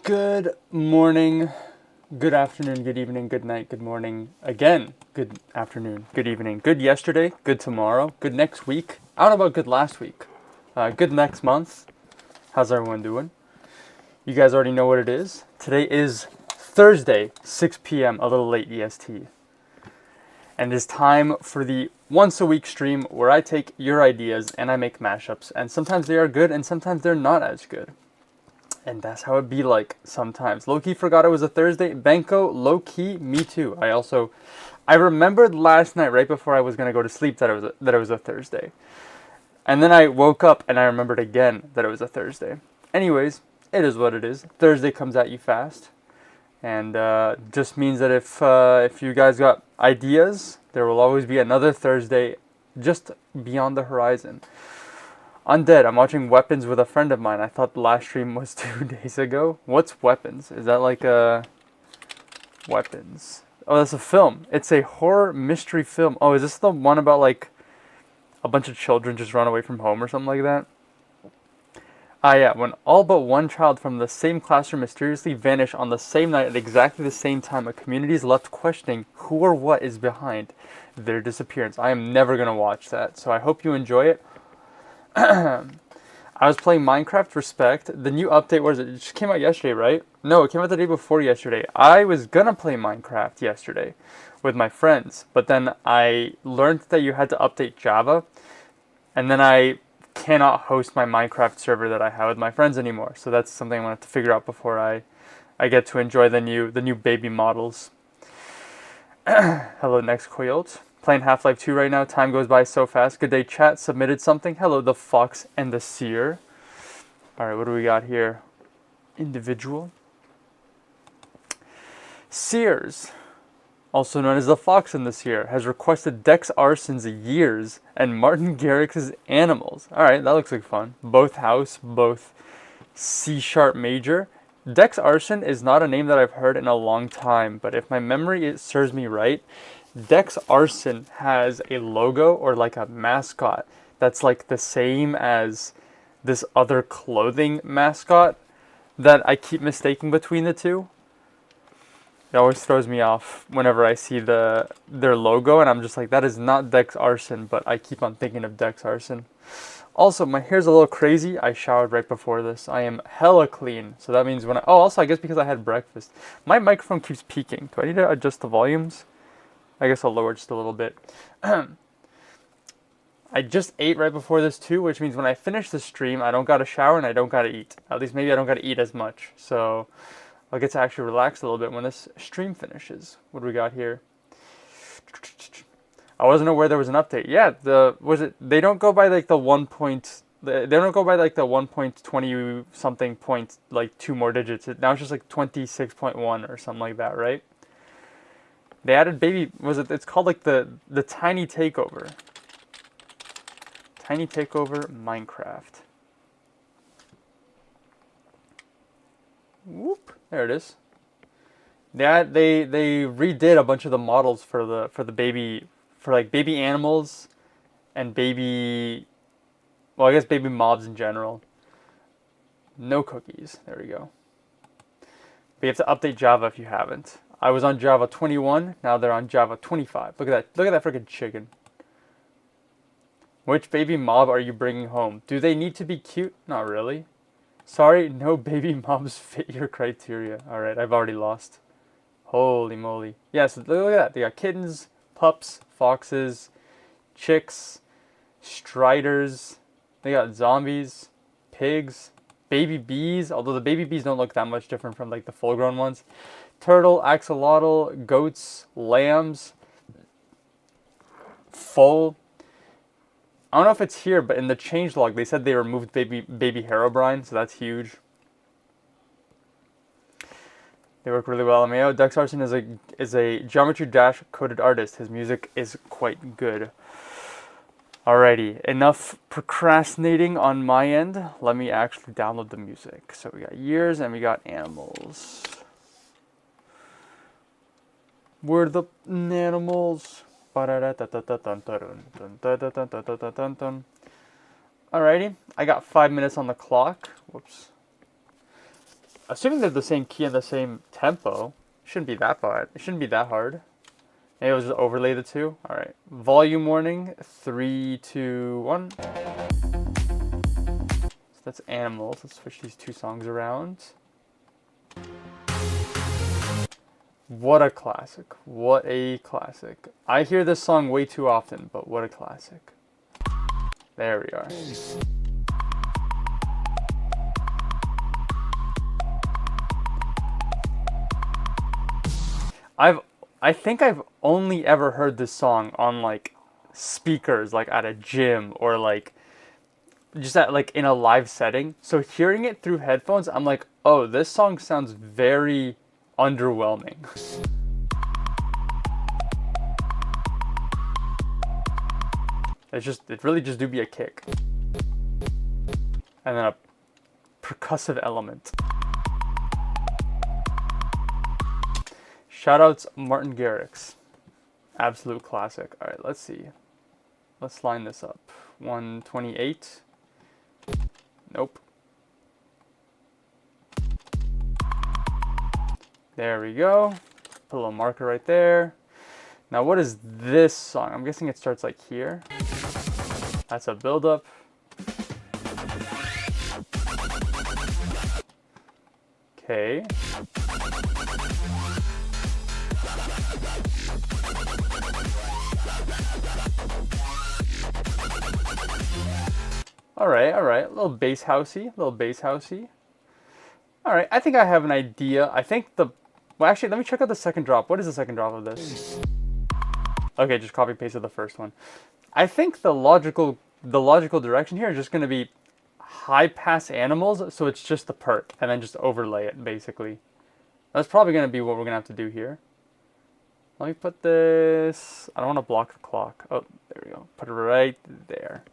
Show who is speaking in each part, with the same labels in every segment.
Speaker 1: Good morning, good afternoon, good evening, good night, good morning, again, good afternoon, good evening, good yesterday, good tomorrow, good next week. I don't know about good last week. Good next month. How's everyone doing? You guys already know what it is. Today is Thursday, 6 p.m., a little late EST. And it is time for the once a week stream where I take your ideas and I make mashups. And sometimes they are good and sometimes they're not as good. And that's how it be like sometimes. Low-key forgot it was a Thursday. Benko, low-key, me too. I remembered last night right before I was going to go to sleep that it was a Thursday. And then I woke up and I remembered again that it was a Thursday. Anyways, it is what it is. Thursday comes at you fast. And just means that if you guys got ideas, there will always be another Thursday just beyond the horizon. Undead, I'm watching Weapons with a friend of mine. I thought the last stream was 2 days ago. What's Weapons? Is that like a... Weapons. Oh, that's a film. It's a horror mystery film. Oh, is this the one about like a bunch of children just run away from home or something like that? Ah, yeah. When all but one child from the same classroom mysteriously vanish on the same night at exactly the same time, a community is left questioning who or what is behind their disappearance. I am never going to watch that, so I hope you enjoy it. I was playing Minecraft Respect. The new update, what is it? It just came out yesterday, right? No, it came out the day before yesterday. I was gonna play Minecraft yesterday with my friends, but then I learned that you had to update Java, and then I cannot host my Minecraft server that I have with my friends anymore. So that's something I'm gonna have to figure out before I get to enjoy the new baby models. Hello, next Coyote. Playing Half-Life 2 right now. Time goes by so fast. Good day, chat. Submitted something. Hello, the Fox and the Seer. Alright, what do we got here? Individual. Sears, also known as the Fox in the Seer, has requested Dex Arson's Years and Martin Garrix's Animals. Alright, that looks like fun. Both house, both C sharp major. Dex Arson is not a name that I've heard in a long time, but if my memory serves me right, Dex Arson has a logo or like a mascot that's like the same as this other clothing mascot that I keep mistaking between the two. It always throws me off whenever I see their logo, and I'm just like, that is not Dex Arson, but I keep on thinking of Dex Arson. Also, my hair's a little crazy. I showered right before this. I am hella clean, so that means when I... Oh, also, I guess because I had breakfast. My microphone keeps peaking. Do I need to adjust the volumes? I guess I'll lower it just a little bit. I just ate right before this too, which means when I finish the stream, I don't gotta shower and I don't gotta eat. At least maybe I don't gotta eat as much. So I'll get to actually relax a little bit when this stream finishes. What do we got here? I wasn't aware there was an update. Yeah, they don't go by like the 1 point, they don't go by like the 1.20 something point, like 2 more digits. Now it's just like 26.1 or something like that, right? They added it's called like the Tiny Takeover. Tiny Takeover Minecraft. Whoop, there it is. Yeah, they redid a bunch of the models for the baby, for like baby animals and baby, well, I guess baby mobs in general. No cookies. There we go. But you have to update Java if you haven't. I was on Java 21, now they're on Java 25. Look at that. Look at that freaking chicken. Which baby mob are you bringing home? Do they need to be cute? Not really. Sorry, no baby mobs fit your criteria. Alright, I've already lost. Holy moly. Yes, look at that. They got kittens, pups, foxes, chicks, striders. They got zombies, pigs, baby bees. Although the baby bees don't look that much different from like the full-grown ones. Turtle, axolotl, goats, lambs, foal. I don't know if it's here, but in the changelog they said they removed baby Herobrine, so that's huge. They work really well. Mayo Dex Arson is a Geometry Dash coded artist. His music is quite good. Alrighty, enough procrastinating on my end. Let me actually download the music. So we got Years and we got Animals. We're the animals. Alrighty, I got 5 minutes on the clock. Whoops. Assuming they're the same key and the same tempo, shouldn't be that bad. It shouldn't be that hard. Maybe I'll just overlay the two. Alright, volume warning. 3, 2, 1. So that's Animals. Let's switch these two songs around. What a classic. What a classic. I hear this song way too often, but what a classic. There we are. I think I've only ever heard this song on like speakers, like at a gym or like just at like in a live setting. So hearing it through headphones, I'm like, oh, this song sounds very underwhelming. It really just do be a kick. And then a percussive element. Shoutouts Martin Garrix. Absolute classic. Alright, let's see. Let's line this up. 128. Nope. There we go. Put a little marker right there. Now what is this song? I'm guessing it starts like here. That's a build-up. Okay. Alright. A little bass housey. Alright, I think I have an idea. I think well, actually, let me check out the second drop. What is the second drop of this? Okay, just copy pasted the first one. I think the logical direction here is just going to be high pass animals, so it's just the perk, and then just overlay it, basically. That's probably going to be what we're going to have to do here. Let me put this... I don't want to block the clock. Oh, there we go. Put it right there.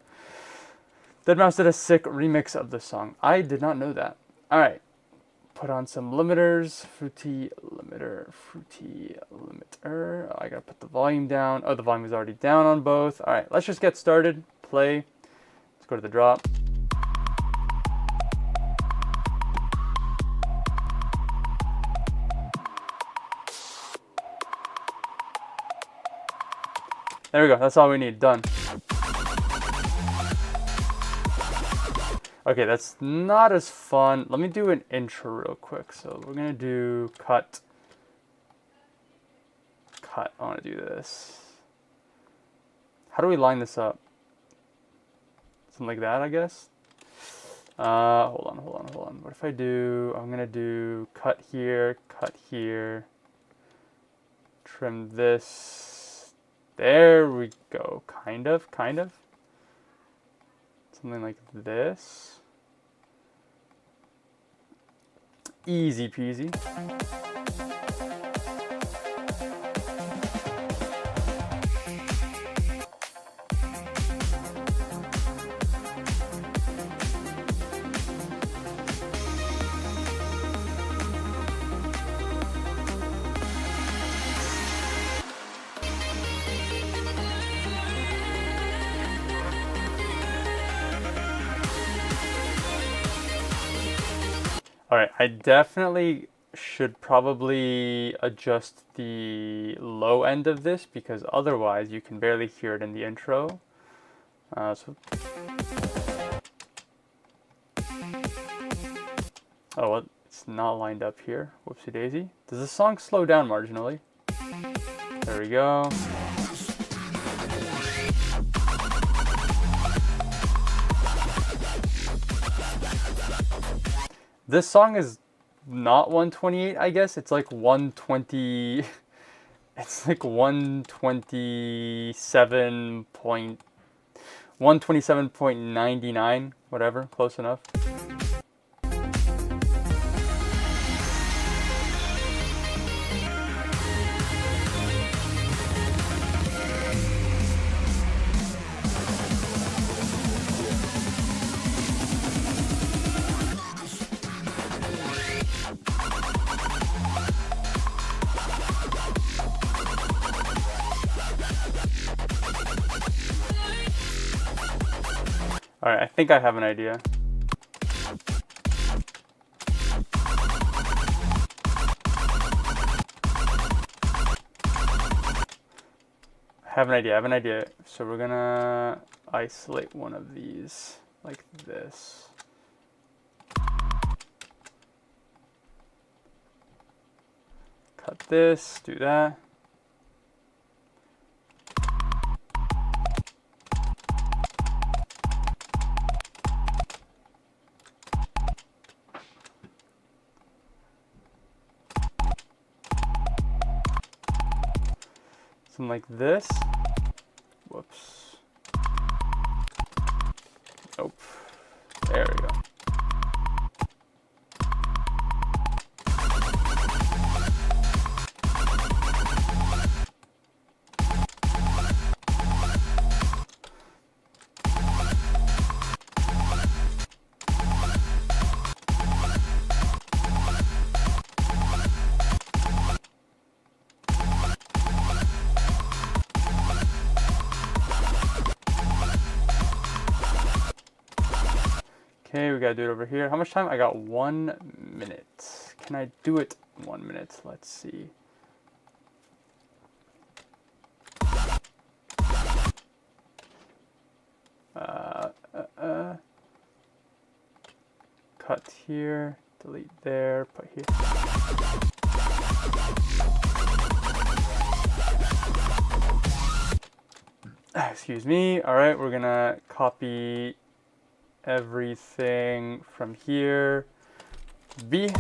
Speaker 1: deadmau5 did a sick remix of the song. I did not know that. Alright. Put on some limiters. Fruity limiter. Fruity limiter. Oh, I gotta put the volume down. Oh, the volume is already down on both. Alright, let's just get started. Play. Let's go to the drop. There we go. That's all we need. Done. Okay, that's not as fun. Let me do an intro real quick. So we're going to do cut. Cut. I want to do this. How do we line this up? Something like that, I guess. Hold on. What if I do... I'm going to do cut here, trim this. There we go. Kind of. Something like this. Easy peasy. Alright, I definitely should probably adjust the low end of this because otherwise you can barely hear it in the intro. Oh, well, it's not lined up here. Whoopsie daisy. Does the song slow down marginally? There we go. This song is not 128, I guess. It's like 120. It's like 127.99, whatever, close enough. Alright, I think I have an idea. I have an idea. So we're gonna isolate one of these like this. Cut this, do that. Something like this. Whoops. Nope. There we go. Okay, we gotta do it over here. How much time? I got 1 minute. Can I do it in 1 minute? Let's see. Cut here, delete there, put here. Excuse me. All right, we're gonna copy everything from here. B.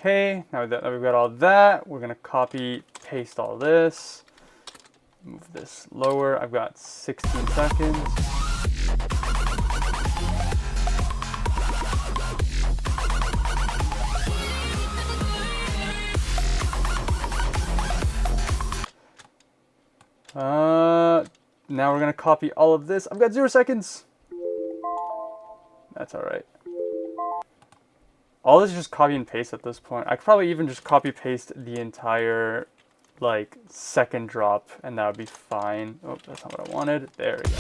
Speaker 1: Okay, now that we've got all that, we're gonna copy, paste all this. Move this lower. I've got 16 seconds. Now we're gonna copy all of this. I've got 0 seconds. That's all right. All this is just copy and paste at this point. I could probably even just copy paste the entire like second drop and that would be fine. Oh, that's not what I wanted. There we go.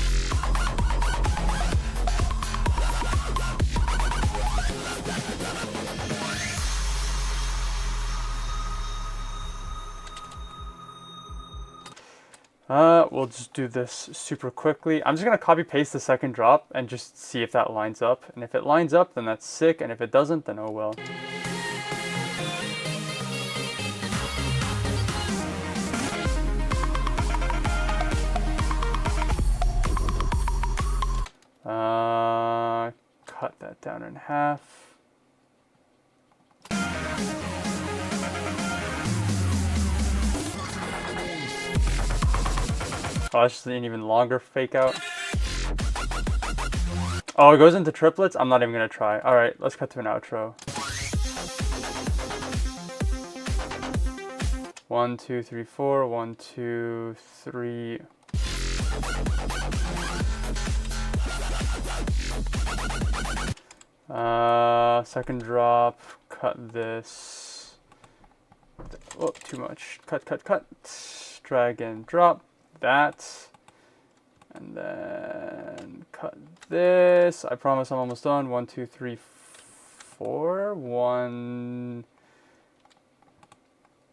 Speaker 1: We'll just do this super quickly. I'm just gonna copy paste the second drop and just see if that lines up. And if it lines up, then that's sick. And if it doesn't, then oh well. Cut that down in half. Oh, that's just an even longer fake out. Oh, it goes into triplets? I'm not even gonna try. All right, let's cut to an outro. 1, 2, 3, 4. 1, 2, 3. Second drop. Cut this. Oh, too much. Cut, cut, cut. Drag and drop that. And then cut this. I promise I'm almost done. 1, 2, 3, 4. 1,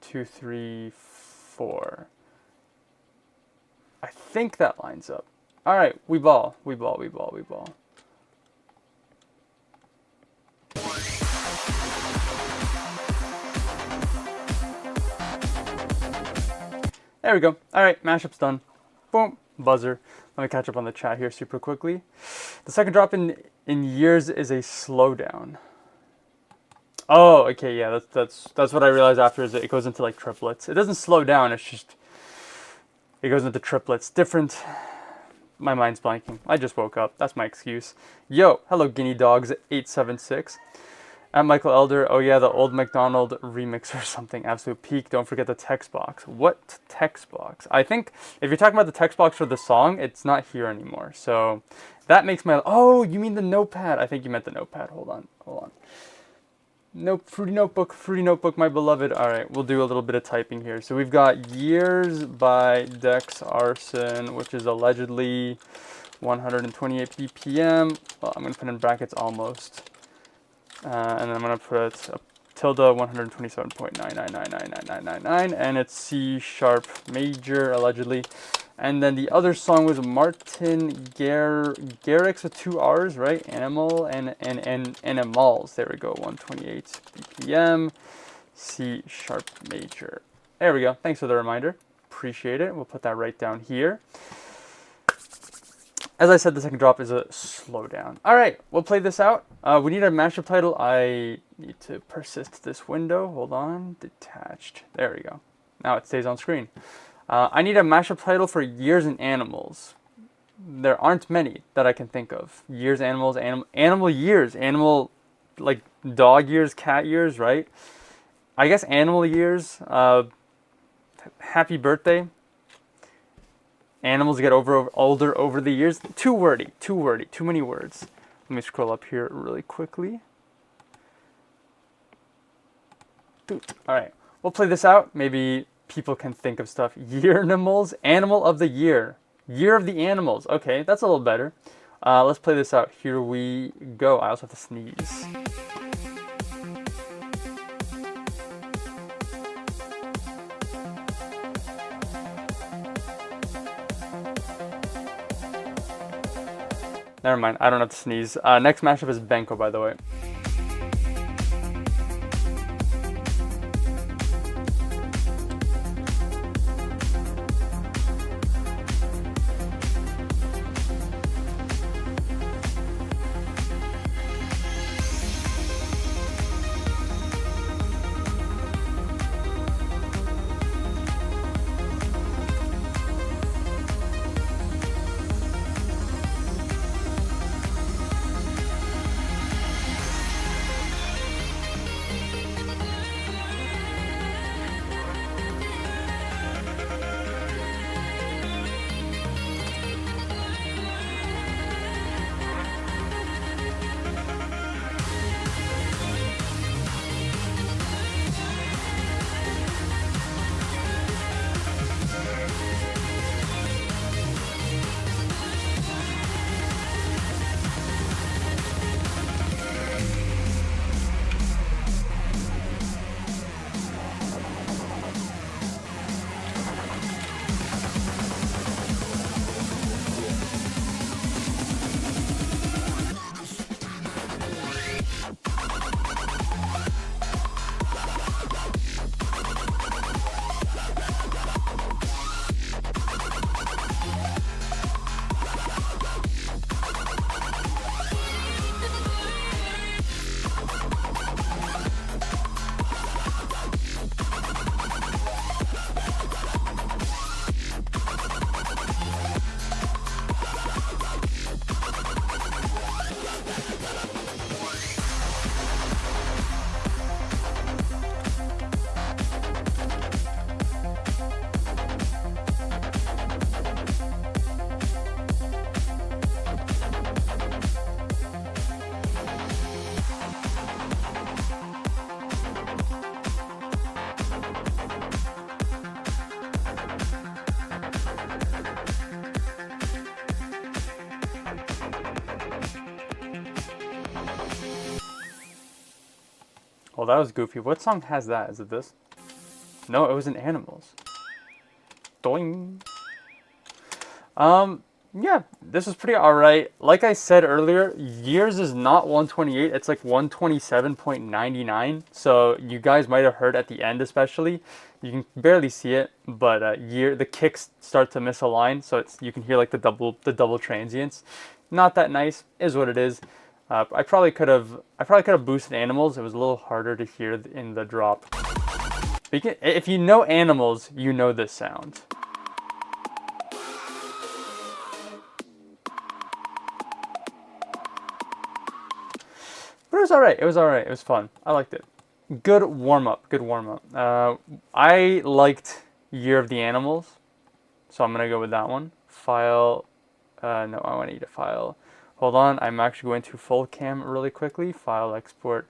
Speaker 1: 2, 3, 4. I think that lines up. All right, we ball. There we go. All right, mashup's done. Boom, buzzer. Let me catch up on the chat here super quickly. The second drop in years is a slowdown. Oh, okay, yeah, that's what I realized after is it goes into like triplets. It doesn't slow down, it's just, it goes into triplets. Different. My mind's blanking. I just woke up. That's my excuse. Yo, hello Guinea Dogs 876. I'm Michael Elder. Oh yeah, the old McDonald remix or something. Absolute peak. Don't forget the text box. What text box? I think if you're talking about the text box for the song, it's not here anymore. So that makes my... Oh, you mean the notepad. I think you meant the notepad. Hold on. Nope, Fruity Notebook, my beloved. All right, we'll do a little bit of typing here. So we've got Years by Dex Arson, which is allegedly 128 BPM. Well, I'm going to put in brackets almost. And then I'm going to put a tilde 127.9999999, and it's C sharp major, allegedly. And then the other song was Martin Garrix with 2 R's, right? Animal and Animals. There we go, 128 BPM, C sharp major. There we go. Thanks for the reminder. Appreciate it. We'll put that right down here. As I said, the second drop is a slowdown. All right, we'll play this out. We need a mashup title. I need to persist this window. Hold on, detached. There we go. Now it stays on screen. I need a mashup title for Years and Animals. There aren't many that I can think of. Years, animals, animal years, animal, like dog years, cat years, right? I guess animal years. Happy birthday. Animals get older over the years. Too wordy, too many words. Let me scroll up here really quickly. All right, we'll play this out. Maybe people can think of stuff. Year-nimals, animal of the year. Year of the animals. Okay, that's a little better. Let's play this out. Here we go. I also have to sneeze. Never mind, I don't have to sneeze. Next mashup is Benko, by the way. Oh, that was goofy. What song has that? Is it this? No, it was in Animals. Doing. Yeah, this was pretty alright. Like I said earlier, years is not 128, it's like 127.99. So you guys might have heard at the end especially. You can barely see it, but the kicks start to misalign, so you can hear like the double transients. Not that nice, is what it is. I probably could have boosted Animals. It was a little harder to hear in the drop. But if you know Animals, you know this sound. But it was alright. It was alright. It was fun. I liked it. Good warm up. Good warm up. I liked Year of the Animals, so I'm gonna go with that one. File. No, I want to eat a file. Hold on. I'm actually going to full cam really quickly. File export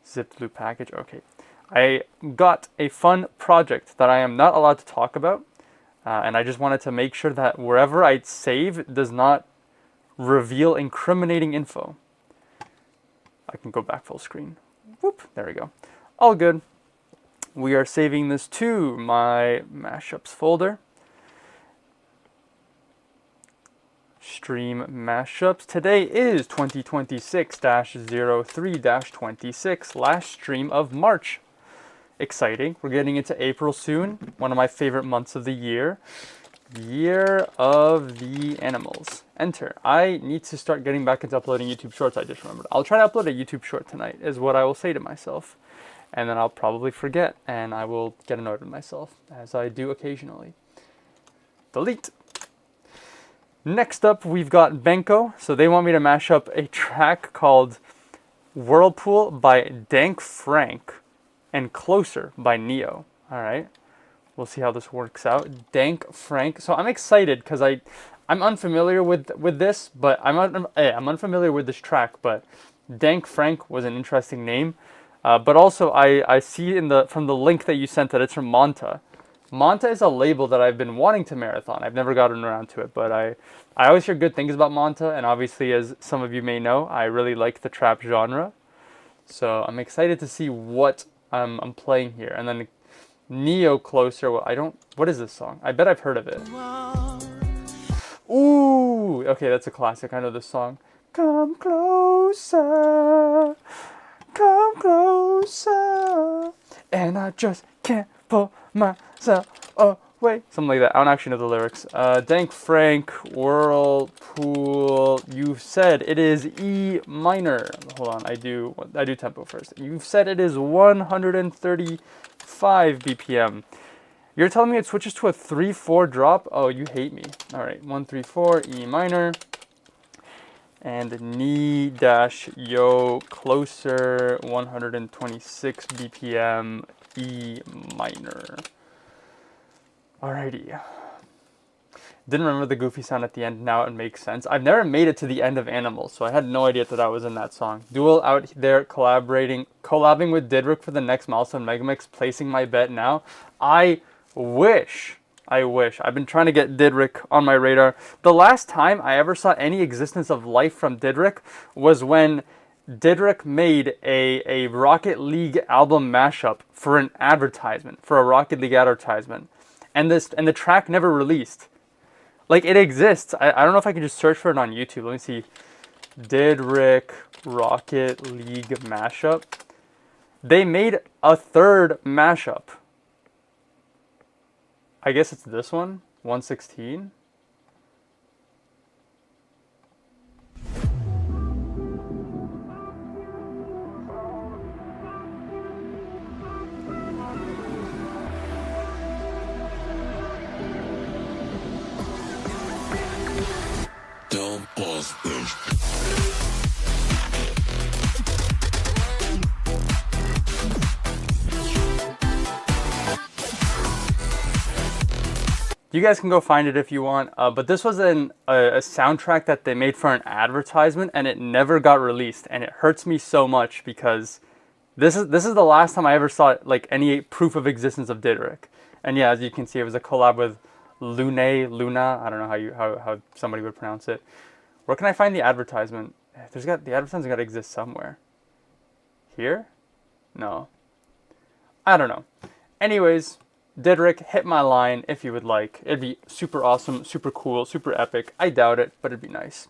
Speaker 1: zip loop package. Okay. I got a fun project that I am not allowed to talk about, and I just wanted to make sure that wherever I save does not reveal incriminating info. I can go back full screen. Whoop, there we go. All good. We are saving this to my mashups folder. Stream mashups. Today is 2026-03-26, last stream of March. Exciting. We're getting into April soon. One of my favorite months of the year. Year of the Animals. Enter. I need to start getting back into uploading YouTube Shorts, I just remembered. I'll try to upload a YouTube Short tonight, is what I will say to myself. And then I'll probably forget, and I will get annoyed with myself, as I do occasionally. Delete. Next up, we've got Benko. So they want me to mash up a track called Whirlpool by Dank Frank and Closer by Neo. All right. We'll see how this works out. Dank Frank. So I'm excited because I'm unfamiliar with this, but I'm unfamiliar with this track. But Dank Frank was an interesting name. But also I see from the link that you sent that it's from Monta. Monta is a label that I've been wanting to marathon. I've never gotten around to it, but I always hear good things about Monta, and obviously, as some of you may know, I really like the trap genre. So I'm excited to see what I'm playing here. And then Neo Closer. What is this song? I bet I've heard of it. Ooh, okay, that's a classic. I know this song. Come closer, and I just can't pull myself away. Something like that. I don't actually know the lyrics. Dank Frank, Whirlpool. You've said it is E minor. Hold on, I do tempo first. You've said it is 135 BPM. You're telling me it switches to a 3/4 drop? Oh, you hate me. All right, 134 E minor. And Ni dash yo Closer 126 BPM E minor. Alrighty. Didn't remember the goofy sound at the end. Now it makes sense. I've never made it to the end of Animals, so I had no idea that I was in that song. Duel out there collabing with Didrik for the next milestone Megamix, placing my bet now. I wish. I've been trying to get Didrik on my radar. The last time I ever saw any existence of life from Didrik was when Didrik made a Rocket League album mashup for an advertisement, for a Rocket League advertisement. And the track never released. Like, it exists. I don't know if I can just search for it on YouTube. Let me see. Didrik Rocket League mashup. They made a third mashup. I guess it's this one, 116.
Speaker 2: Don't pause this.
Speaker 1: You guys can go find it if you want, but this was a soundtrack that they made for an advertisement, and it never got released, and it hurts me so much because this is the last time I ever saw like any proof of existence of Didrik. And yeah, as you can see, it was a collab with Luna. I don't know how somebody would pronounce it. Where can I find the advertisement? The advertisement's got to exist somewhere. Here? No. I don't know. Anyways, Didrik, hit my line if you would like. It'd be super awesome, super cool, super epic. I doubt it, but it'd be nice.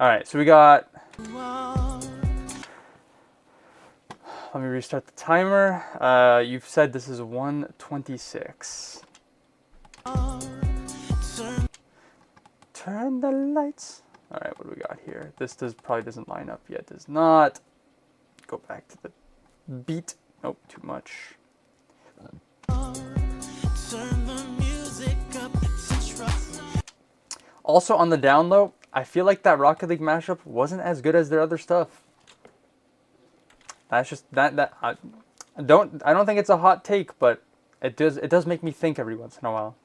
Speaker 1: Alright, so we got... Let me restart the timer. You've said this is 1:26. Turn the lights. Alright, what do we got here? This probably doesn't line up yet. Does not. Go back to the beat. Nope, too much. Also on the down low, I feel like that Rocket League mashup wasn't as good as their other stuff. That's just I don't think it's a hot take, but it does make me think every once in a while.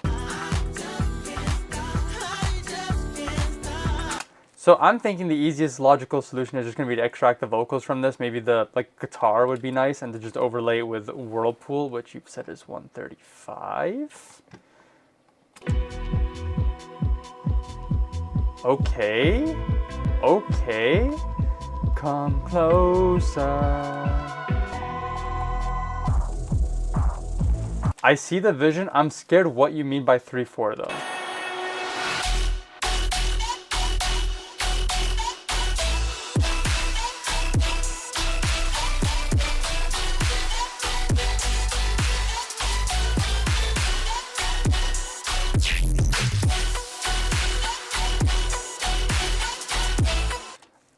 Speaker 1: So I'm thinking the easiest logical solution is just going to be to extract the vocals from this. Maybe the guitar would be nice, and to just overlay it with Whirlpool, which you've said is 135. Okay. Come closer. I see the vision. I'm scared what you mean by 3/4 though.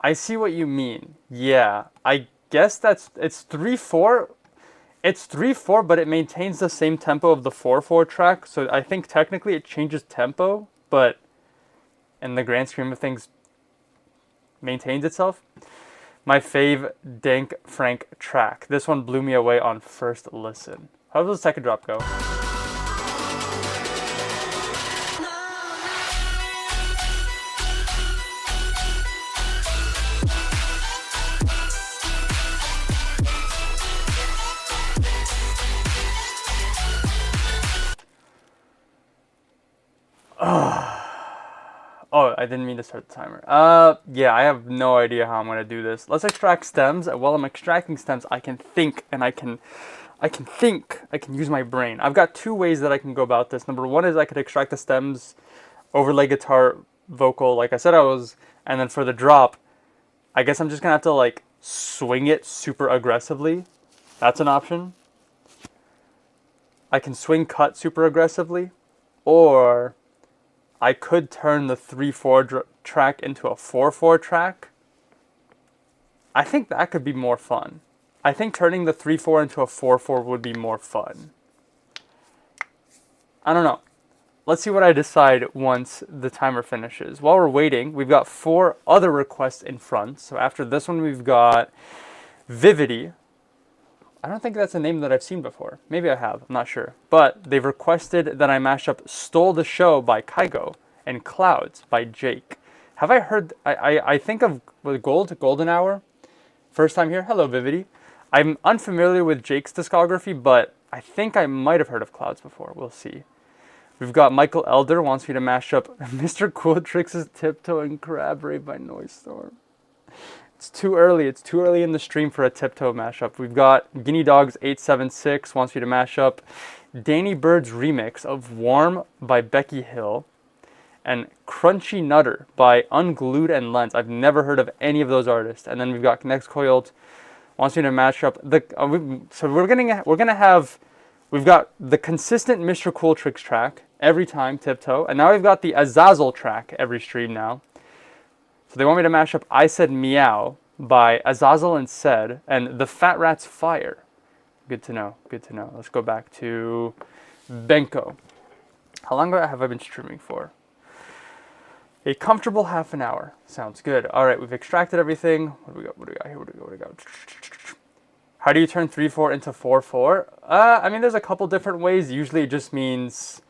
Speaker 1: I see what you mean. Yeah, I guess it's 3/4. It's 3/4, but it maintains the same tempo of the 4/4 track. So I think technically it changes tempo, but in the grand scheme of things, maintains itself. My fave Dank Frank track. This one blew me away on first listen. How does the second drop go? Oh, I didn't mean to start the timer. Yeah, I have no idea how I'm gonna do this. Let's extract stems. While I'm extracting stems, I can think, and I can use my brain. I've got two ways that I can go about this. Number one is I could extract the stems, overlay guitar, vocal, like I said I was, and then for the drop, I guess I'm just gonna have to swing it super aggressively. That's an option. I can swing cut super aggressively, or I could turn the 3/4 track into a 4/4 track. I think that could be more fun. I think turning the 3/4 into a 4/4 would be more fun. I don't know. Let's see what I decide once the timer finishes. While we're waiting, we've got 4 other requests in front. So after this one, we've got Vivity. I don't think that's a name that I've seen before. Maybe I have, I'm not sure. But they've requested that I mash up Stole the Show by Kygo and Clouds by Jake. Have I heard, I think of Golden Hour, first time here. Hello, Vivity. I'm unfamiliar with Jake's discography, but I think I might have heard of Clouds before. We'll see. We've got Michael Elder wants me to mash up Mr. Cool Tricks' Tiptoe and Crab Rave by Noisestorm. It's too early. It's too early in the stream for a Tiptoe mashup. We've got Guinea Dogs 876 wants me to mash up Danny Bird's remix of Warm by Becky Hill and Crunchy Nutter by Unglued and Lens. I've never heard of any of those artists. And then we've got Next Coiled wants me to mash up the we've got the consistent Mr. Cool Tricks track every time, Tiptoe, and now we've got the Azazel track every stream now. So they want me to mash up I Said Meow by Azazel and Said and The Fat Rat's Fire. Good to know. Good to know. Let's go back to Benko. How long have I been streaming for? A comfortable half an hour. Sounds good. All right, we've extracted everything. What do we got? What do we got here? What do we got? How do you turn 3/4 into 4/4? I mean, there's a couple different ways. Usually it just means...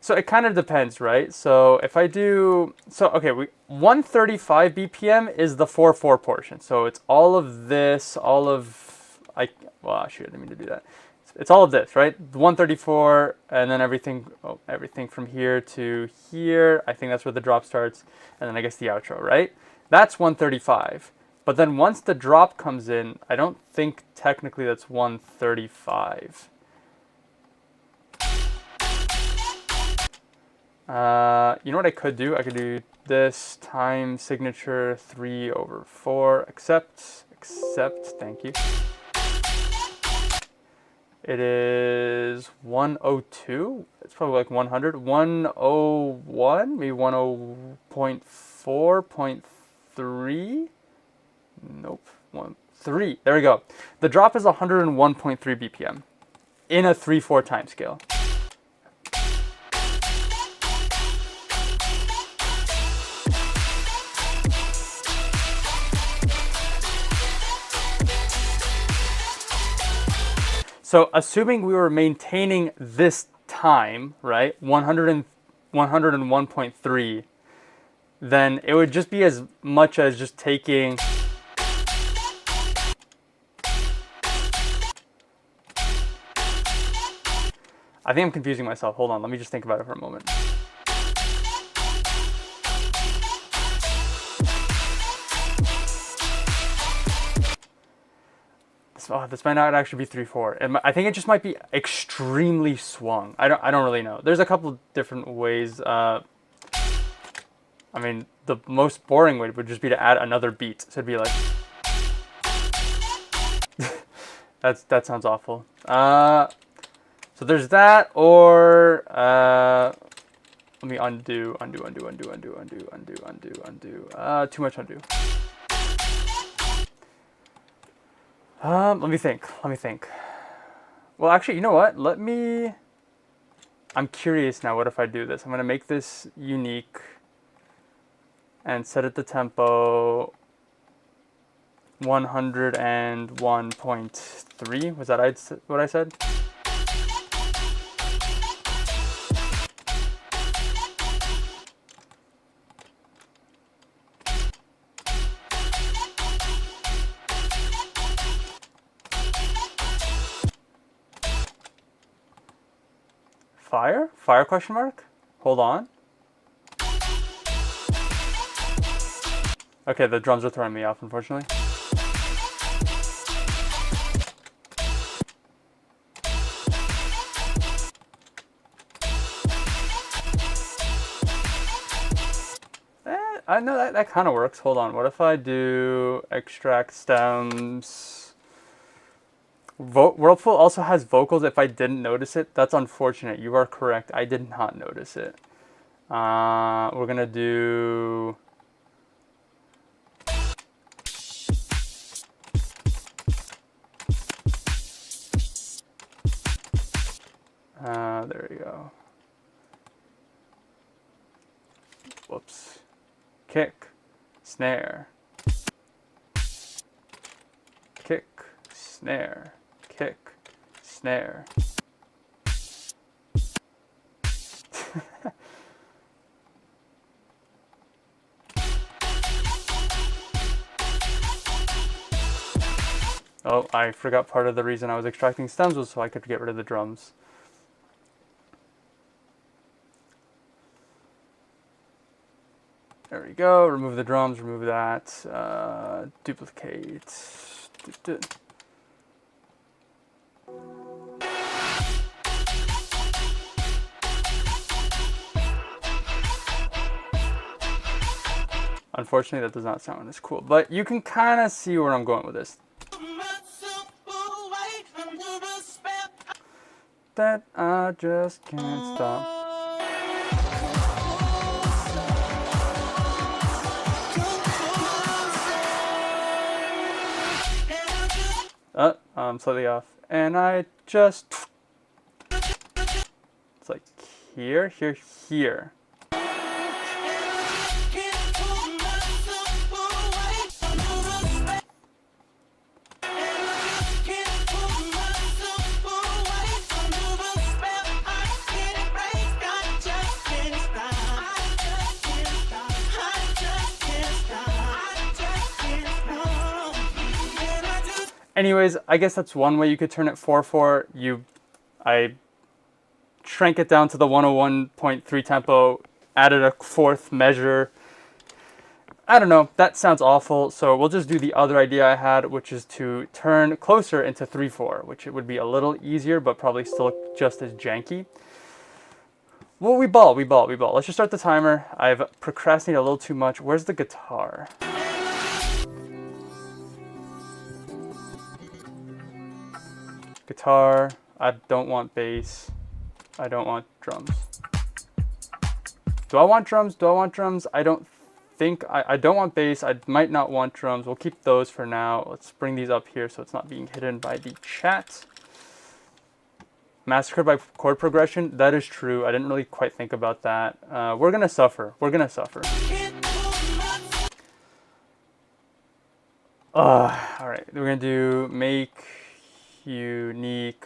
Speaker 1: So it kind of depends, right? So if I do... So, okay, 135 BPM is the 4/4 portion. So it's all of this, all of... Well, shoot, I didn't mean to do that. It's all of this, right? 134, and then everything from here to here. I think that's where the drop starts. And then I guess the outro, right? That's 135. But then once the drop comes in, I don't think technically that's 135. You know what I could do? I could do this time signature 3/4. Accept, thank you. It is 102. It's probably like 100. 101, maybe 10.4.3. Nope, 3. There we go. The drop is 101.3 BPM in a 3/4 time scale. So assuming we were maintaining this time, right, 101.3, then it would just be as much as just taking I think I'm confusing myself. Hold on, let me just think about it for a moment. This might not actually be 3/4. I think it just might be extremely swung. I don't really know. There's a couple different ways. I mean, the most boring way would just be to add another beat. So it'd be like that sounds awful. So there's that, or let me undo. Too much undo. Let me think. Well, actually, you know what? I'm curious now. What if I do this? I'm gonna make this unique and set it to tempo 101.3. Was that what I said? Fire question mark? Hold on. Okay, the drums are throwing me off, unfortunately. I know that kind of works. Hold on. What if I do extract stems? Whirlpool also has vocals. If I didn't notice it, that's unfortunate. You are correct. I did not notice it. We're gonna do. There we go. Whoops. Kick, snare. Kick, snare. Kick, snare. Oh, I forgot part of the reason I was extracting stems was so I could get rid of the drums. There we go. Remove the drums, remove that. Duplicate. Unfortunately, that does not sound as cool, but you can kind of see where I'm going with this. That I just can't stop. I'm slightly off. And I just... It's like here, here, here. Anyways, I guess that's one way you could turn it 4/4. I shrank it down to the 101.3 tempo, added a fourth measure. I don't know, that sounds awful, so we'll just do the other idea I had, which is to turn closer into 3/4, which it would be a little easier, but probably still just as janky. Well, we ball. Let's just start the timer. I've procrastinated a little too much. Where's the guitar? Guitar. I don't want bass. I don't want drums. Do I want drums? I don't think I don't want bass. I might not want drums. We'll keep those for now. Let's bring these up here so it's not being hidden by the chat. Massacred by chord progression. That is true. I didn't really quite think about that. We're gonna suffer. All right. We're gonna do make unique.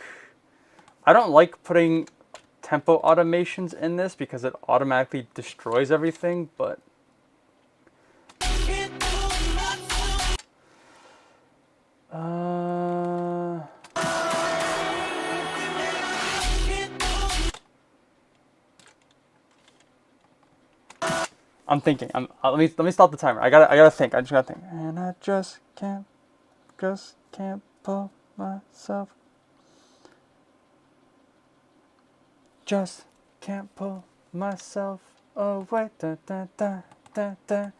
Speaker 1: I don't like putting tempo automations in this because it automatically destroys everything, but I'm thinking. Let me stop the timer. I gotta think. I just gotta think. And I just can't pull myself. Just can't pull myself away. Da, da, da, da, da,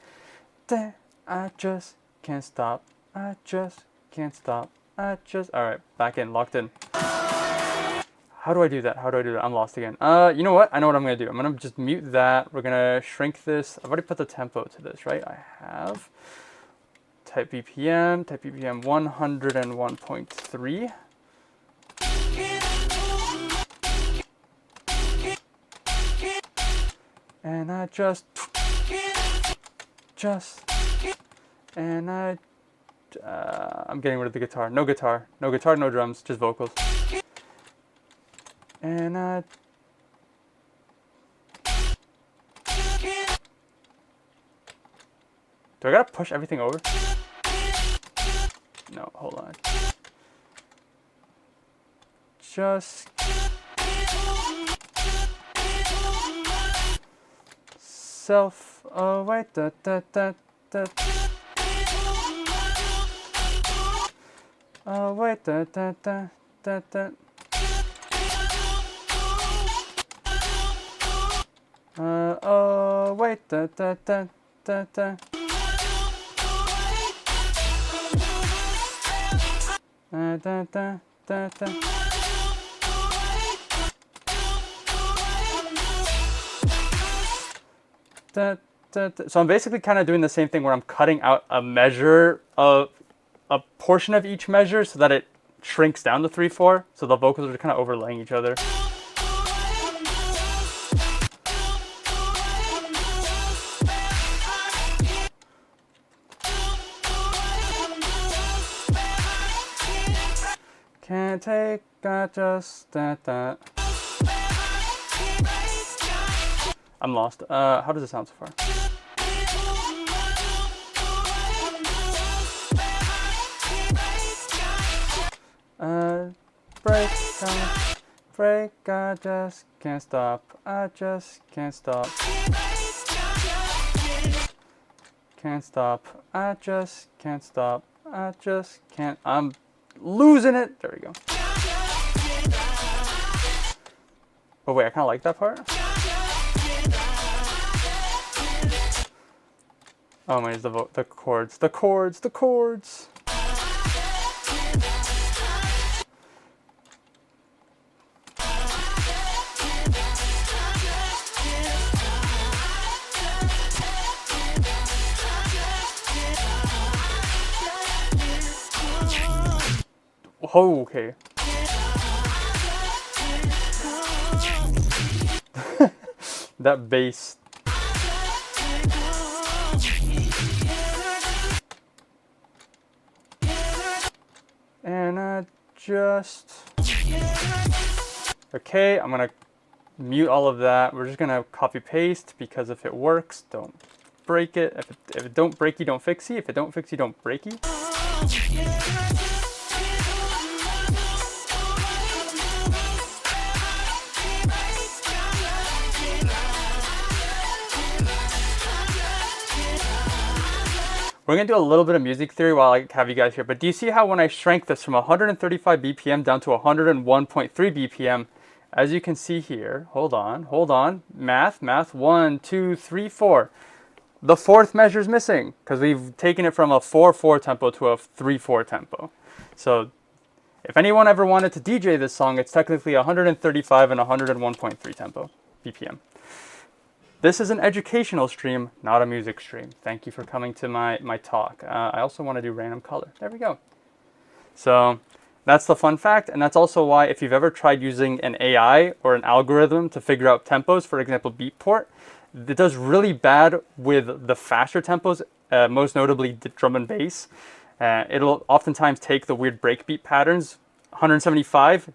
Speaker 1: da. I just can't stop. I just can't stop. Alright, back in, locked in. How do I do that? I'm lost again. You know what? I know what I'm gonna do. I'm gonna just mute that. We're gonna shrink this. I've already put the tempo to this, right? I have. Type BPM 101.3. And I I'm getting rid of the guitar. No guitar, no drums, just vocals. And do I gotta push everything over? No, hold on. Just self. Oh wait, da da da da. Oh wait, da da da da da. Oh wait, da da da da da. Da da da da da. Da, da, da. So I'm basically kind of doing the same thing where I'm cutting out a measure of a portion of each measure so that it shrinks down to 3/4. So the vocals are kind of overlaying each other. Can't take just that. I'm lost. How does it sound so far? Break, I just can't stop. I just can't stop. Can't stop. I just can't stop. I just can't. I'm losing it. There we go. Oh wait, I kind of like that part. Oh my, the chords. Oh, okay. That bass. And I just... Okay, I'm gonna mute all of that. We're just gonna copy paste because if it works, don't break it. If it don't break, you don't fix it. If it don't fix, you don't break it. We're going to do a little bit of music theory while I have you guys here. But do you see how when I shrank this from 135 BPM down to 101.3 BPM, as you can see here, hold on, math, 1, 2, 3, 4. The fourth measure is missing because we've taken it from a 4/4 tempo to a 3/4 tempo. So if anyone ever wanted to DJ this song, it's technically 135 and 101.3 tempo BPM. This is an educational stream, not a music stream. Thank you for coming to my talk. I also want to do random color. There we go. So that's the fun fact, and that's also why if you've ever tried using an AI or an algorithm to figure out tempos, for example, Beatport, it does really bad with the faster tempos, most notably drum and bass. It'll oftentimes take the weird breakbeat patterns, 175.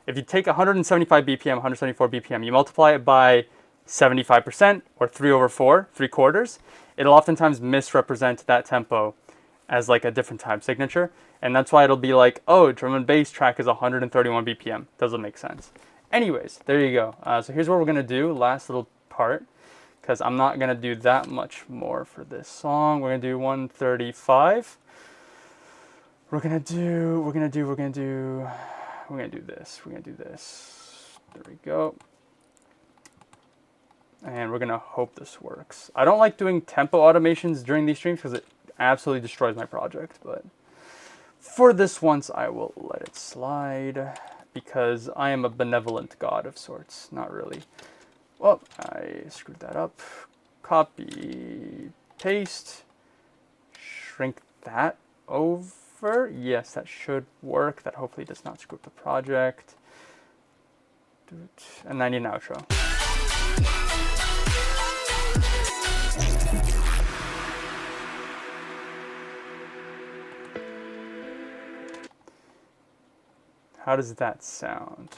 Speaker 1: If you take 175 BPM, 174 BPM, you multiply it by 75% or 3/4, 3/4, it'll oftentimes misrepresent that tempo as like a different time signature. And that's why it'll be like, oh, drum and bass track is 131 BPM. Doesn't make sense. Anyways, there you go. So here's what we're gonna do, last little part, because I'm not gonna do that much more for this song. We're gonna do 135. We're gonna do this. There we go. And we're gonna hope this works. I don't like doing tempo automations during these streams because it absolutely destroys my project, but for this once I will let it slide because I am a benevolent god of sorts. Not really. Well, I screwed that up. Copy, paste, shrink that over. Yes, that should work. That hopefully does not screw up the project. And I need an outro. How does that sound?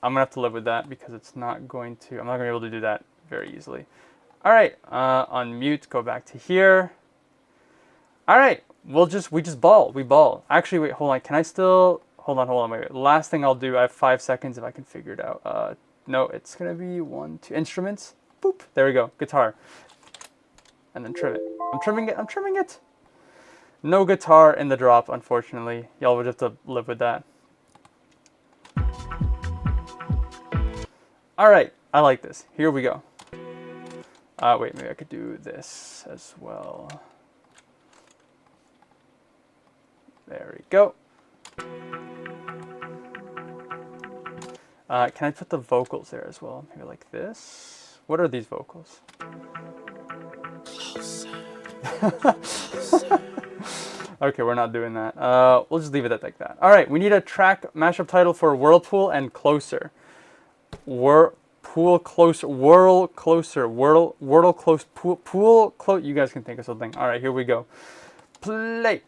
Speaker 1: I'm gonna have to live with that because it's not going to, I'm not gonna be able to do that very easily. All right, unmute, go back to here. All right, we just ball. Actually, wait, hold on, can I still, hold on, wait. Last thing I'll do, I have 5 seconds if I can figure it out. No, it's gonna be 1, 2, instruments, boop, there we go, guitar. And then trim it. I'm trimming it. No guitar in the drop, unfortunately. Y'all would have to live with that. All right, I like this. Here we go. Wait, maybe I could do this as well. There we go. Can I put the vocals there as well? Maybe like this. What are these vocals? Okay, we're not doing that. We'll just leave it at like that. All right, we need a track mashup title for Whirlpool and Closer. Whirl close. You guys can think of something. All right, here we go. Play.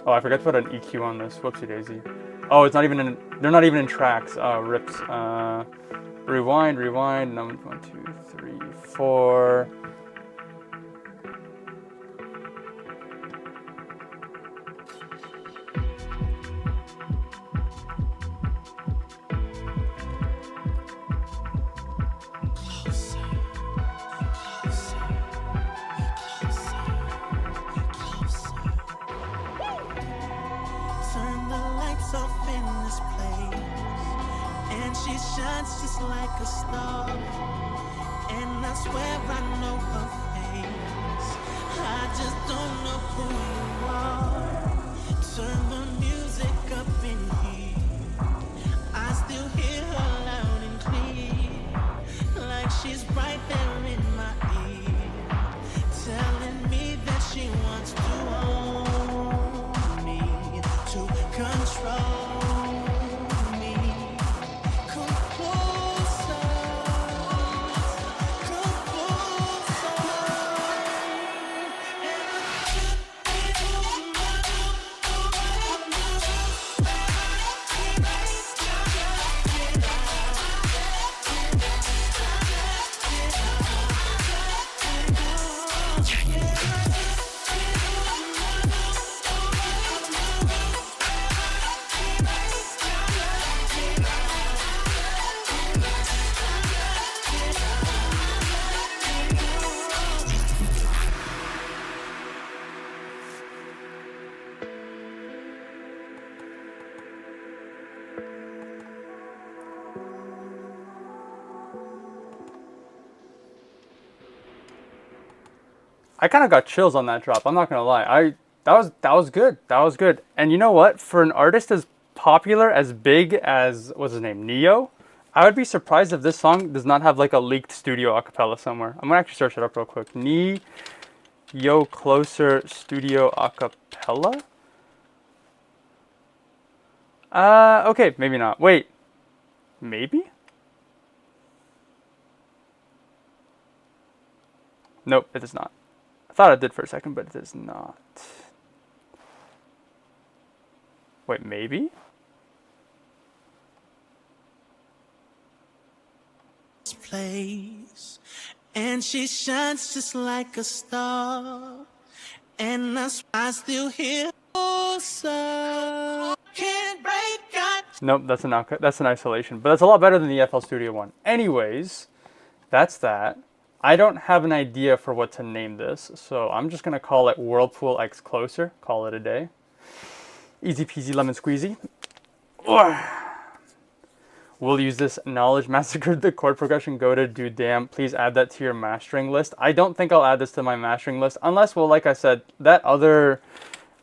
Speaker 1: Oh, I forgot to put an EQ on this. Whoopsie daisy. Oh, it's not even in. They're not even in tracks. Rips. Rewind. 1, 2, 3, 4.
Speaker 3: Shines just like a star, and I swear I know her face. I just don't know who you are. Turn the music up in here. I still hear her loud and clear, like she's right there in my ear, telling me that she wants to own me, to control.
Speaker 1: I kind of got chills on that drop. I'm not gonna lie. That was good. That was good. And you know what? For an artist as popular, as big as what's his name, Neo, I would be surprised if this song does not have like a leaked studio acapella somewhere. I'm gonna actually search it up real quick. Neo Closer Studio Acapella. Okay, maybe not. Wait, maybe? Nope, it is not. I thought it did for a second, but it is not. Wait, maybe?
Speaker 3: Place, and she shines just like a star, and that's why I still hear so can't break out.
Speaker 1: Nope, that's an isolation, but that's a lot better than the FL Studio one. Anyways, that's that. I don't have an idea for what to name this, so I'm just gonna call it Whirlpool X Closer. Call it a day. Easy peasy lemon squeezy. We'll use this. Knowledge massacred the chord progression. Go to do damn. Please add that to your mastering list. I don't think I'll add this to my mastering list unless, well, like I said, that other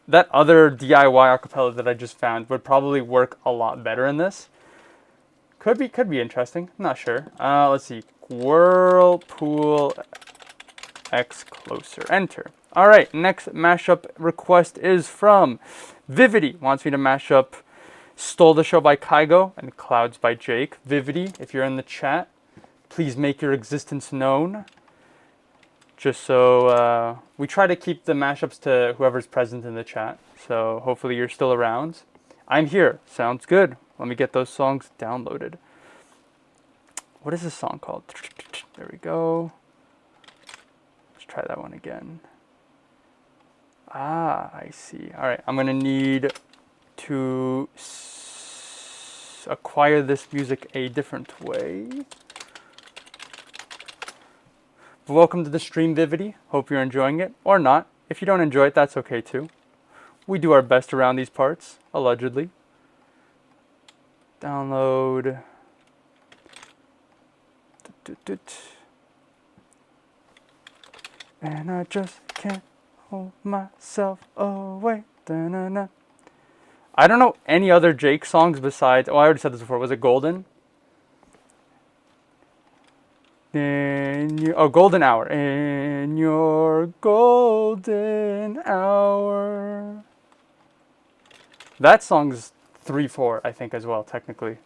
Speaker 1: DIY acapella that I just found would probably work a lot better in this. Could be interesting. I'm not sure. Let's see. Whirlpool X Closer. Enter. All right. Next mashup request is from Vivity. Wants me to mash up Stole the Show by Kygo and Clouds by Jake. Vivity, if you're in the chat, please make your existence known. Just so we try to keep the mashups to whoever's present in the chat. So hopefully you're still around. I'm here. Sounds good. Let me get those songs downloaded. What is this song called? There we go. Let's try that one again. Ah, I see. All right, I'm gonna need to acquire this music a different way. Welcome to the stream, Vivity. Hope you're enjoying it, or not. If you don't enjoy it, that's okay too. We do our best around these parts, allegedly. Download. And I just can't hold myself away. Da-na-na. I don't know any other Jake songs besides... Oh, I already said this before. Was it Golden? Golden Hour. In your golden hour. That song's 3/4, I think, as well, technically.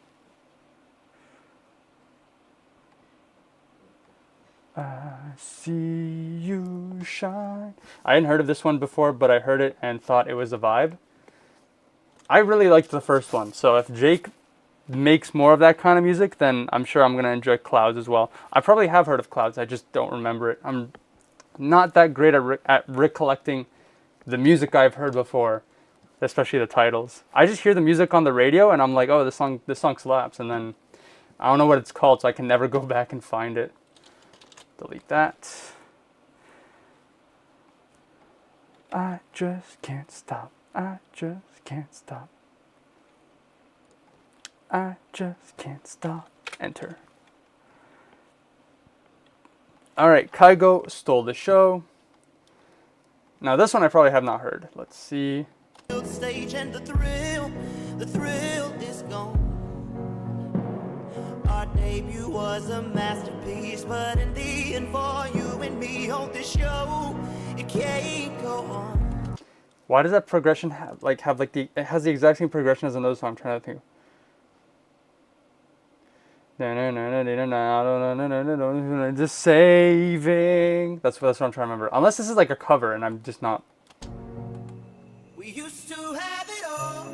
Speaker 1: I see you shine. I hadn't heard of this one before, but I heard it and thought it was a vibe. I really liked the first one, so if Jake makes more of that kind of music, then I'm sure I'm going to enjoy Clouds as well. I probably have heard of Clouds, I just don't remember it. I'm not that great at recollecting the music I've heard before, especially the titles. I just hear the music on the radio and I'm like, oh, this song slaps, and then I don't know what it's called, so I can never go back and find it. Delete that. I just can't stop. I just can't stop. I just can't stop. Enter. Alright, Kygo Stole the Show. Now this one I probably have not heard. Let's see.
Speaker 3: Stage and the thrill is gone. Our debut was a masterpiece, but in the end, for you and me on this show, it can't go on.
Speaker 1: Why does that progression have the it has the exact same progression as another song? I'm trying to think. Just saving. That's what I'm trying to remember. Unless this is like a cover and I'm just not.
Speaker 3: We used to have it all.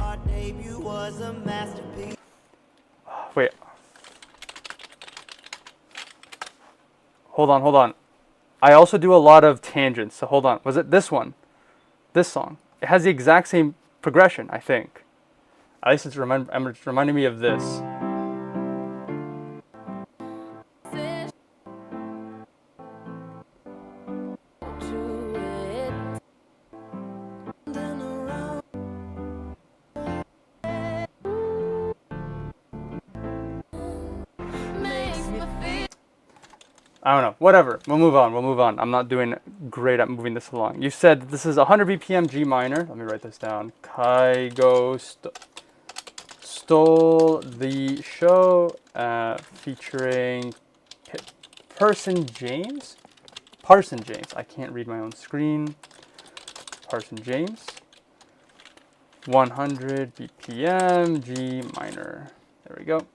Speaker 3: Our debut was a masterpiece.
Speaker 1: Wait. Hold on. I also do a lot of tangents, so hold on. Was it this one? This song. It has the exact same progression, I think. At least it's reminding me of this. I don't know. Whatever. We'll move on. We'll move on. I'm not doing great at moving this along. You said that this is 100 BPM G minor. Let me write this down. Kygo stole the show, featuring Parson James. Parson James. I can't read my own screen. Parson James. 100 BPM G minor. There we go.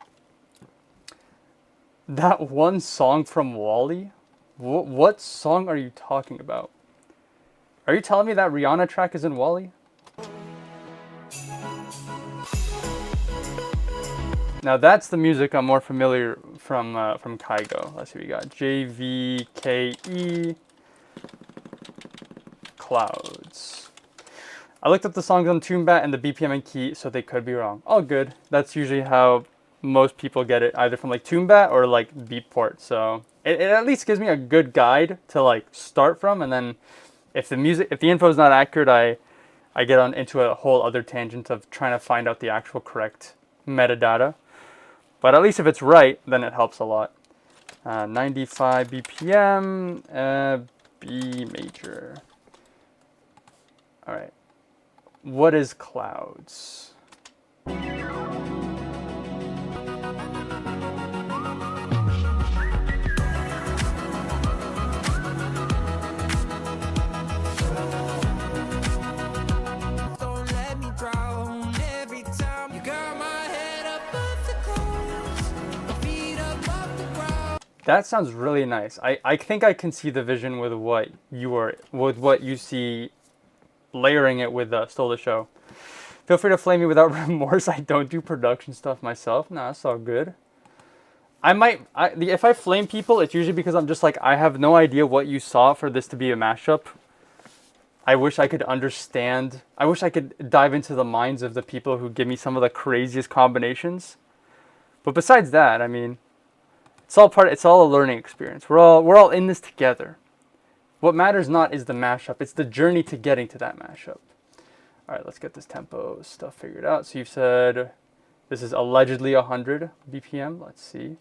Speaker 1: That one song from Wall-E? What song are you talking about? Are you telling me that Rihanna track is in Wall-E? Now that's the music I'm more familiar from Kygo. Let's see what we got. JVKE Clouds. I looked up the songs on TuneBat and the BPM and key, so they could be wrong. All good. That's usually how most people get it, either from like TuneBat or like Beatport. So it at least gives me a good guide to like start from, and then if the info is not accurate, I get on into a whole other tangent of trying to find out the actual correct metadata. But at least if it's right, then it helps a lot. 95 BPM, B major. All right. What is Clouds? That sounds really nice. I think I can see the vision with what you see layering it with Stole the Show. Feel free to flame me without remorse. I don't do production stuff myself. Nah, that's all good. If I flame people, it's usually because I'm just like, I have no idea what you saw for this to be a mashup. I wish I could understand. I wish I could dive into the minds of the people who give me some of the craziest combinations. But besides that, I mean, it's all a learning experience. We're all in this together. What matters not is the mashup. It's the journey to getting to that mashup. All right, let's get this tempo stuff figured out. So you've said this is allegedly 100 BPM. Let's see.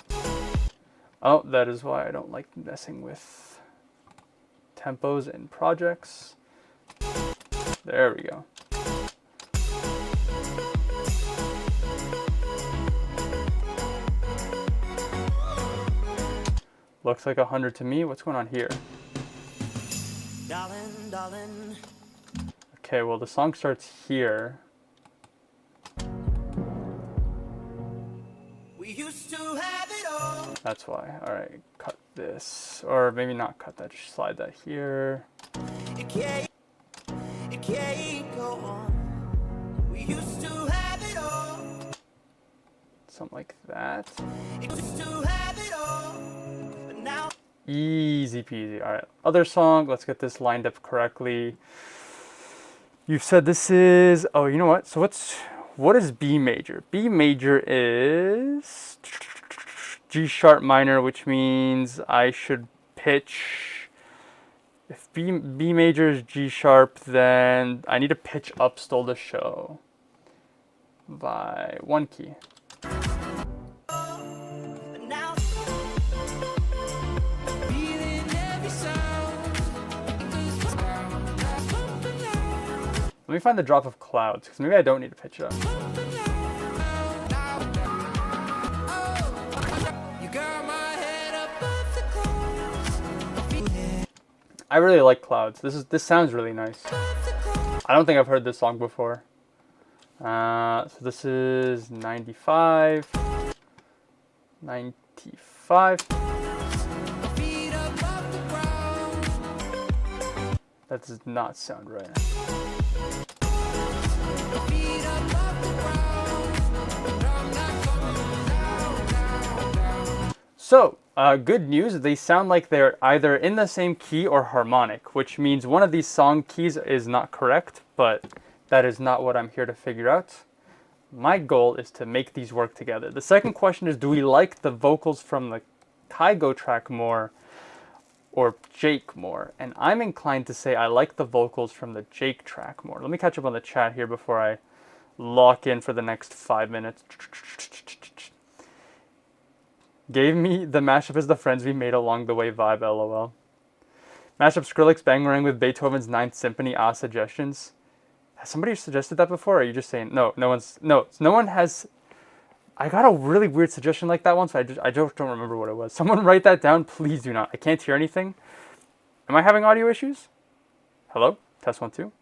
Speaker 1: Oh, that is why I don't like messing with tempos in projects. There we go. Looks like 100 to me. What's going on here?
Speaker 3: Darling, darling.
Speaker 1: Okay, well the song starts here.
Speaker 3: We used to have it all.
Speaker 1: That's why. All right, cut this, or maybe not cut that. Just slide that here.
Speaker 3: It can't go on. We used to have it all.
Speaker 1: Something like that.
Speaker 3: It used to have it all. But now
Speaker 1: Easy peasy. All right, other song. Let's get this lined up correctly. You've said this is. Oh, you know what? So what is B major? B major is G sharp minor, which means I should pitch. If B major is G sharp, then I need to pitch up Stole the Show by one key.
Speaker 3: now
Speaker 1: Let me find the drop of Clouds, because maybe I don't need to pitch it up. I really like Clouds. This sounds really nice. I don't think I've heard this song before. So this is 95. 95. That does not sound right. So, good news, they sound like they're either in the same key or harmonic, which means one of these song keys is not correct, but that is not what I'm here to figure out. My goal is to make these work together. The second question is, do we like the vocals from the Kygo track more or Jake more? And I'm inclined to say I like the vocals from the Jake track more. Let me catch up on the chat here before I lock in for the next 5 minutes. Gave me the mashup as the friends we made along the way vibe, lol. Mashup Skrillex Bangarang with Beethoven's Ninth Symphony, suggestions. Has somebody suggested that before, or are you just saying, no one has. I got a really weird suggestion like that once, I just don't remember what it was. Someone write that down, please do not. I can't hear anything. Am I having audio issues? Hello? Test 1, 2.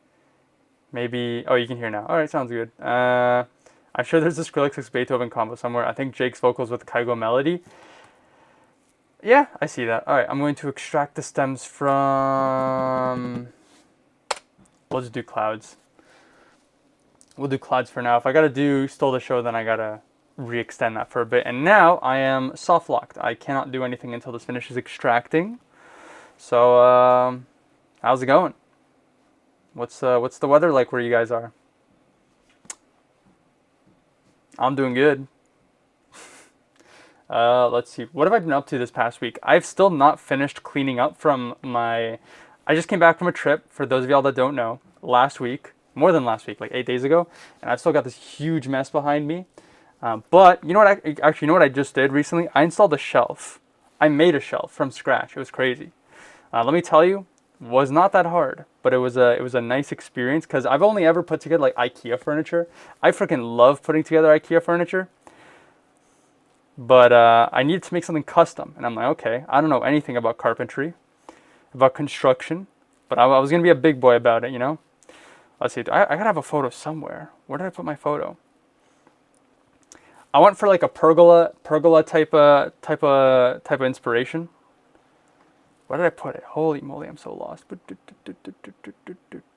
Speaker 1: Maybe, oh, you can hear now. Alright, sounds good. I'm sure there's a Skrillex x Beethoven combo somewhere. I think Jake's vocals with Kygo melody. Yeah, I see that. Alright, I'm going to extract the stems from... We'll just do clouds. We'll do clouds for now. If I gotta do Stole the Show, then I gotta re-extend that for a bit. And now I am soft locked. I cannot do anything until this finishes extracting. So, how's it going? What's the weather like where you guys are? I'm doing good. Let's see. What have I been up to this past week? I've still not finished cleaning up from my... I just came back from a trip, for those of y'all that don't know, last week. More than last week, like 8 days ago. And I've still got this huge mess behind me. But you know what? Actually, you know what I just did recently? I installed a shelf. I made a shelf from scratch. It was crazy. Let me tell you, was not that hard, but it was a nice experience because I've only ever put together like IKEA furniture. I freaking love putting together IKEA furniture, but I needed to make something custom, and I'm like, okay, I don't know anything about carpentry, about construction, but I was gonna be a big boy about it, you know. Let's see, I gotta have a photo somewhere. Where did I put my photo? I went for like a pergola type of inspiration. Where did I put it? Holy moly, I'm so lost.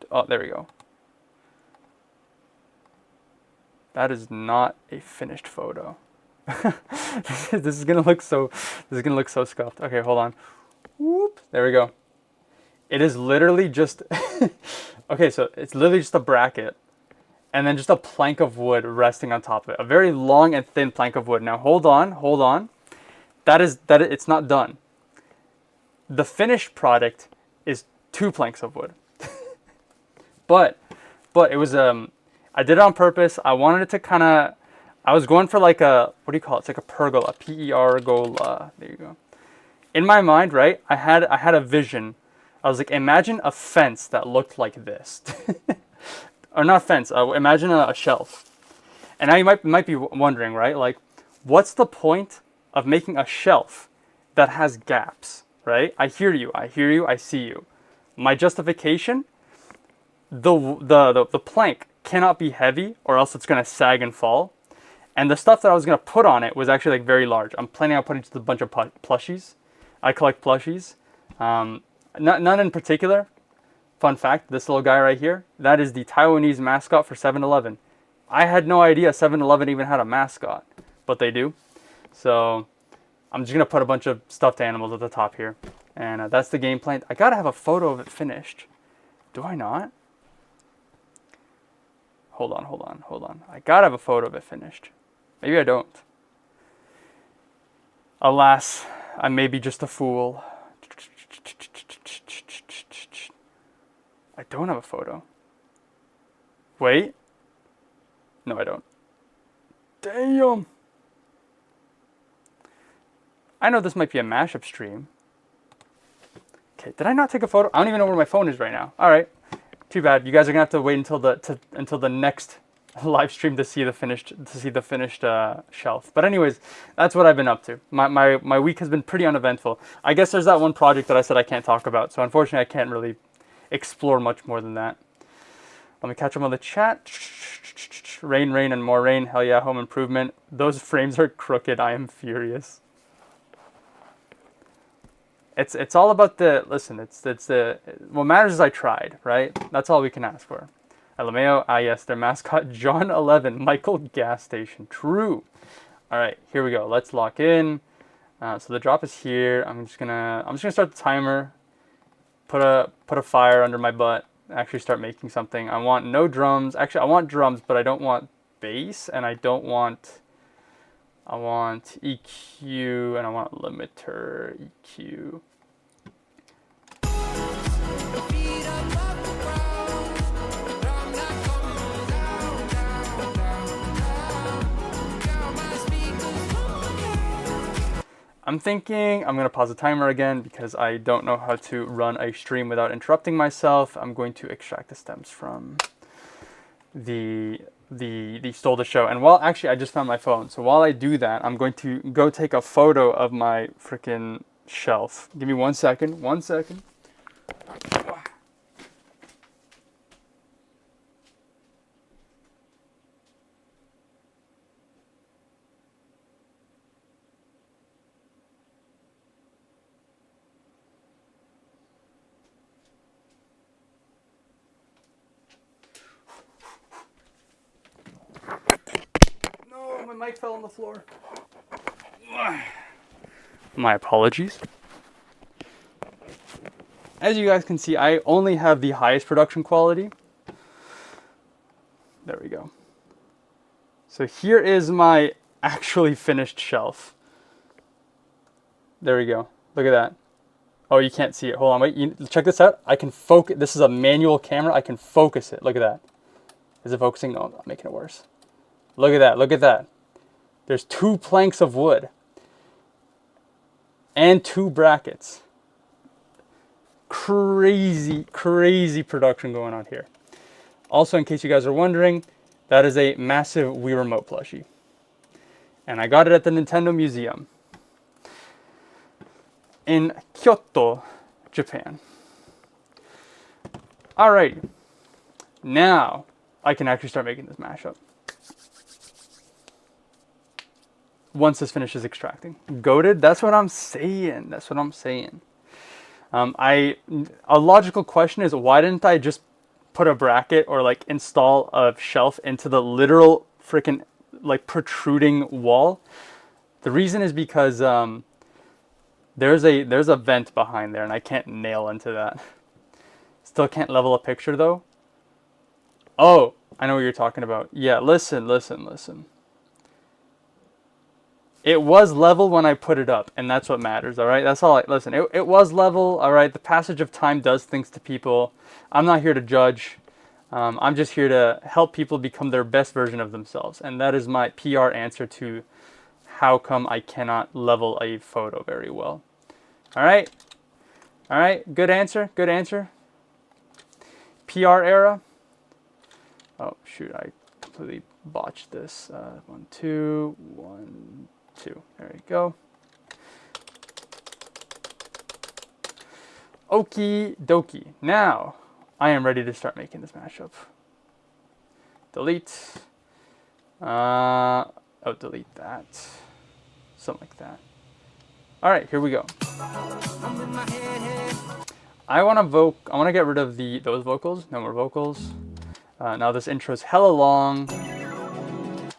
Speaker 1: Oh, there we go. That is not a finished photo. This is gonna look so scuffed. Okay, hold on. Whoop, there we go. It is literally just okay, so it's literally just a bracket and then just a plank of wood resting on top of it. A very long and thin plank of wood. Now hold on. It's not done. The finished product is 2 planks of wood. but it was I did it on purpose. I wanted it to I was going for like a, what do you call it? It's like a pergola, Pergola. There you go. In my mind, right? I had a vision. I was like, imagine a fence that looked like this. Or not fence, imagine a shelf. And now you might be wondering, right? Like, what's the point of making a shelf that has gaps, right? I hear you, I see you. My justification, the plank cannot be heavy or else it's gonna sag and fall. And the stuff that I was gonna put on it was actually like very large. I'm planning on putting just a bunch of plushies. I collect plushies. None in particular. Fun fact, this little guy right here, that is the Taiwanese mascot for 7-Eleven. I had no idea 7-Eleven even had a mascot, but they do. So I'm just going to put a bunch of stuffed animals at the top here. And that's the game plan. I got to have a photo of it finished. Do I not? Hold on. I got to have a photo of it finished. Maybe I don't. Alas, I may be just a fool. I don't have a photo. Wait. No, I don't. Damn. I know this might be a mashup stream. Okay, did I not take a photo? I don't even know where my phone is right now. All right. Too bad. You guys are gonna have to wait until the next live stream to see the finished shelf. But anyways, that's what I've been up to. My week has been pretty uneventful. I guess there's that one project that I said I can't talk about. So unfortunately, I can't really explore much more than that. Let me catch up on the chat. Rain, and more rain. Hell yeah, home improvement. Those frames are crooked. I am furious. It's all about the, listen, it's the, what matters is I tried, right? That's all we can ask for. LMAO, yes, their mascot, John 11, Michael Gas Station. True. All right, here we go. Let's lock in. So the drop is here. I'm just gonna start the timer. Put a fire under my butt. Actually start making something. I want no drums. Actually, I want drums, but I don't want bass, and I want EQ, and I want limiter EQ. I'm thinking I'm going to pause the timer again because I don't know how to run a stream without interrupting myself. I'm going to extract the stems from the Stole the Show. And while actually I just found my phone. So while I do that, I'm going to go take a photo of my freaking shelf. Give me 1 second. 1 second. No, my mic fell on the floor. My apologies. As you guys can see, I only have the highest production quality. There we go. So here is my actually finished shelf. There we go. Look at that. Oh, you can't see it. Hold on, wait. Check this out. I can focus. This is a manual camera. I can focus it. Look at that. Is it focusing? No, I'm not making it worse. Look at that. Look at that. There's 2 planks of wood and 2 brackets. Crazy, crazy production going on here. Also, in case you guys are wondering, that is a massive Wii Remote plushie. And I got it at the Nintendo Museum in Kyoto, Japan. Alrighty. Now, I can actually start making this mashup. Once this finishes extracting. Goated? That's what I'm saying. That's what I'm saying. A logical question is, why didn't I just put a bracket or like install a shelf into the literal freaking like protruding wall? The reason is because there's a vent behind there and I can't nail into that. Still can't level a picture though. Oh, I know what you're talking about. Yeah, listen. It was level when I put it up, and that's what matters, all right? That's all. Listen, it was level, all right? The passage of time does things to people. I'm not here to judge. I'm just here to help people become their best version of themselves, and that is my PR answer to how come I cannot level a photo very well. All right? All right, good answer, good answer. PR era. Oh, shoot, I completely botched this. 1, 2, 1, 2. There we go. Okie dokie. Now, I am ready to start making this mashup. Delete. Delete that. Something like that. All right, here we go. I want to get rid of those vocals. No more vocals. Now this intro is hella long.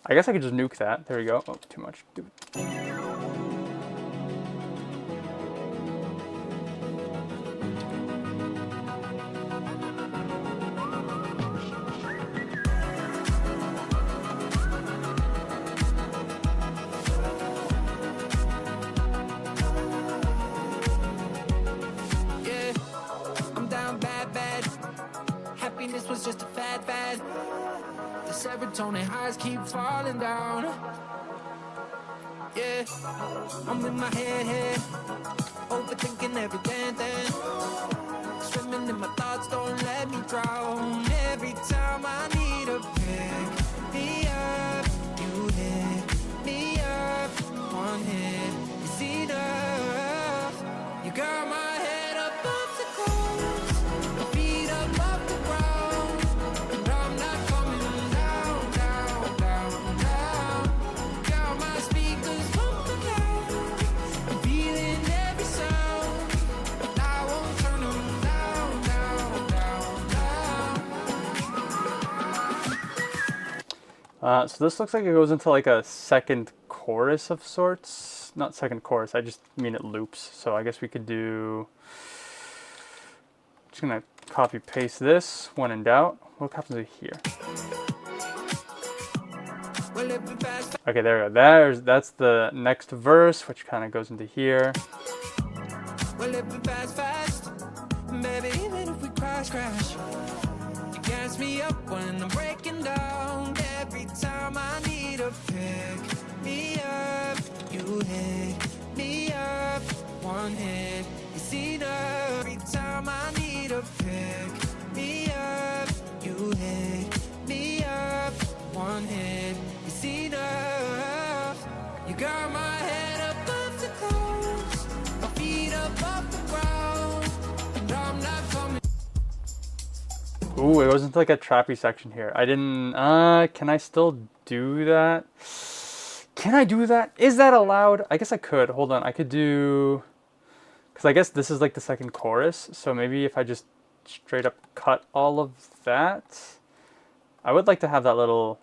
Speaker 1: I guess I could just nuke that. There we go. Oh, too much.
Speaker 3: Yeah, I'm down bad. Happiness was just a fad. The serotonin highs keep falling down. Yeah, I'm in my head, overthinking every damn thing. Swimming in my thoughts, don't let me drown. Every time I need a pick me up, you hit me up. One hit is enough. You got my head above the clouds, my feet up off the ground, and I'm not coming down. Got my speakers pumping loud, I'm feeling every sound, but I won't turn them down.
Speaker 1: So this looks like it goes into like a second chorus of sorts. Not second chorus, I just mean it loops. So I guess we could do... Just gonna copy paste this when in doubt. What happens here? Okay, there we go. That's the next verse, which kind of goes into here.
Speaker 3: We're living fast, baby. Even if we crash, you gas me up when I'm breaking down. Every time I need a pick me up, you hit me up. One hit is enough. Every time I need a pick me up. You hit me up. One hit is enough. You got my head above the clouds, my feet above the ground, and I'm not coming.
Speaker 1: Ooh, it wasn't like a trappy section here. I didn't, can I still do that? Can I do that? Is that allowed? I guess I could. Hold on, I could do, because I guess this is like the second chorus, so maybe if I just straight up cut all of that. I would like to have that little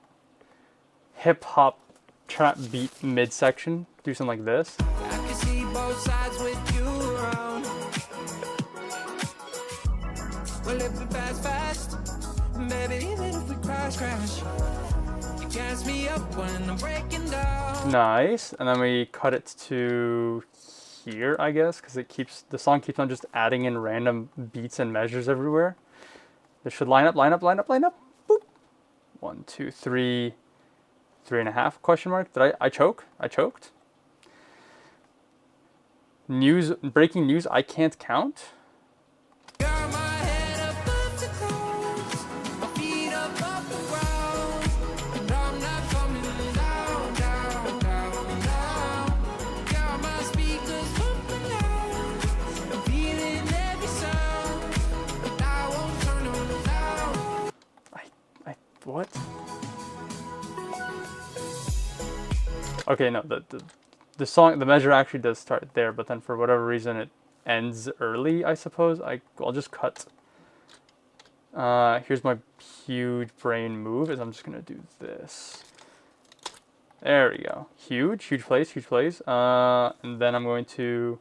Speaker 1: hip hop trap beat midsection. Do something like this.
Speaker 3: I can see both sides with you around. We're living fast, baby. Even if we crash, you gas me up when I'm breaking down.
Speaker 1: Nice. And then we cut it to here, I guess, because the song keeps on just adding in random beats and measures everywhere. This should line up. Boop. 1, 2, 3, 3.5 question mark. Did I choke? I choked. Breaking news, I can't count.
Speaker 3: Got my head above the clouds, my feet above the ground, and I'm not coming down, down, down, down. Got my speakers bumping loud, I'm feeling every sound, but I won't turn them down.
Speaker 1: What? Okay, no, the song, the measure actually does start there, but then for whatever reason it ends early, I suppose. I'll just cut. Here's my huge brain move, is I'm just gonna do this. There we go. Huge plays. And then I'm going to,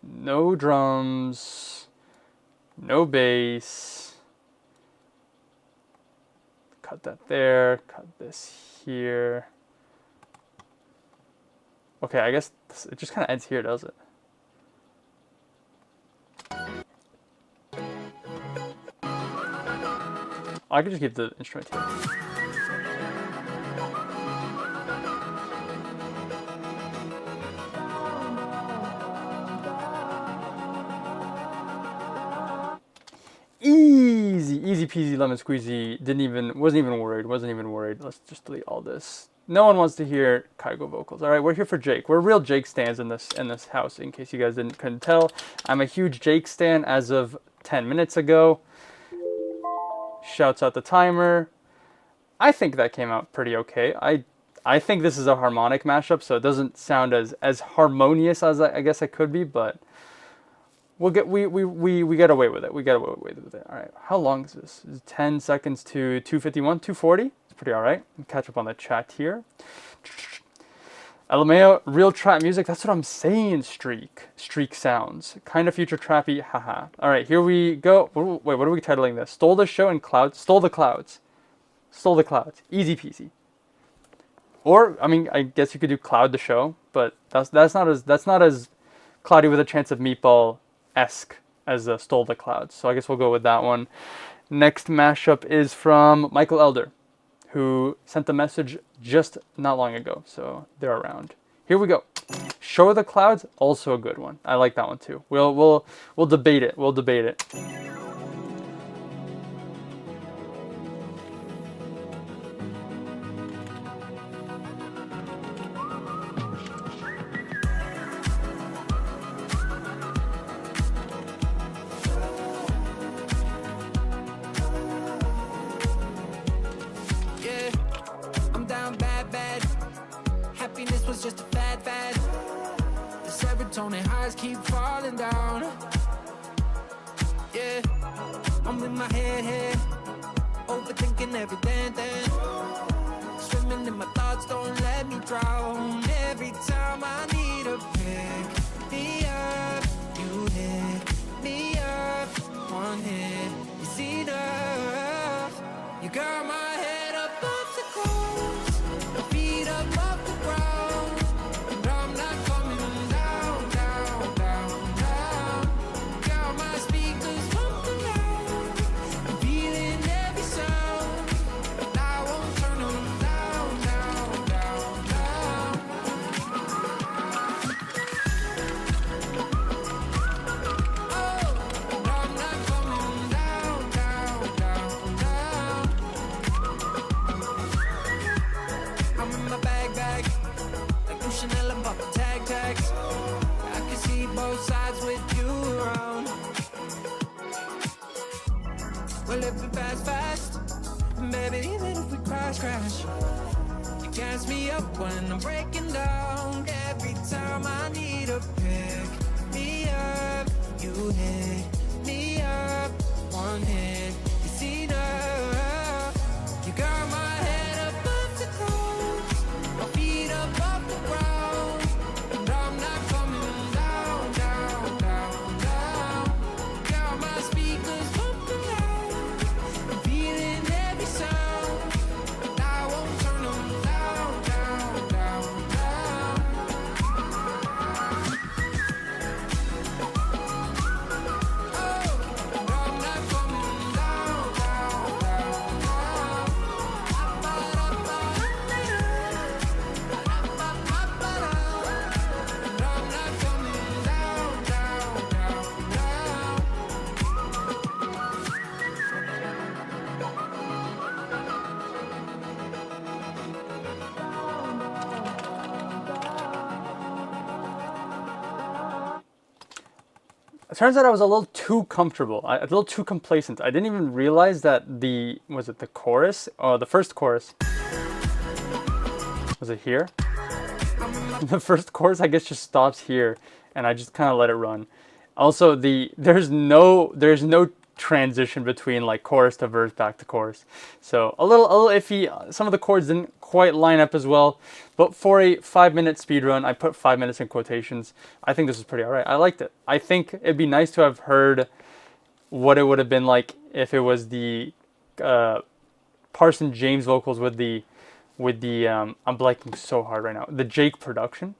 Speaker 1: no drums, no bass. Cut that there, cut this here. Okay, I guess it just kind of ends here, does it? I could just keep the instrument here. Easy peasy lemon squeezy. Wasn't even worried. Let's just delete all this. No one wants to hear Kygo vocals. All right, we're here for Jake. We're real Jake stans in this house. In case you guys couldn't tell, I'm a huge Jake stan as of 10 minutes ago. Shouts out the timer. I think that came out pretty okay. I think this is a harmonic mashup, so it doesn't sound as harmonious as I guess it could be, but we get away with it. All right, how long is this? Is 10 seconds to 251, 240? It's pretty all right. Catch up on the chat here. LMAO, real trap music. That's what I'm saying. Streak sounds kind of future trappy. Haha. All right, here we go. Wait, what are we titling this? Stole the show and clouds. Stole the clouds. Easy peasy. Or I mean, I guess you could do cloud the show, but that's not as cloudy with a chance of meatball-esque as Stole the Clouds. So I guess we'll go with that one. Next mashup is from Michael Elder, who sent the message just not long ago, so they're around. Here we go. Show the Clouds, also a good one. I like that one too. We'll debate it.
Speaker 3: Just a fad. The serotonin highs keep falling down. Yeah, I'm in my head, overthinking everything. Swimming in my thoughts, don't let me drown. Every time I need a pick me up, you hit me up. One hit is enough. You got my head above the clouds, my feet above the ground. we're living fast, fast. And baby, even if we crash, you gas me up when I'm breaking down. Every time I need a pick me up, you hit me up. One hit is enough. You got my head above the clouds, my feet above the ground, and I'm not coming down, down, down, down. Got my speakers pumping loud, I'm feeling every sound, and I won't turn them down, down, down, down. Oh, and I'm not coming down, down, down, down. And I'm not coming down, down, down, down.
Speaker 1: It turns out I was a little too comfortable, a little too complacent. I didn't even realize that the chorus, or the first chorus, was it here? The first chorus, I guess, just stops here, and I just kind of let it run. Also, there's no transition between like chorus to verse back to chorus, so a little iffy. Some of the chords didn't quite line up as well, but for a 5-minute speed run, I put 5 minutes in quotations. I think this is pretty alright. I liked it. I think it'd be nice to have heard what it would have been like if it was the Parson James vocals with the I'm blanking so hard right now, the Jake production.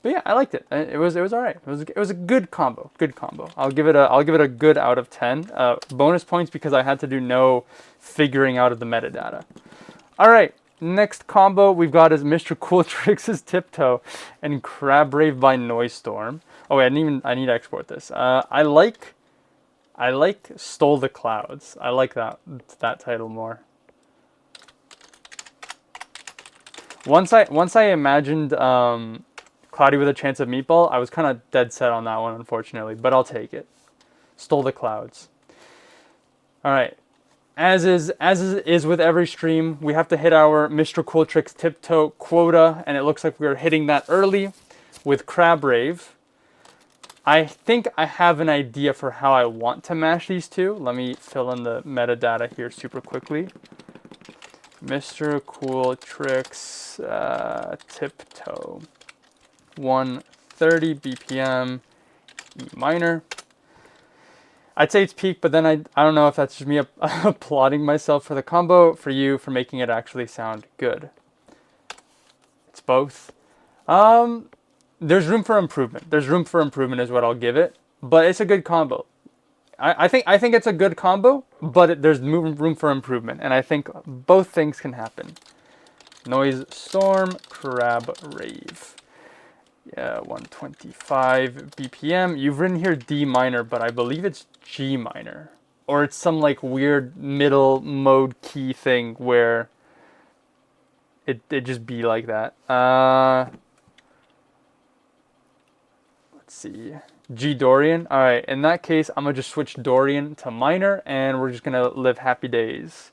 Speaker 1: But yeah, I liked it. It was alright. It was a good combo. Good combo. I'll give it a good out of 10. Bonus points because I had to do no figuring out of the metadata. Alright, next combo we've got is Mr. Cool Tricks' Tiptoe and Crab Rave by Noise Storm. Oh wait, I need to export this. I like Stole the Clouds. I like that title more. Once I imagined Cloudy with a Chance of Meatball, I was kind of dead set on that one, unfortunately, but I'll take it. Stole the Clouds. All right. As is with every stream, we have to hit our Mr. Cool Tricks Tiptoe quota, and it looks like we're hitting that early with Crab Rave. I think I have an idea for how I want to mash these two. Let me fill in the metadata here super quickly. Mr. Cool Tricks Tiptoe. 130 BPM, E minor. I'd say it's peak, but then I don't know if that's just me applauding myself for the combo, for you for making it actually sound good. It's both. There's room for improvement. There's room for improvement is what I'll give it, but it's a good combo. I think it's a good combo, but there's room for improvement, and I think both things can happen. Noise Storm, Crab Rave. Yeah, 125 BPM. You've written here D minor, but I believe it's G minor. Or it's some like weird middle mode key thing where it just be like that. Let's see. G Dorian. Alright, in that case, I'm going to just switch Dorian to minor, and we're just going to live happy days.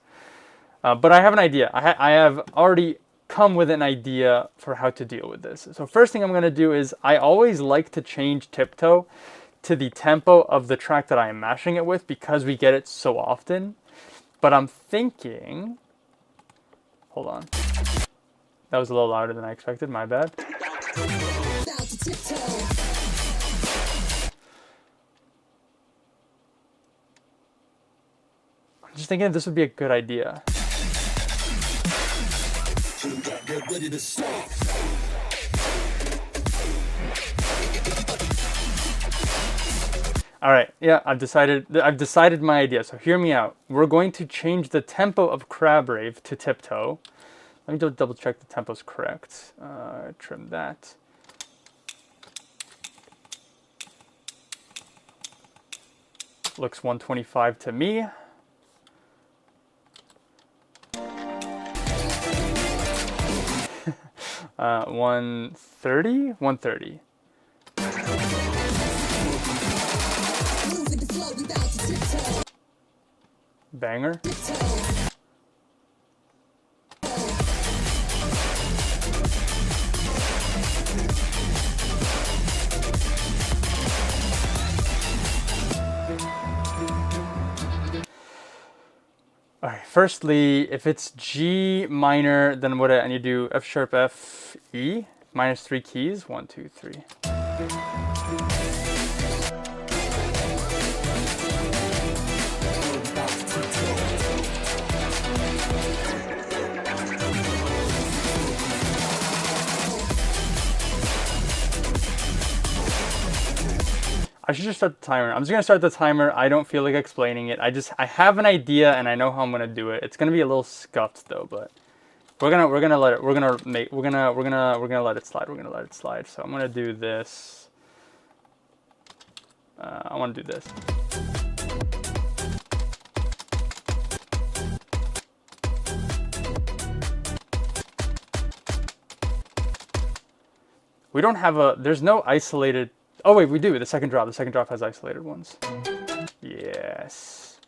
Speaker 1: But I have an idea. I have already come with an idea for how to deal with this. So first thing I'm going to do is I always like to change Tiptoe to the tempo of the track that I am mashing it with because we get it so often. But I'm thinking, hold on. That was a little louder than I expected, my bad. I'm just thinking if this would be a good idea.
Speaker 2: Get ready to start.
Speaker 1: All right, yeah, I've decided my idea. So hear me out. We're going to change the tempo of Crab Rave to Tiptoe. Let me double check the tempo's correct. Trim that. Looks 125 to me. Uh, 130? 130. Banger. Alright, firstly, if it's G minor, then what I need to do, F sharp, F, E, minus 3 keys, 1, 2, 3. I should just start the timer. I'm just gonna start the timer. I don't feel like explaining it. I have an idea and I know how I'm gonna do it. It's gonna be a little scuffed though, but we're gonna let it. We're gonna let it slide. We're gonna let it slide. So I'm gonna do this. I want to do this. We don't have a. There's no isolated. Oh wait, we do. The second drop. The second drop has isolated ones. Yes.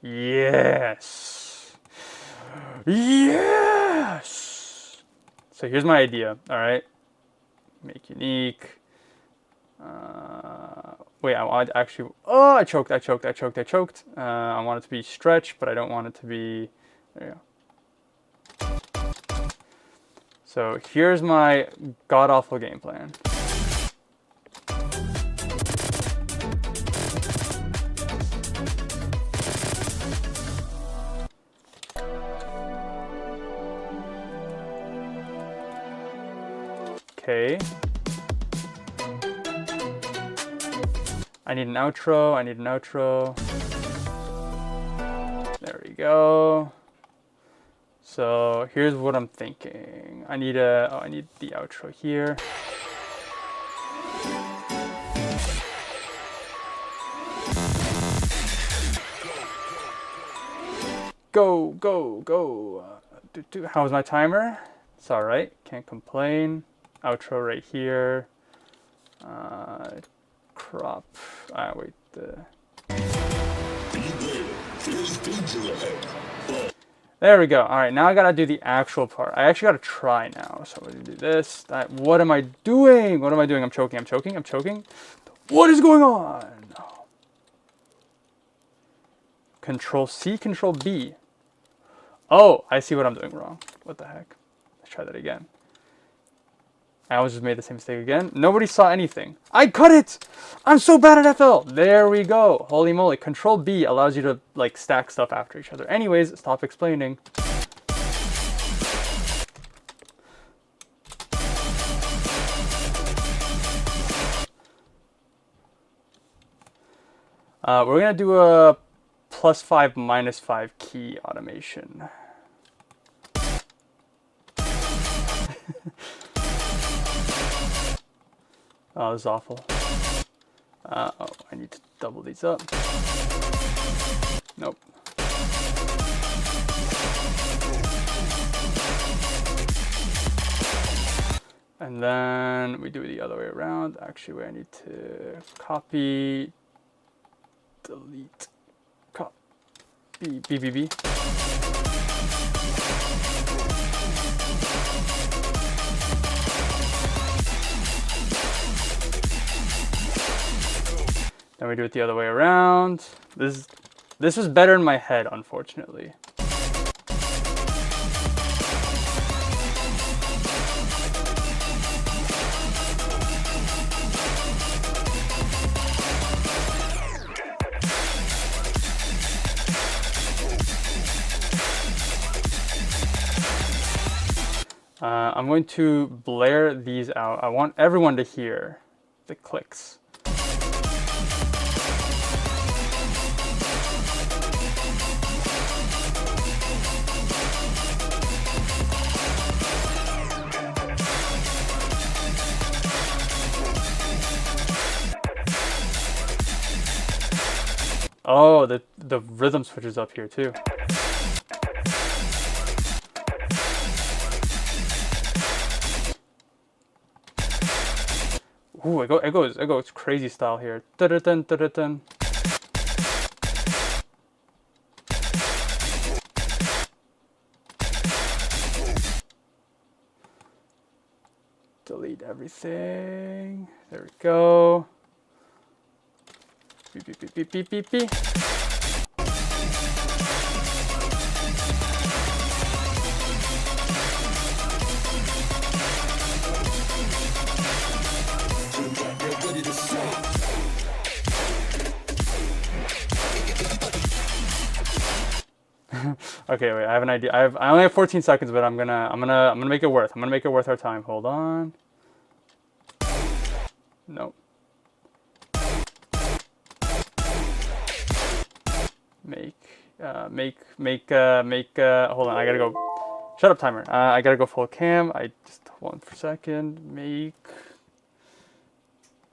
Speaker 1: Yes. Yes. So here's my idea. All right. Make unique. Wait, I want actually. Oh, I choked. I want it to be stretch, but I don't want it to be. There you go. So here's my god awful game plan. Okay. I need an outro. There we go. So here's what I'm thinking. I need the outro here. Go. How's my timer? It's all right. Can't complain. Outro right here. Crop. Wait. There we go. All right, now I gotta do the actual part. I actually gotta try now. So I'm gonna do this. What am I doing? I'm choking. What is going on? Control C, Control B. Oh, I see what I'm doing wrong. What the heck? Let's try that again. I always just made the same mistake again. Nobody saw anything. I cut it! I'm so bad at FL! There we go. Holy moly. Control B allows you to like stack stuff after each other. Anyways, stop explaining. We're gonna do a +5, -5 key automation. Oh, this is awful. Oh, I need to double these up. Nope. And then we do it the other way around. Actually, I need to copy, delete, copy, BBB. Then we do it the other way around. This was better in my head, unfortunately. I'm going to blare these out. I want everyone to hear the clicks. Oh, the rhythm switches up here too. Ooh, it goes crazy style here. Dun, dun, dun, dun, dun. delete everything. There we go. Beep, beep, beep, beep, beep, beep, beep.
Speaker 2: Get ready to start.
Speaker 1: Okay, wait. I have an idea. I only have 14 seconds, but I'm gonna make it worth. I'm gonna make it worth our time. Hold on. Nope. Hold on. I gotta go. Shut up, timer. I gotta go full cam. I just hold on for a second. Make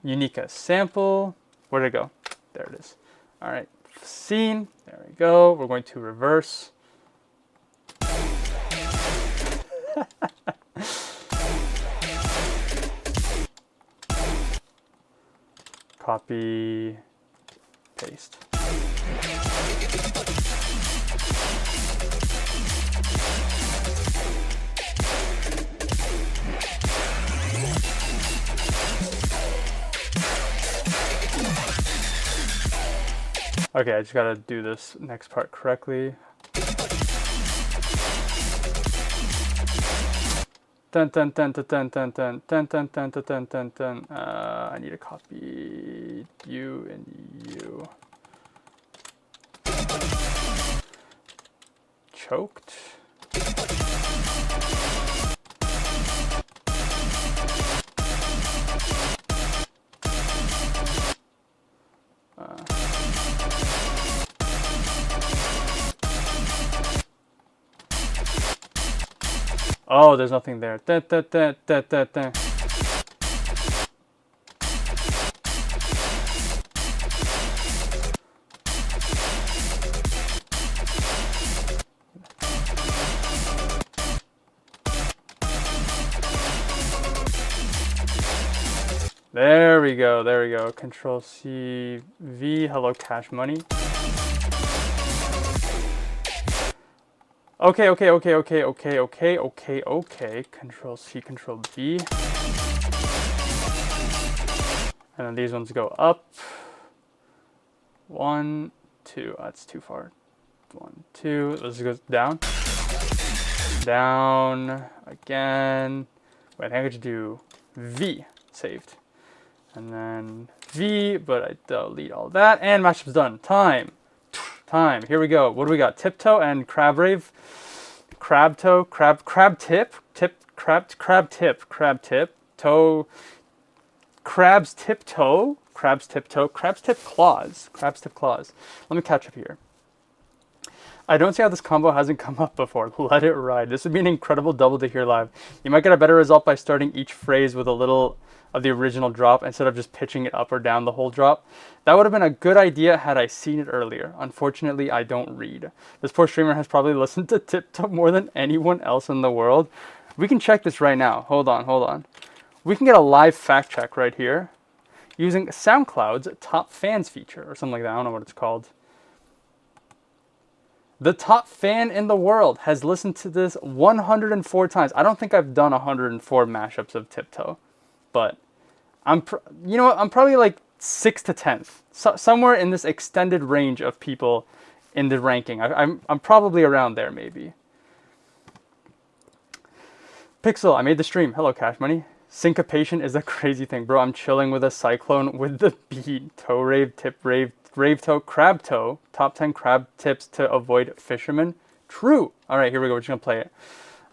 Speaker 1: unique as sample. Where'd it go? There it is. All right. Scene. There we go. We're going to reverse. Copy, paste. Okay, I just gotta do this next part correctly. Dun dun dun dun dun dun dun dun dun dun dun dun dun. I need to copy you and you. Choked. Oh, there's nothing there. Dun, dun, dun, dun, dun, dun. There we go, there we go. Control C, V, hello Cash Money. Okay. Control C, Control V. And then these ones go up. 1, 2. That's too far. 1, 2. This goes down. Down. Again. Wait, I think I could do V. Saved. And then V, but I delete all that. And mashup's done. Time. Here we go. What do we got? Tiptoe and Crab Rave. Crab toe, crab tip, crab tip, toe, crab's tiptoe, crab's tip claws. Let me catch up here. I don't see how this combo hasn't come up before. Let it ride. This would be an incredible double to hear live. You might get a better result by starting each phrase with a little of the original drop instead of just pitching it up or down the whole drop. That would have been a good idea had I seen it earlier. Unfortunately, I don't read. This poor streamer has probably listened to Tiptoe more than anyone else in the world. We can check this right now. Hold on. We can get a live fact check right here using SoundCloud's top fans feature or something like that. I don't know what it's called. The top fan in the world has listened to this 104 times. I don't think I've done 104 mashups of Tiptoe, but I'm probably like 6th to 10th, somewhere in this extended range of people in the ranking. I'm probably around there maybe. Pixel, I made the stream. Hello, Cash Money. Syncopation is a crazy thing, bro. I'm chilling with a cyclone with the beat. Toe rave, tip rave, rave toe, crab toe. Top 10 crab tips to avoid fishermen. True. All right, here we go. We're just gonna play it.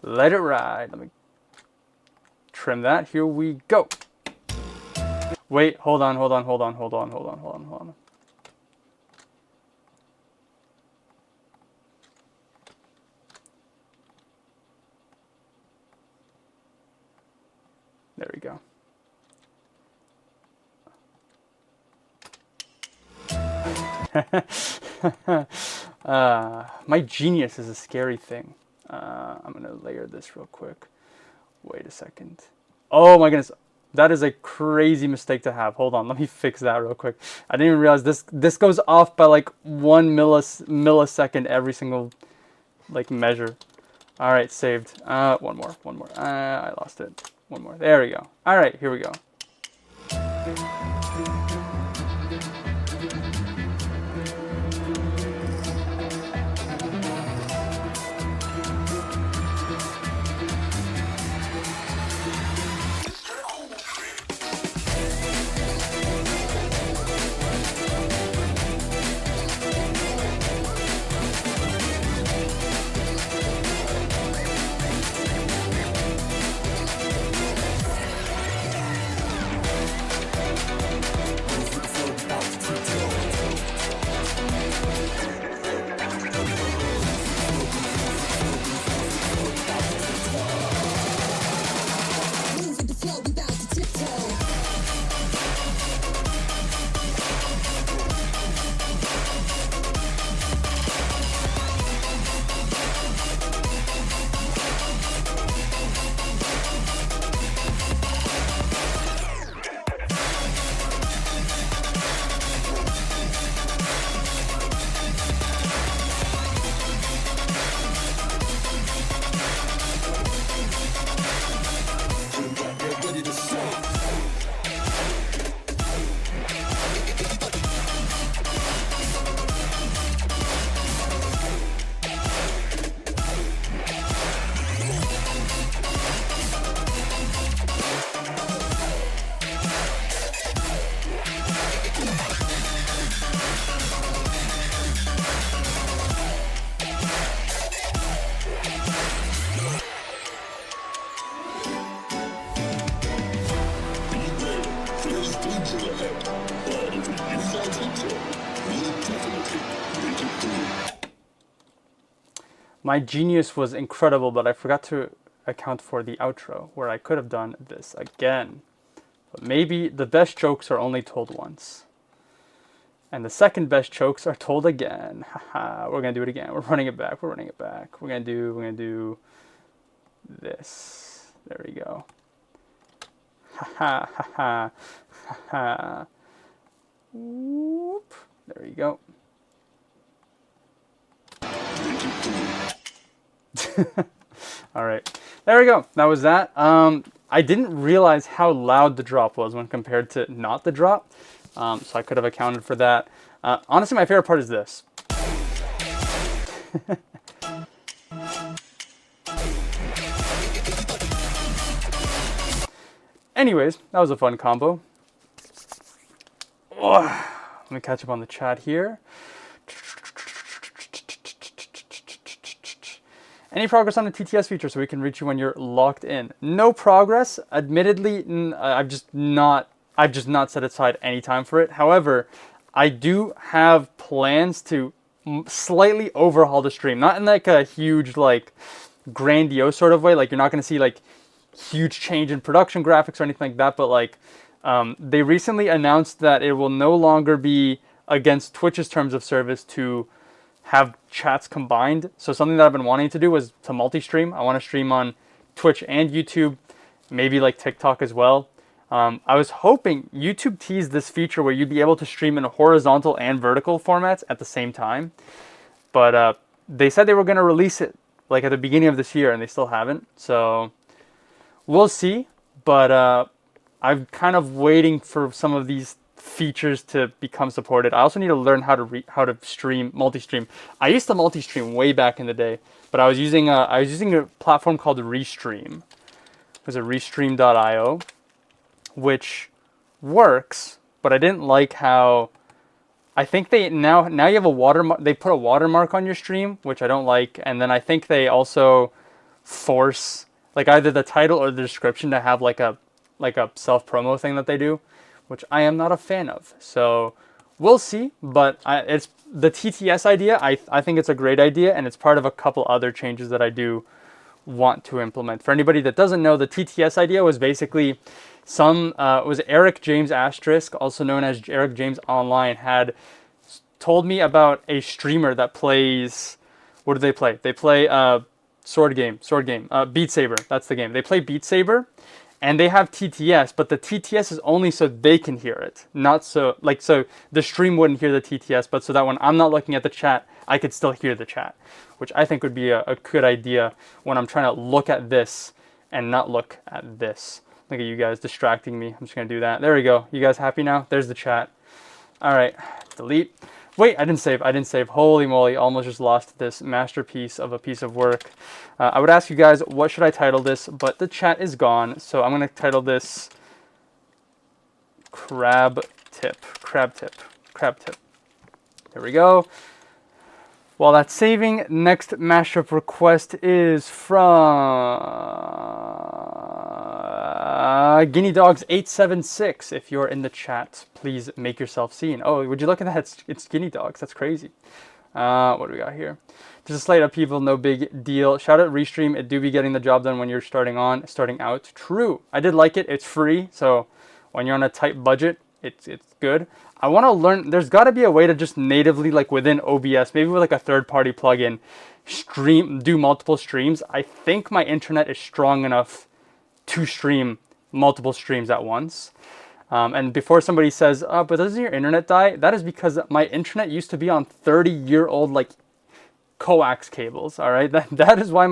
Speaker 1: Let it ride. Let me trim that. Here we go. Wait, hold on. There we go. My genius is a scary thing. I'm gonna layer this real quick. Wait a second. Oh my goodness. That is a crazy mistake to have. Hold on, let me fix that real quick. I didn't even realize this goes off by like 1 millisecond every single like measure. All right, saved. One more. I lost it. One more. There we go. All right, here we go. My genius was incredible, but I forgot to account for the outro, where I could have done this again. But maybe the best jokes are only told once. And the second best jokes are told again. Haha, we're gonna do it again. We're running it back, we're running it back. We're gonna do this. There we go. Haha, haha, haha. Whoop. There you go. All right, there we go. That was that. I didn't realize how loud the drop was when compared to not the drop, so I could have accounted for that. Honestly, my favorite part is this. Anyways, that was a fun combo. Let me catch up on the chat here. Any progress on the TTS feature so we can reach you when you're locked in? No progress. Admittedly, I've just not set aside any time for it. However, I do have plans to slightly overhaul the stream. Not in like a huge, like, grandiose sort of way. Like, you're not going to see like huge change in production graphics or anything like that. But like, they recently announced that it will no longer be against Twitch's terms of service to have chats combined. So something that I've been wanting to do was to multi-stream. I want to stream on Twitch and YouTube, maybe like TikTok as well. I was hoping YouTube teased this feature where you'd be able to stream in horizontal and vertical formats at the same time. But they said they were going to release it like at the beginning of this year, and they still haven't. So we'll see. But I'm kind of waiting for some of these features to become supported. I also need to learn how to stream multi-stream. I used to multi-stream way back in the day, but I was using a platform called Restream. It was a Restream.io, which works, but I didn't like how. I think they now you have a watermark. They put a watermark on your stream, which I don't like, and then I think they also force like either the title or the description to have like a self-promo thing that they do, which I am not a fan of. So we'll see, but it's the TTS idea. I think it's a great idea, and it's part of a couple other changes that I do want to implement. For anybody that doesn't know, the TTS idea was basically was Eric James Asterisk, also known as Eric James Online, had told me about a streamer that plays, what do they play? They play sword game, Beat Saber, that's the game. They play Beat Saber, and they have TTS, but the TTS is only so they can hear it. Not so, like, so the stream wouldn't hear the TTS, but so that when I'm not looking at the chat, I could still hear the chat, which I think would be a good idea when I'm trying to look at this and not look at this. Look at you guys distracting me. I'm just going to do that. There we go. You guys happy now? There's the chat. All right. Delete. Wait, I didn't save. Holy moly, almost just lost this masterpiece of a piece of work. I would ask you guys, what should I title this? But the chat is gone, so I'm going to title this Crab Tip. There we go. While that's saving, next mashup request is from Guinea Dogs 876. If you're in the chat, please make yourself seen. Oh, would you look at that? It's Guinea Dogs. That's crazy. What do we got here? Just a slight upheaval, no big deal. Shout out Restream. It do be getting the job done when you're starting out. True. I did like it. It's free, so when you're on a tight budget, it's good. I want to learn. There's got to be a way to just natively, like within OBS, maybe with like a third-party plugin, do multiple streams. I think my internet is strong enough to stream multiple streams at once. And before somebody says, "Oh, but doesn't your internet die?" That is because my internet used to be on 30-year-old like coax cables. All right, that is why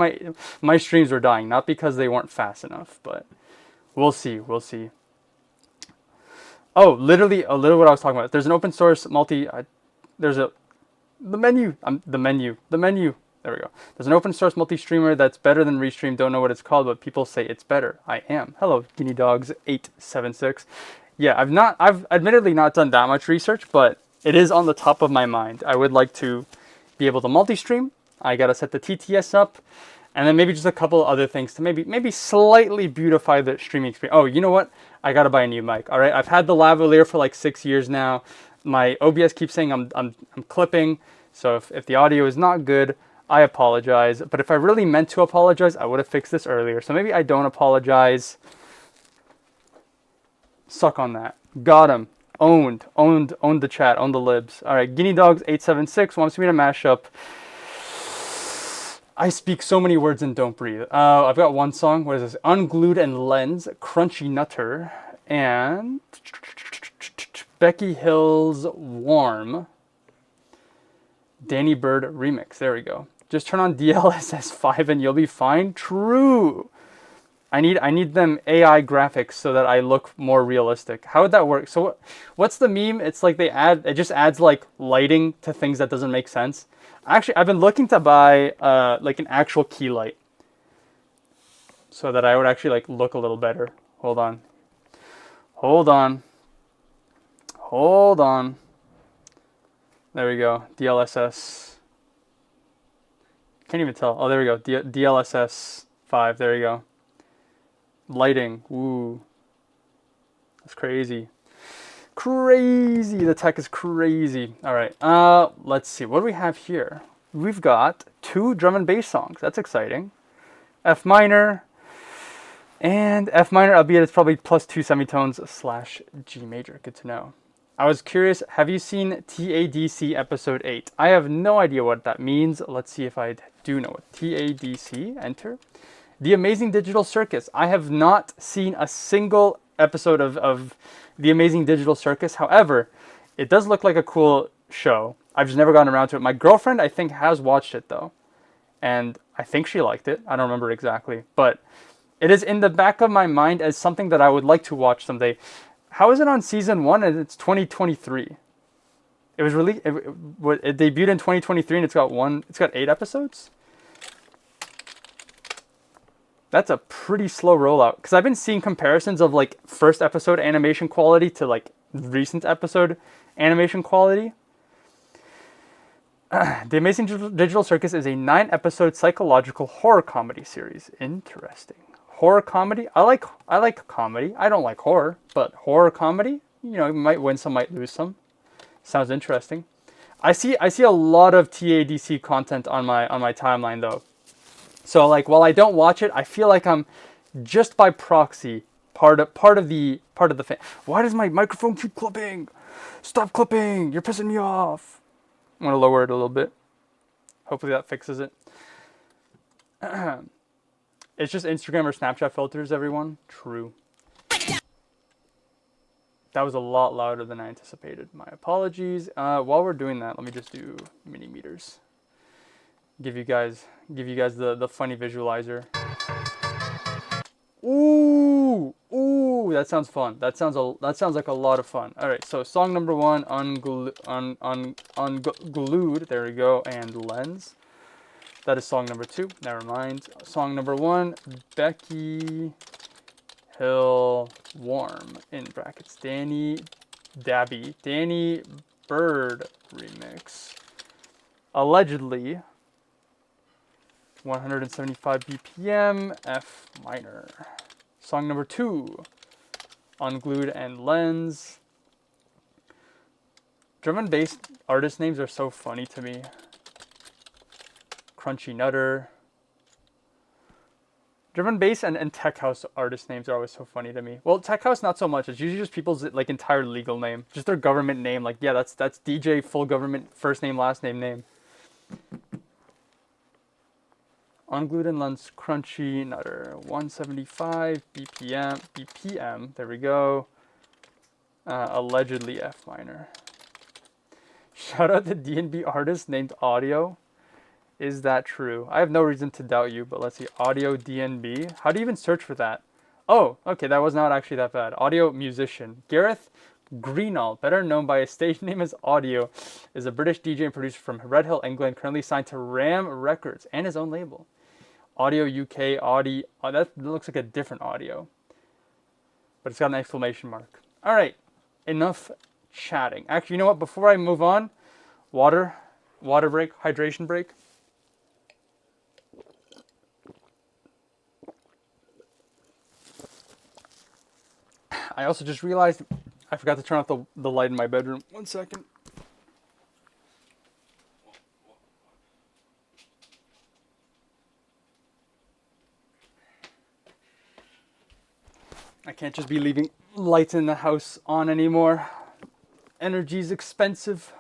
Speaker 1: my streams were dying, not because they weren't fast enough. But we'll see. Oh, literally what I was talking about. There's an open source the menu. There we go. There's an open source multi-streamer that's better than Restream. Don't know what it's called, but people say it's better. I am. Hello, Guinea Dogs 876. Yeah, I've admittedly not done that much research, but it is on the top of my mind. I would like to be able to multi-stream. I gotta set the TTS up, and then maybe just a couple other things to maybe slightly beautify the streaming experience. Oh, you know what? I gotta buy a new mic. All right, I've had the lavalier for like 6 years now. My OBS keeps saying I'm clipping, so if the audio is not good, I apologize. But if I really meant to apologize, I would have fixed this earlier. So maybe I don't apologize. Suck on that. Got him. Owned the chat, owned the libs. All right, Guinea Dogs 876 wants me to mash up. I speak so many words and don't breathe. I've got one song. What is this? Unglued and Lens, Crunchy Nutter, and Becky Hill's Warm. Danny Bird remix. There we go. Just turn on DLSS 5 and you'll be fine. True. I need them AI graphics so that I look more realistic. How would that work? So what's the meme? It's like it just adds like lighting to things that doesn't make sense. Actually, I've been looking to buy like an actual key light so that I would actually like look a little better. Hold on. There we go. DLSS. Can't even tell. Oh, there we go. DLSS 5. There you go. Lighting. Ooh. That's crazy. The tech is crazy. All right. Let's see. What do we have here? We've got 2 drum and bass songs. That's exciting. F minor and F minor, albeit it's probably +2 semitones / G major. Good to know. I was curious, have you seen TADC episode 8? I have no idea what that means. Let's see if I do know it. TADC, enter. The Amazing Digital Circus. I have not seen a single episode of The Amazing Digital Circus. However, it does look like a cool show. I've just never gotten around to it. My girlfriend, I think, has watched it, though. And I think she liked it. I don't remember exactly. But it is in the back of my mind as something that I would like to watch someday. How is it on season 1 and it's 2023? It was really it debuted in 2023 and it's got 8 episodes? That's a pretty slow rollout, because I've been seeing comparisons of like first episode animation quality to like recent episode animation quality. The Amazing Digital Circus is a 9-episode psychological horror comedy series. Interesting. Horror comedy? I like comedy. I don't like horror, but horror comedy, you know, might win some, might lose some. Sounds interesting. I see a lot of TADC content on my timeline though. So like while I don't watch it, I feel like I'm just by proxy part of the fan. Why does my microphone keep clipping? Stop clipping. You're pissing me off. I'm going to lower it a little bit. Hopefully that fixes it. It's just Instagram or Snapchat filters, everyone. True. That was a lot louder than I anticipated. My apologies. While we're doing that, let me just do mini meters. Give you guys the funny visualizer. Ooh, that sounds fun. That sounds like a lot of fun. All right, so song number 1, Unglued. There we go, and Lens. That is song number 2. Never mind. Song number 1, Becky Hill Warm, in brackets, Danny Bird remix. Allegedly 175 BPM, F minor. Song number 2, Unglued and Lens. Drum and bass artist names are so funny to me. Crunchy Nutter. Drum and bass and tech house artist names are always so funny to me. Well, tech house not so much. It's usually just people's like entire legal name, just their government name. Like, yeah, that's DJ full government first name last name. Unglued and Lens, Crunchy Nutter, 175 BPM. There we go. Allegedly F minor. Shout out to DNB artist named Audio. Is that true? I have no reason to doubt you, but let's see. Audio DNB. How do you even search for that? Oh, okay, that was not actually that bad. Audio musician. Gareth Greenall, better known by his stage name as Audio, is a British DJ and producer from Red Hill, England, currently signed to Ram Records and his own label. Audio UK, Audi. Oh, that looks like a different audio, but it's got an exclamation mark. All right, enough chatting. Actually, you know what? Before I move on, water break, hydration break. I also just realized I forgot to turn off the light in my bedroom. 1 second. I can't just be leaving lights in the house on anymore. Energy's expensive.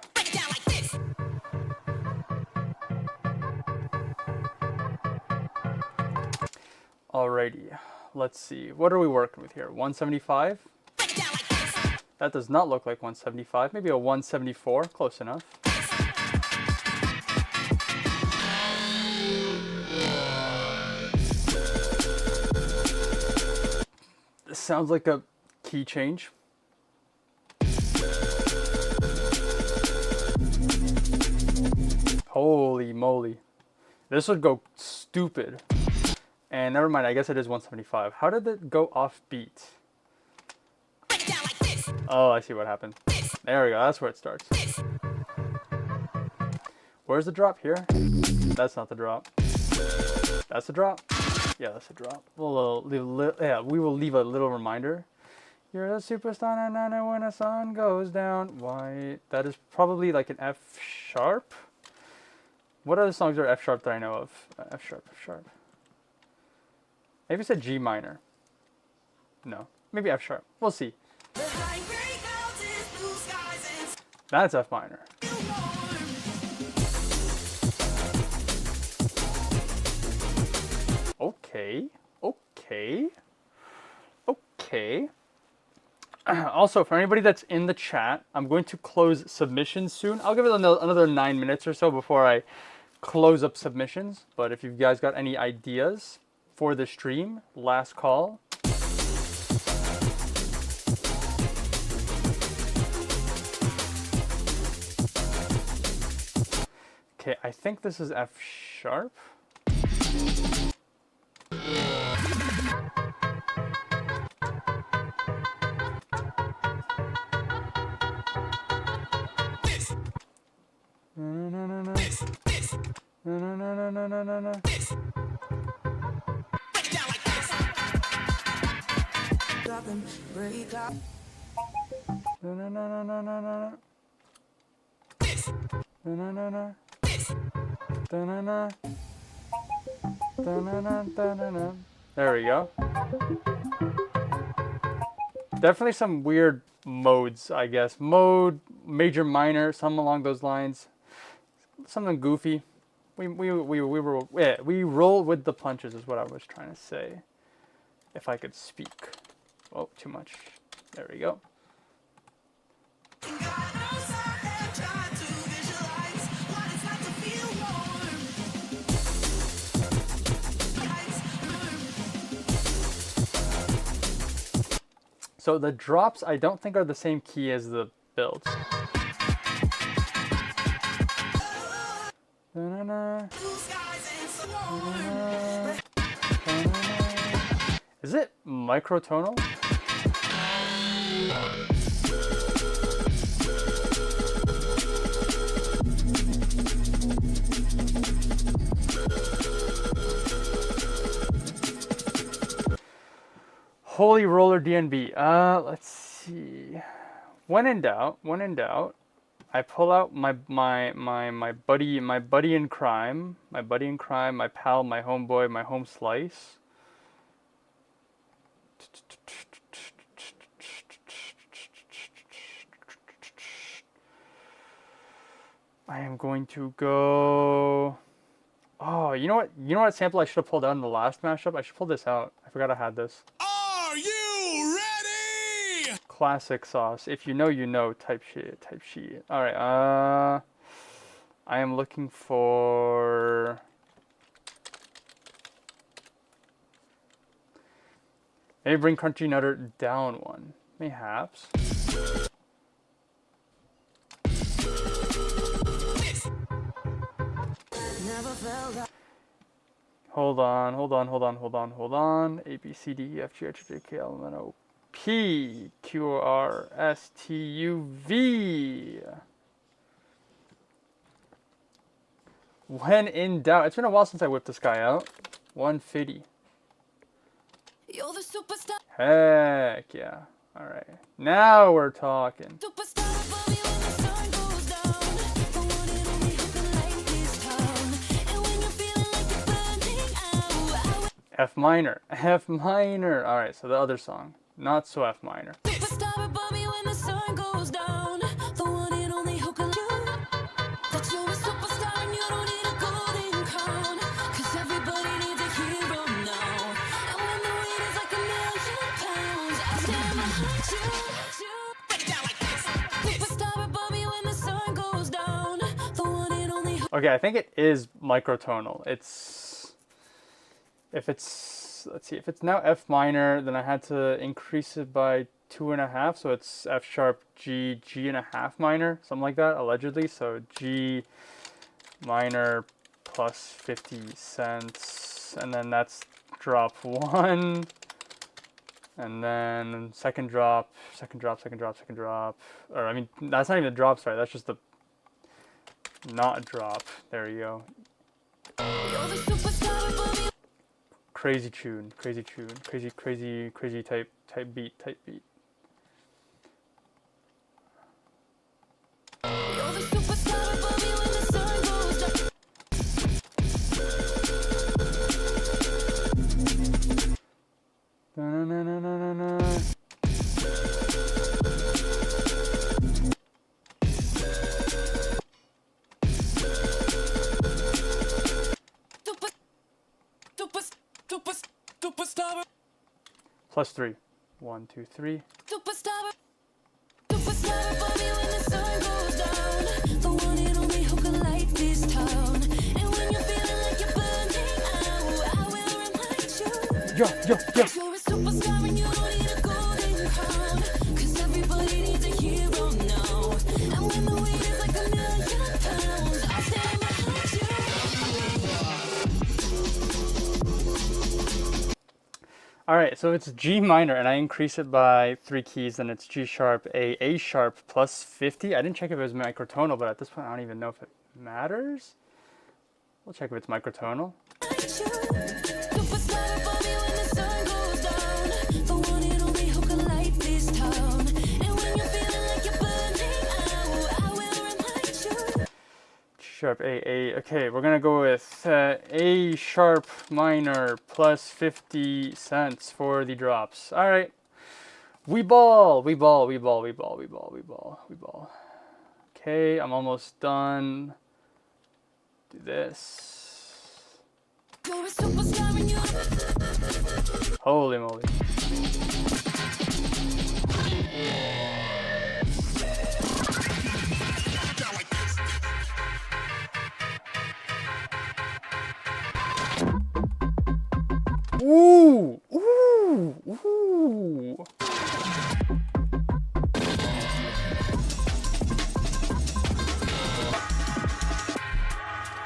Speaker 1: Alrighty, let's see. What are we working with here? 175? That does not look like 175. Maybe a 174. Close enough. This sounds like a key change. Holy moly. This would go stupid. And never mind, I guess it is 175. How did it go off beat? Oh, I see what happened. There we go, that's where it starts. Where's the drop here? That's not the drop. That's the drop? Yeah, that's a drop. We will leave a little reminder. You're a superstar and when the sun goes down. Why? That is probably like an F sharp. What other songs are F sharp that I know of? F sharp, F sharp. Maybe it's a G minor. No, maybe F sharp. We'll see. That's F minor. Okay. Also, for anybody that's in the chat, I'm going to close submissions soon. I'll give it another 9 minutes or so before I close up submissions. But if you guys got any ideas for the stream, last call. Okay, I think this is F sharp. There we go. Definitely some weird modes, I guess. Mode, major, minor, something along those lines. Something goofy. We roll with the punches is what I was trying to say. If I could speak. Oh, too much. There we go. So the drops I don't think are the same key as the builds. Is it microtonal? Holy roller DNB. Let's see. When in doubt, I pull out my buddy in crime, my pal, my homeboy, my home slice. I am going to go. Oh, you know what? You know what sample I should have pulled out in the last mashup? I should pull this out. I forgot I had this.
Speaker 2: Are you ready?
Speaker 1: Classic sauce. If you know, you know. Type shit. All right. I am looking for. Maybe bring Crunchy Nutter down one. Mayhaps. Hold on. A, B, C, D, E, F, G, H, I, J, K, L, M, N, O, P, Q, R, S, T, U, V. When in doubt. It's been a while since I whipped this guy out. 150.
Speaker 4: You're the superstar.
Speaker 1: Heck yeah. Alright. Now we're talking.
Speaker 4: Superstar above you when the sun goes down. The one and only who can light this town. And when you're feeling like you're burning out,
Speaker 1: F minor. F minor. Alright, so the other song. Not so F minor.
Speaker 4: superstar above you when the sun goes down. The one and only who can you. That you're a superstar and you don't need a golden crown. 'Cause everybody needs a hero now. And when the weight is like 1,000,000 pounds, I stand behind you. Break it down like this. Superstar above you when the sun goes down. The one and only who.
Speaker 1: Okay, I think it is microtonal. Let's see, if it's now F minor, then I had to increase it by 2.5, so it's F sharp, G, G1/2 minor, something like that, allegedly. So G minor plus 50 cents, and then that's drop 1, and then second drop, or I mean, that's not even a drop, sorry, that's just the not drop. There you go.
Speaker 4: You're the superstar above you.
Speaker 1: Crazy tune, crazy type beat.
Speaker 4: You're the superstar above you when the sun goes down.
Speaker 1: Na-na-na-na-na-na.
Speaker 2: Superstar.
Speaker 1: Plus 3. 1, 2, 3.
Speaker 4: Superstar above you when the sun goes down. The one and only who can light this town. And when you're feeling like you're burning out, I will remind you.
Speaker 1: Yo.
Speaker 4: You're a superstar and you don't need a golden crown. 'Cause everybody needs a hero now. And when the weight is like 1,000,000 pounds, I'll stand behind you.
Speaker 1: Alright, so it's G minor, and I increase it by 3 keys, and it's G sharp, A sharp plus 50. I didn't check if it was microtonal, but at this point I don't even know if it matters. We'll check if it's microtonal.
Speaker 4: Superstar above you when the sun goes down. The one and only who can light this town. And when you're feeling like you're burning out, I will remind you.
Speaker 1: G sharp, A. Okay, we're gonna go with A sharp minor plus 50 cents for the drops. Alright. We ball. Okay, I'm almost done. Do this.
Speaker 4: You're a superstar and you.
Speaker 1: Holy moly. Ooh.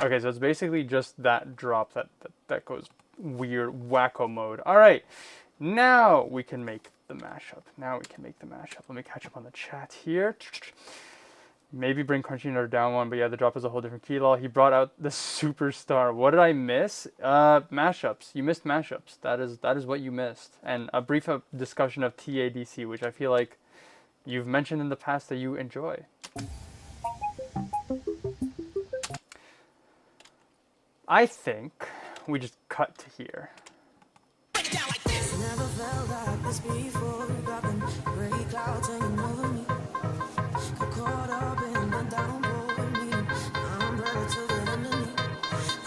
Speaker 1: Okay, so it's basically just that drop that goes weird wacko mode. All right, now we can make the mashup. Let me catch up on the chat here. Maybe bring Crunchy Nerd down one, but yeah, the drop is a whole different key law. He brought out the superstar. What did I miss? Mashups. You missed mashups. That is what you missed. And a brief discussion of TADC, which I feel like you've mentioned in the past that you enjoy. I think we just cut to here.
Speaker 3: Never felt like this before. Got them gray clouds hanging over me. Got caught up in the downpour, needing an umbrella to get underneath.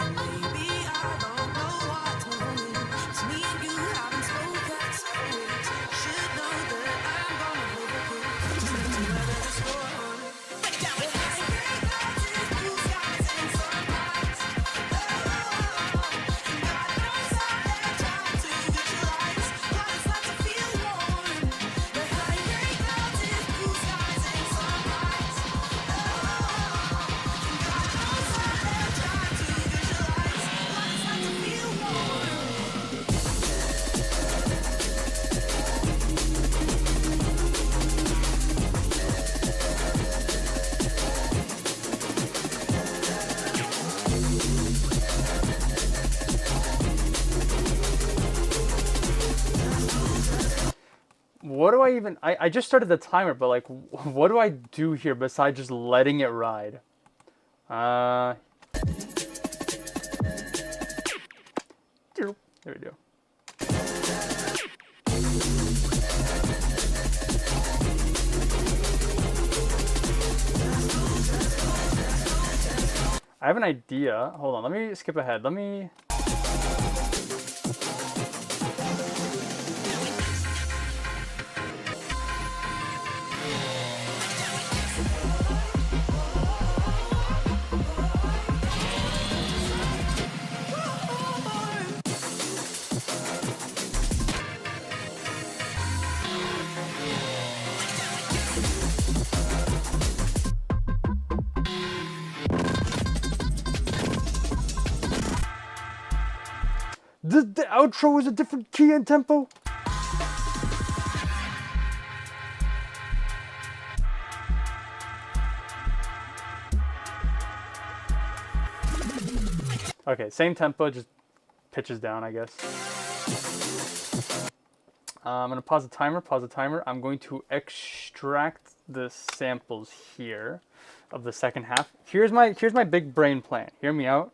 Speaker 3: And maybe I don't know what's moving me. It's me and you haven't spoken so weeks. Should know that I'm gonna hold the key. Just need to weather the storm. But I break out to the blue skies and sunrise. Oh, and God knows I've never tried to visualize what it's like to feel warm. But I break out to the blue skies and sunrise. Oh, and God knows I've never tried to visualize what it's like to feel warm.
Speaker 1: What do I even... I just started the timer, but like, what do I do here besides just letting it ride? There we go. I have an idea. Hold on, let me skip ahead. Let me... The outro is a different key and tempo. Okay, same tempo, just pitches down, I guess. I'm gonna pause the timer. I'm going to extract the samples here of the second half. Here's my big brain plan. Hear me out.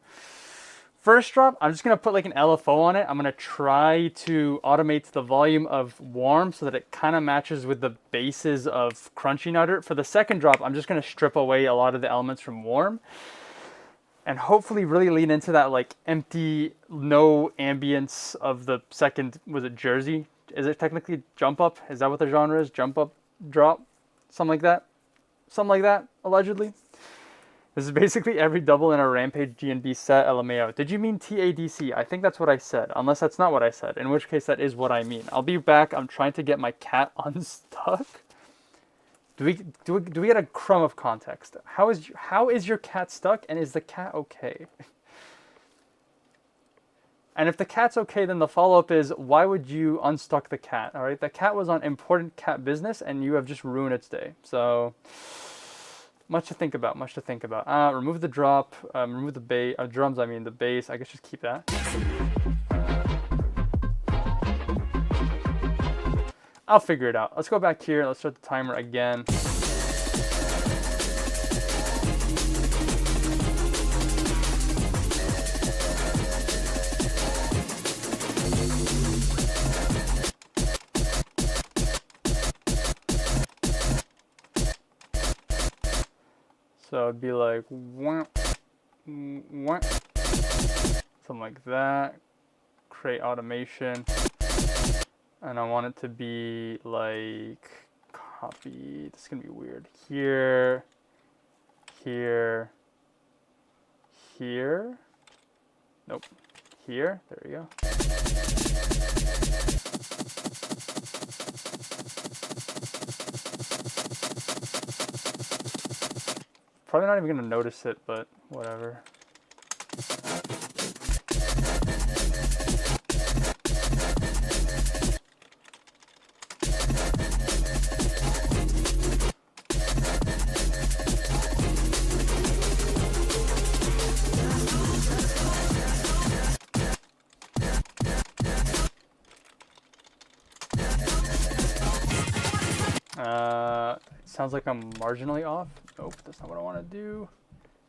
Speaker 1: First drop, I'm just gonna put like an LFO on it. I'm gonna try to automate the volume of Warm so that it kind of matches with the basses of Crunchy Nutter. For the second drop, I'm just gonna strip away a lot of the elements from Warm and hopefully really lean into that like empty, no ambience of the second, was it Jersey? Is it technically jump up? Is that what the genre is? Jump up, drop? Something like that? Something like that, allegedly. This is basically every double in a Rampage GNB set, LMAO. Did you mean TADC? I think that's what I said, unless that's not what I said, in which case that is what I mean. I'll be back. I'm trying to get my cat unstuck. Do we get a crumb of context? How is your cat stuck, and is the cat okay? And if the cat's okay, then the follow-up is, why would you unstuck the cat? All right, the cat was on important cat business, and you have just ruined its day. So... much to think about, remove the drop, remove the bass, drums, I mean, the bass, I guess just keep that. I'll figure it out. Let's go back here, let's start the timer again. So it'd be like, wah, wah, something like that. Create automation. And I want it to be like, copy, this is gonna be weird. Here, here, here. Nope, here, there we go. Probably not even gonna notice it, but whatever. Sounds like I'm marginally off. Nope, that's not what I want to do.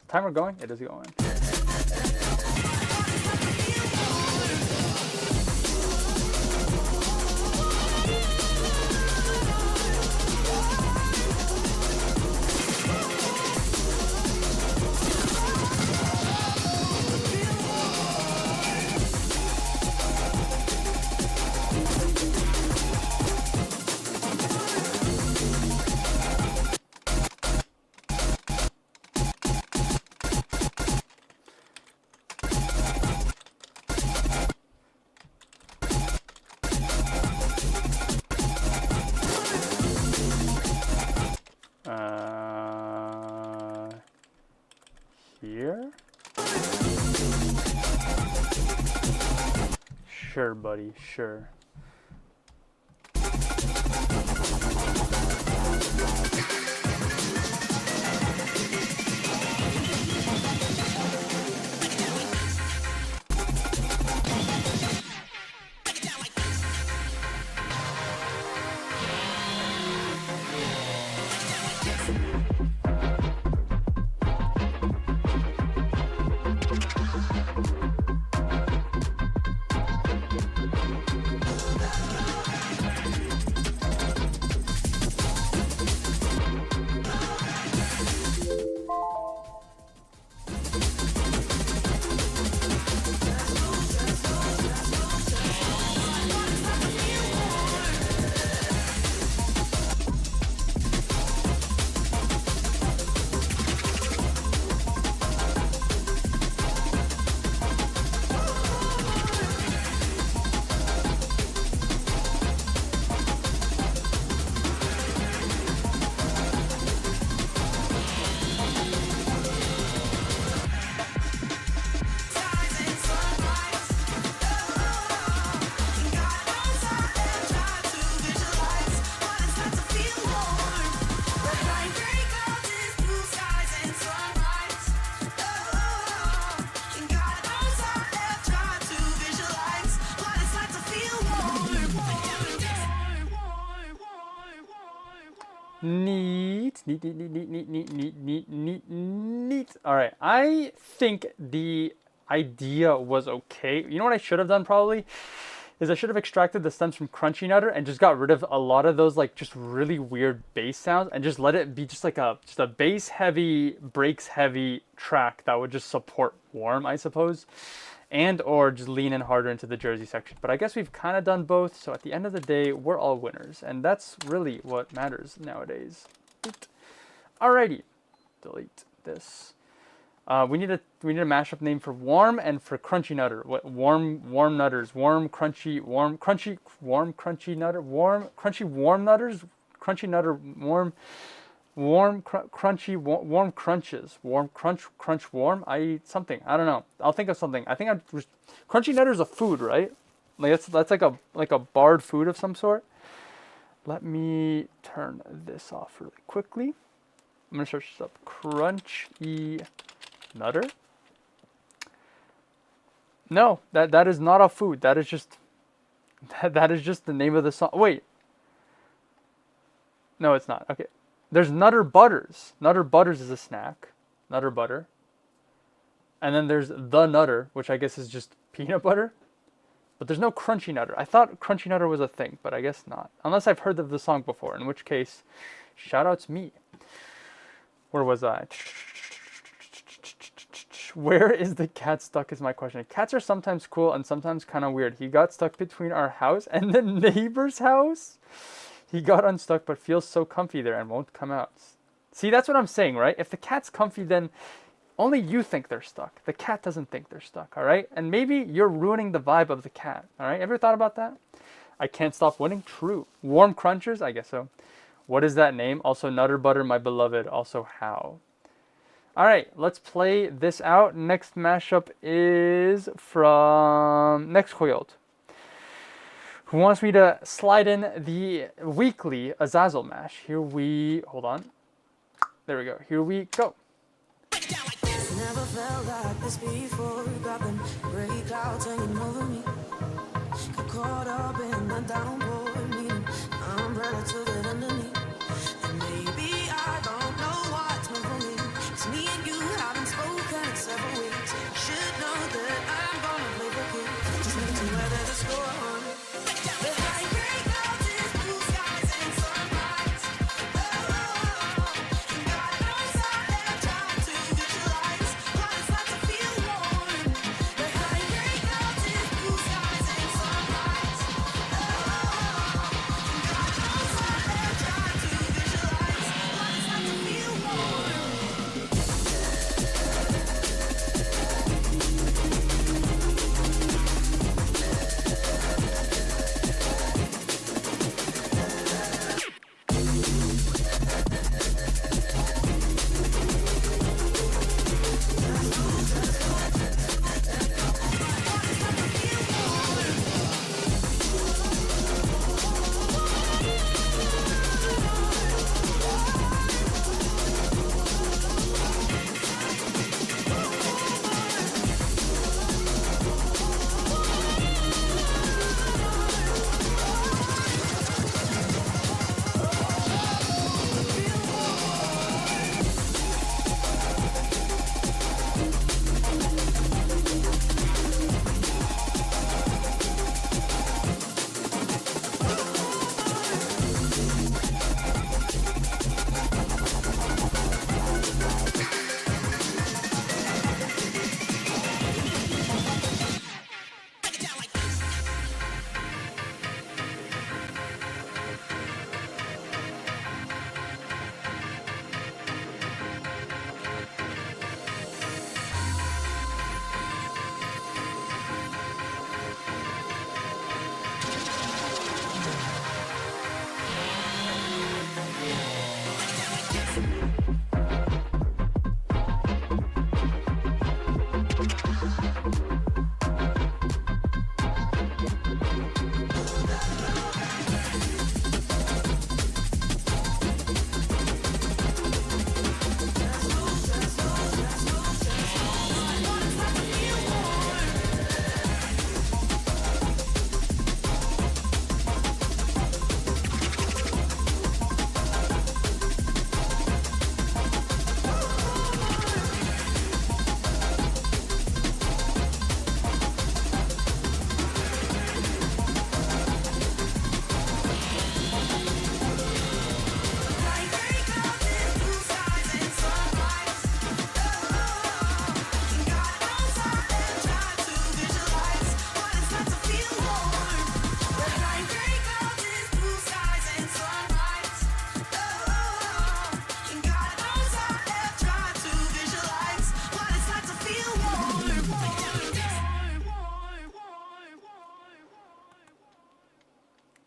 Speaker 1: Timer going? It is going. Here? Sure, buddy, sure. Neat. All right, I think the idea was okay. You know what I should have done probably? Is I should have extracted the stems from Crunchy Nutter and just got rid of a lot of those like just really weird bass sounds and just let it be just like a bass heavy, breaks heavy track that would just support Warm, I suppose. And or just lean in harder into the Jersey section. But I guess we've kind of done both, so at the end of the day, we're all winners. And that's really what matters nowadays. Alrighty. Delete this. We need a mashup name for Warm and for Crunchy Nutter. What warm nutters, warm crunchy nutter, crunchy warm nutters, crunchy nutter warm crunches, warm crunch warm. I eat something. I don't know. I'll think of something. I think Crunchy Nutter is a food, right? Like that's like a barred food of some sort. Let me turn this off really quickly. I'm gonna search this up. Crunchy Nutter. No, that is not a food. That is just the name of the song. Wait. No, it's not. Okay. There's Nutter Butters. Nutter Butters is a snack. Nutter Butter. And then there's The Nutter, which I guess is just peanut butter. But there's no Crunchy Nutter. I thought Crunchy Nutter was a thing, but I guess not. Unless I've heard of the song before, in which case, shout out to me. Where was I? Where is the cat stuck is my question. Cats are sometimes cool and sometimes kind of weird. He got stuck between our house and the neighbor's house. He got unstuck but feels so comfy there and won't come out. See, that's what I'm saying, right? If the cat's comfy, then only you think they're stuck. The cat doesn't think they're stuck, all right? And maybe you're ruining the vibe of the cat, all right? Ever thought about that? I can't stop winning? True. Warm Crunchers? I guess so. What is that name? Also Nutter Butter, my beloved. Also how? All right, let's play this out. Next mashup is from Nextcoiled, who wants me to slide in the weekly Azazel mash. Hold on. There we go. Here we go.
Speaker 3: Never felt like this before. Got them gray clouds hanging over me. Got caught up in the downpour, needing an umbrella to get underneath.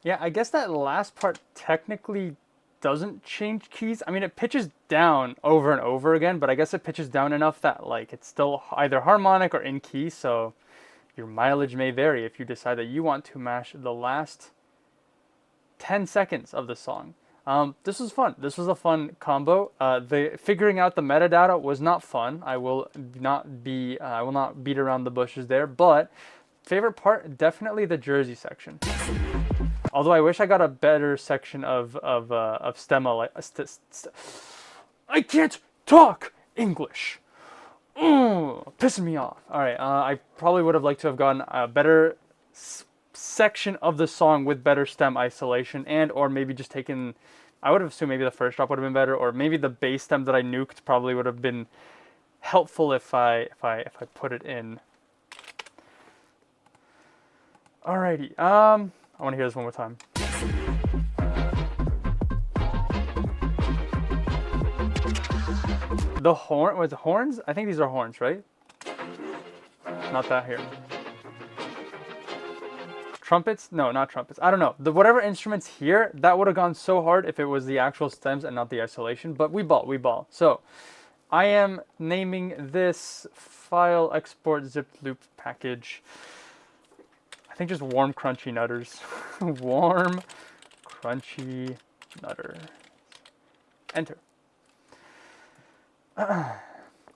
Speaker 1: Yeah, I guess that last part technically doesn't change keys. I mean, it pitches down over and over again, but I guess it pitches down enough that like it's still either harmonic or in key, so your mileage may vary if you decide that you want to mash the last 10 seconds of the song. This was fun. This was a fun combo. The figuring out the metadata was not fun. I will not beat around the bushes there, but favorite part, definitely the Jersey section. Although I wish I got a better section of stemma. Like I can't talk English. Pissing me off. All right, I probably would have liked to have gotten a better section of the song with better stem isolation, and or maybe just taken. I would have assumed maybe the first drop would have been better, or maybe the bass stem that I nuked probably would have been helpful if I put it in. Alrighty. I want to hear this one more time. The horn, was it horns? I think these are horns, right? Not that here. Trumpets? No, not trumpets. I don't know. Whatever instruments here, that would have gone so hard if it was the actual stems and not the isolation, but we ball. So, I am naming this file export zip loop package, I think just warm crunchy nutters. Warm crunchy nutter. Enter.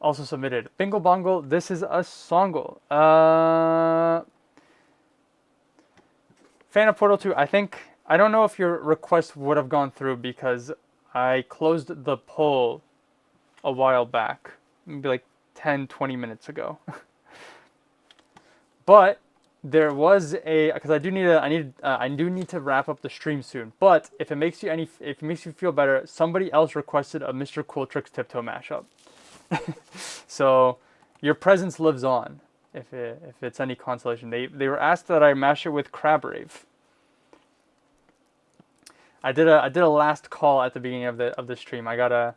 Speaker 1: Also submitted. Bingle bongle, this is a songle. Fan of Portal 2, I don't know if your request would have gone through because I closed the poll a while back, maybe like 10-20 minutes ago. But there was because I do need to wrap up the stream soon. But if it makes you feel better, somebody else requested a Mr. Cool Tricks Tiptoe mashup. So your presence lives on. If it's any consolation, they were asked that I mash it with Crab Rave. I did a last call at the beginning of the stream. I gotta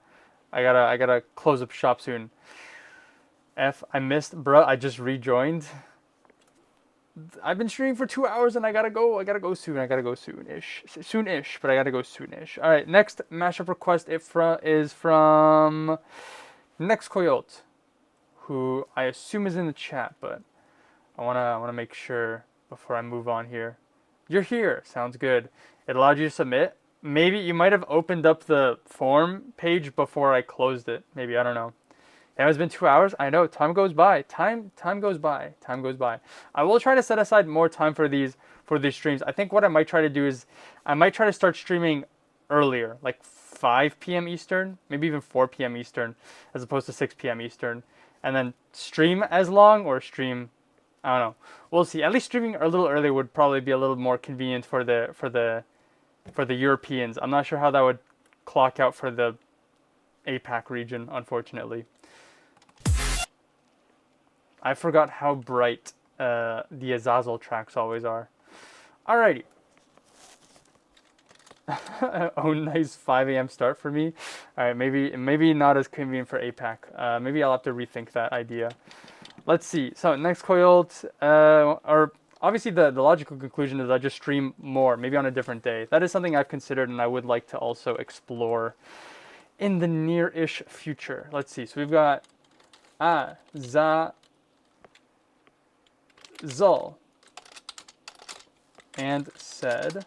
Speaker 1: close up shop soon. I missed, bruh. I just rejoined. I've been streaming for 2 hours and I gotta go soon. I gotta go soon-ish, but I gotta go soon-ish. All right, next mashup request is from Next Coyote, who I assume is in the chat, but I wanna make sure before I move on here. You're here. Sounds good. It allowed you to submit. Maybe you might have opened up the form page before I closed it. Maybe, I don't know. It has been 2 hours. I know, time goes by. Time goes by. I will try to set aside more time for these streams. I think what I might try to do is I might try to start streaming earlier, like 5 p.m. Eastern, maybe even 4 p.m. Eastern, as opposed to 6 p.m. Eastern, and then stream as long or stream. I don't know. We'll see. At least streaming a little earlier would probably be a little more convenient for the Europeans. I'm not sure how that would clock out for the APAC region, unfortunately. I forgot how bright the Azazel tracks always are. Alrighty. Oh, nice 5 a.m. start for me. Alright, maybe not as convenient for APAC. Maybe I'll have to rethink that idea. Let's see. So next Coyote, or obviously the logical conclusion is I just stream more, maybe on a different day. That is something I've considered and I would like to also explore in the near-ish future. Let's see. So we've got Zul and said,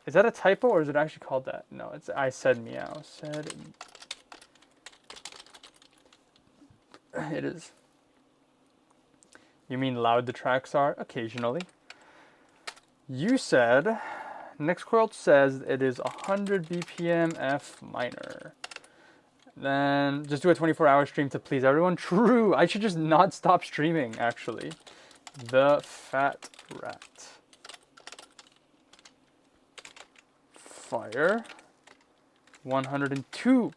Speaker 1: is that a typo or is it actually called that? No, it's I said meow. Said, it is. You mean loud the tracks are? Occasionally. You said, Next Coyote says it is 100 BPM F minor. Then just do a 24-hour stream to please everyone. True. I should just not stop streaming, actually. The Fat Rat. Fire. 102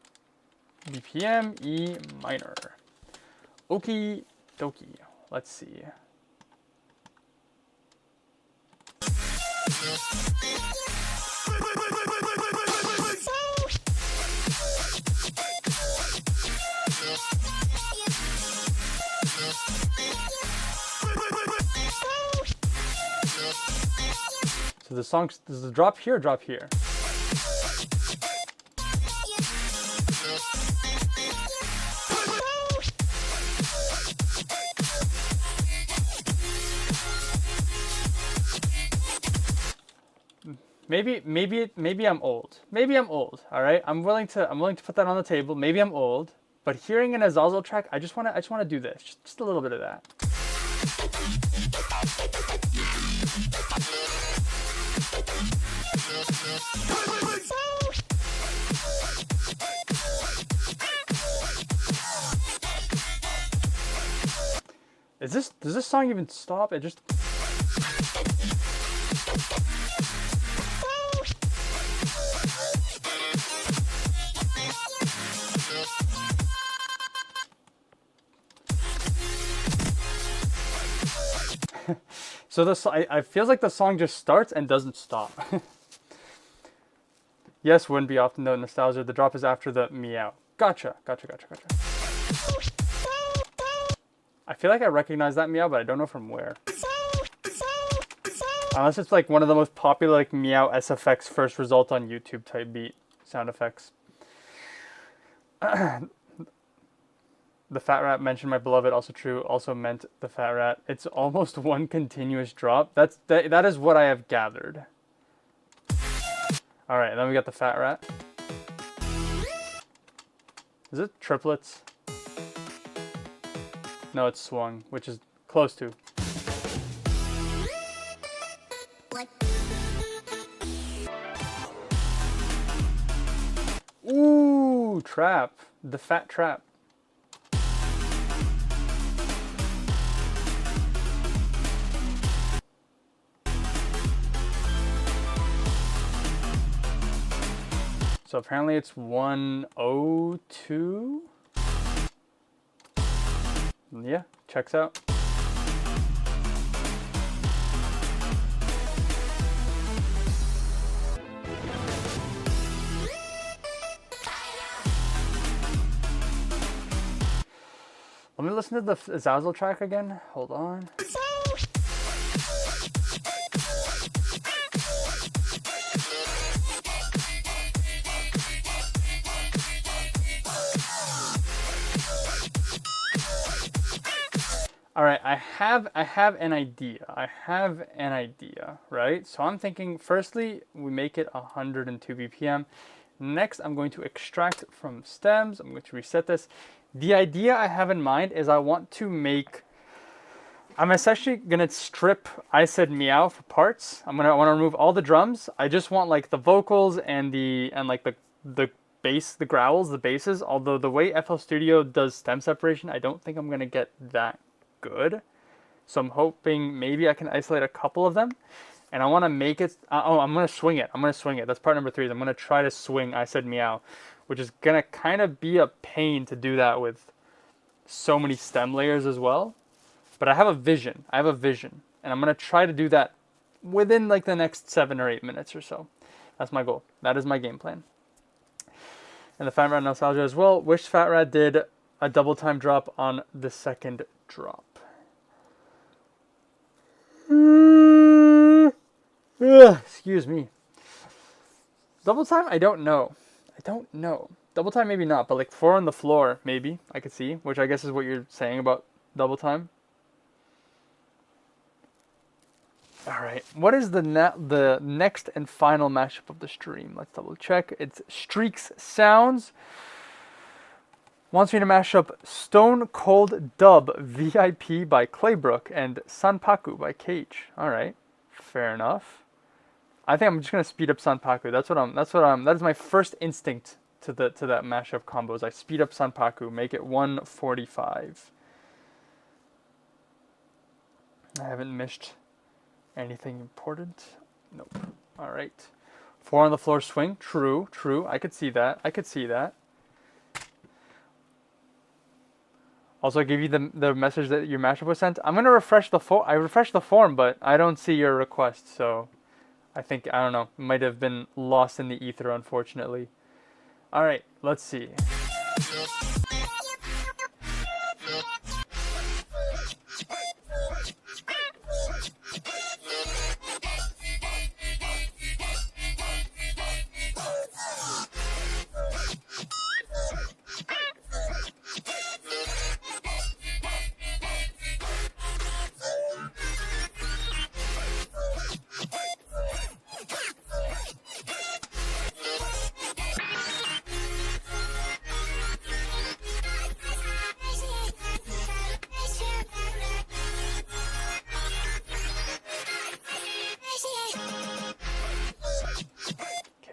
Speaker 1: BPM E minor. Okie dokie. Let's see. does the drop here or drop here? Maybe I'm old. Maybe I'm old. All right, I'm willing to put that on the table. Maybe I'm old, but hearing an Azazel track, I just wanna do this, just a little bit of that. Does this song even stop? It just. So I feels like the song just starts and doesn't stop. Yes, wouldn't be often though. Nostalgia. The drop is after the meow. Gotcha. I feel like I recognize that meow, but I don't know from where. Unless it's like one of the most popular like meow SFX first result on YouTube type beat sound effects. The fat rat mentioned my beloved, also true, also meant the fat rat. It's almost one continuous drop. That is what I have gathered. All right, then we got the fat rat. Is it triplets? No, it's swung, which is close to. Ooh, trap. The fat trap. So apparently it's 102. Yeah, checks out. Let me listen to the Azazel track again. Hold on. All right, I have an idea. Right? So I'm thinking, firstly, we make it 102 BPM. Next, I'm going to extract from stems. I'm going to reset this. The idea I have in mind is I want to make. I'm essentially gonna strip I Said Meow for parts. I want to remove all the drums. I just want like the vocals and like the bass, the growls, the basses. Although the way FL Studio does stem separation, I don't think I'm gonna get that good. So I'm hoping maybe I can isolate a couple of them, and I want to make it. I'm gonna swing it. That's part number 3. I'm gonna try to swing I Said Meow, which is gonna kind of be a pain to do that with so many stem layers as well. But I have a vision, and I'm gonna try to do that within like the next 7 or 8 minutes or so. That's my goal. That is my game plan. And the Fat Rat Nostalgia as well. Wish Fat Rat did a double time drop on the second drop. Excuse me. Double time? I don't know. Double time maybe not, but like 4 on the floor maybe I could see, which I guess is what you're saying about double time. All right, what is the next and final mashup of the stream? Let's double check. It's Streaks Sounds. Wants me to mash up Stone Cold Dub VIP by Claybrook and Sanpaku by Cage. All right, fair enough. I think I'm just gonna speed up Sanpaku. That is my first instinct to that mashup combos. I speed up Sanpaku, make it 145. I haven't missed anything important. Nope. All right. 4 on the floor swing. True. I could see that. Also, I give you the message that your mashup was sent. I'm gonna refresh the form. I refreshed the form, but I don't see your request. So, I don't know. It might have been lost in the ether, unfortunately. All right, let's see.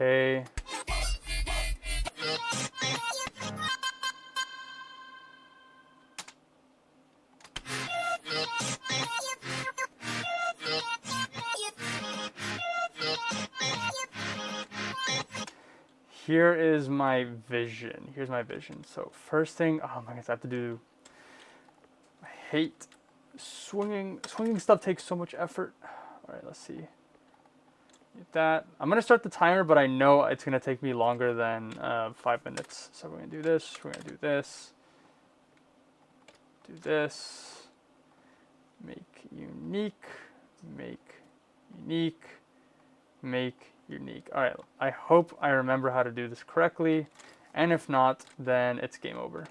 Speaker 1: Okay. Here is my vision. Here's my vision. So first thing, oh my goodness, I have to do. I hate swinging. Swinging stuff takes so much effort. All right, let's see. Get that. I'm gonna start the timer, but I know it's gonna take me longer than 5 minutes. So we're gonna do this. We're gonna do this. Do this. Make unique. Make unique. Make unique. All right. I hope I remember how to do this correctly, and if not, then it's game over.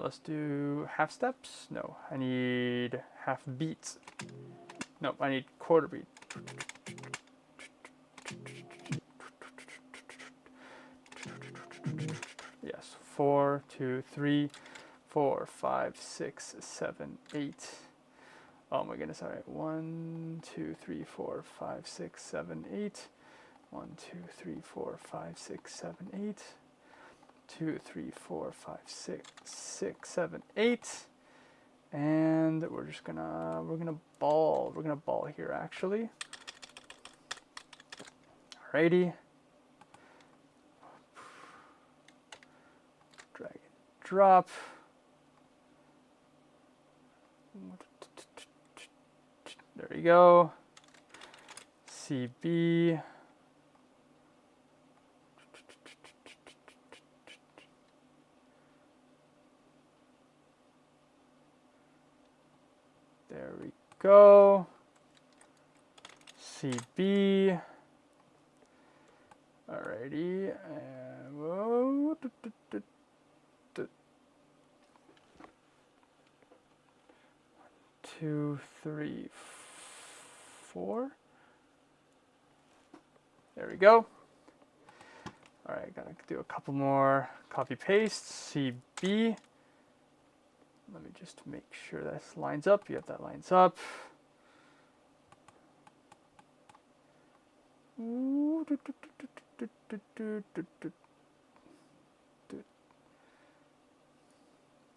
Speaker 1: Let's do half steps. No, I need half beats. No, I need quarter beat. Yes, 4, 2, 3, 4, 5, 6, 7, 8. Oh my goodness, all right. 1, 2, 3, 4, 5, 6, 7, 8. 1, 2, 3, 4, 5, 6, 7, 8. 2, 3, 4, 5, 6, 7, 8. And we're gonna ball here actually. Alrighty. Drag and drop. There we go. CB. There we go. CB. Alrighty. Whoa. 2, 3, 4. There we go. All right, gotta do a couple more. Copy paste. CB. Let me just make sure this lines up. Yep, that lines up.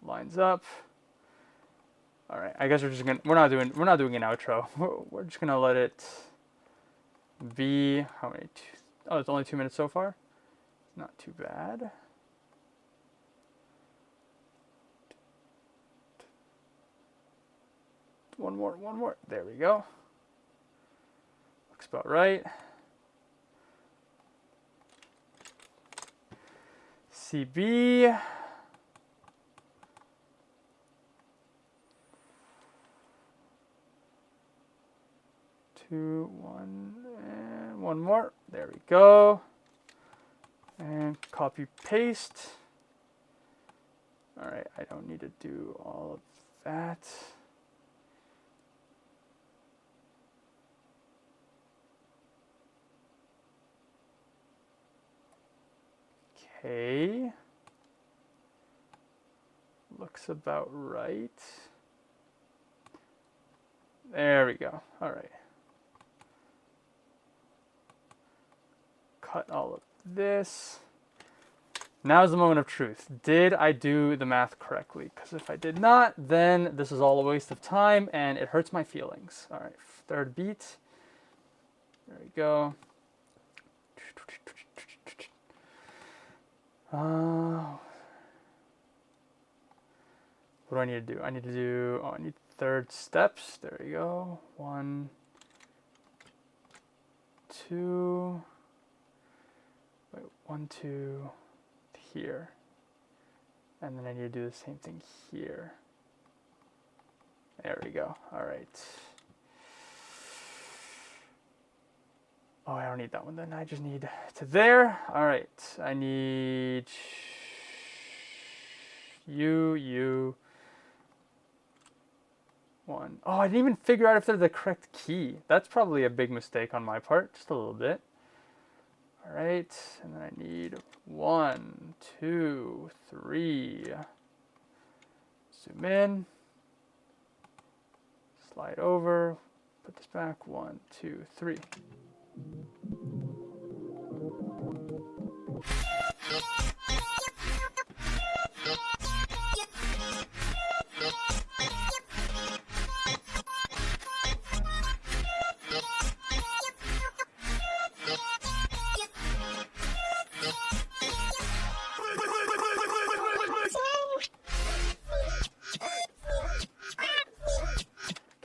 Speaker 1: Lines up. All right, I guess we're not doing an outro. We're just gonna let it be. How many? Oh, it's only 2 minutes so far. Not too bad. One more. There we go. Looks about right. CB. Two, one, and one more. There we go. And copy paste. All right, I don't need to do all of that. Okay. Looks about right. There we go. All right. Cut all of this. Now's the moment of truth. Did I do the math correctly? Because if I did not, then this is all a waste of time and it hurts my feelings. All right, third beat. There we go. What do I need to do? I need third steps. There we go. 1, 2. Wait, 1, 2, here. And then I need to do the same thing here. There we go. All right. Oh, I don't need that one then. I just need to there. All right. I need you. 1. Oh, I didn't even figure out if they're the correct key. That's probably a big mistake on my part. Just a little bit. All right. And then I need 1, 2, 3. Zoom in. Slide over, put this back, 1, 2, 3.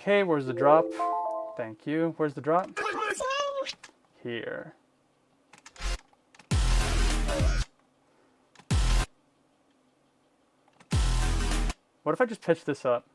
Speaker 1: Okay, where's the drop? Thank you. Where's the drop? Here. What if I just pitch this up?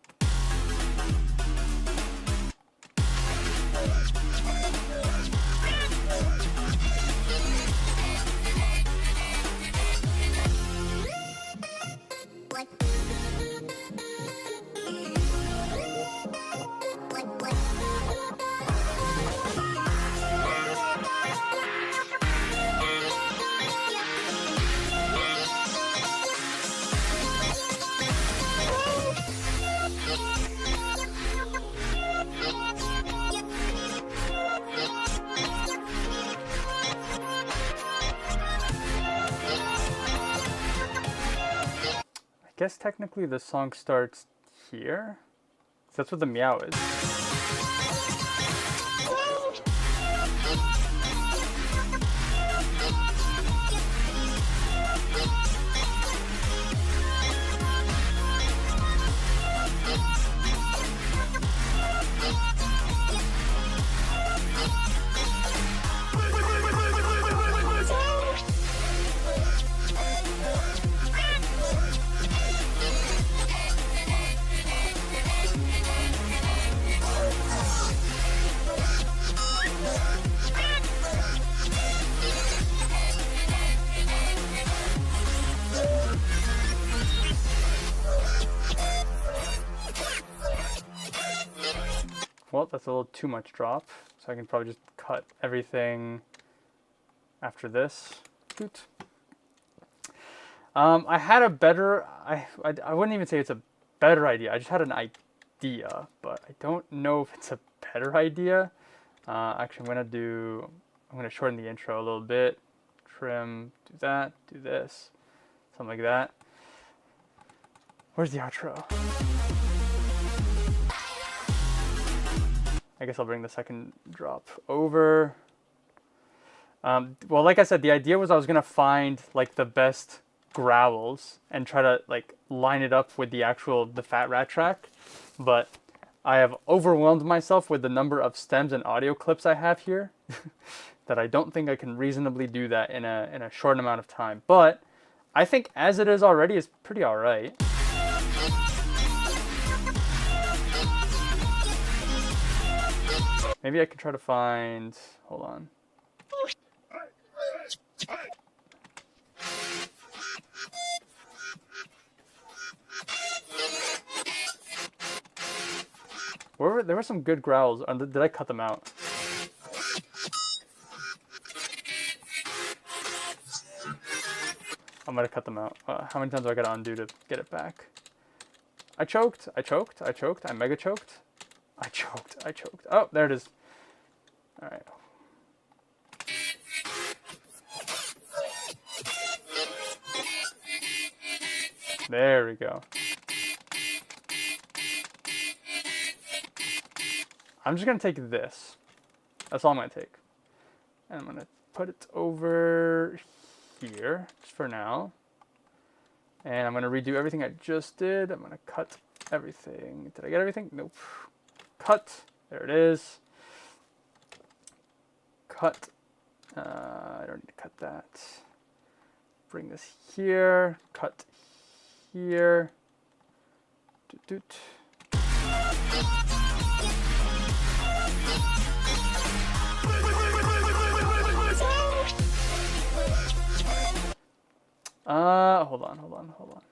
Speaker 1: I guess technically the song starts here. That's what the meow is. Well, that's a little too much drop, so I can probably just cut everything after this. Shoot. I had a better, I wouldn't even say it's a better idea. I just had an idea, but I don't know if it's a better idea. Actually, I'm gonna shorten the intro a little bit. Trim, do that, do this, something like that. Where's the outro? I guess I'll bring the second drop over. Well, like I said, the idea was I was gonna find like the best growls and try to like line it up with the Fat Rat track, but I have overwhelmed myself with the number of stems and audio clips I have here that I don't think I can reasonably do that in a short amount of time. But I think as it is already, it's pretty all right. Maybe I can try to find, hold on. There were some good growls. Did I cut them out? I might have cut them out. How many times do I gotta undo to get it back? I choked. I mega choked. I choked. Oh, there it is. All right. There we go. I'm just gonna take this. That's all I'm gonna take. And I'm gonna put it over here, just for now. And I'm gonna redo everything I just did. I'm gonna cut everything. Did I get everything? Nope. Cut. There it is. Cut. I don't need to cut that. Bring this here. Cut here. Doot, doot. Hold on.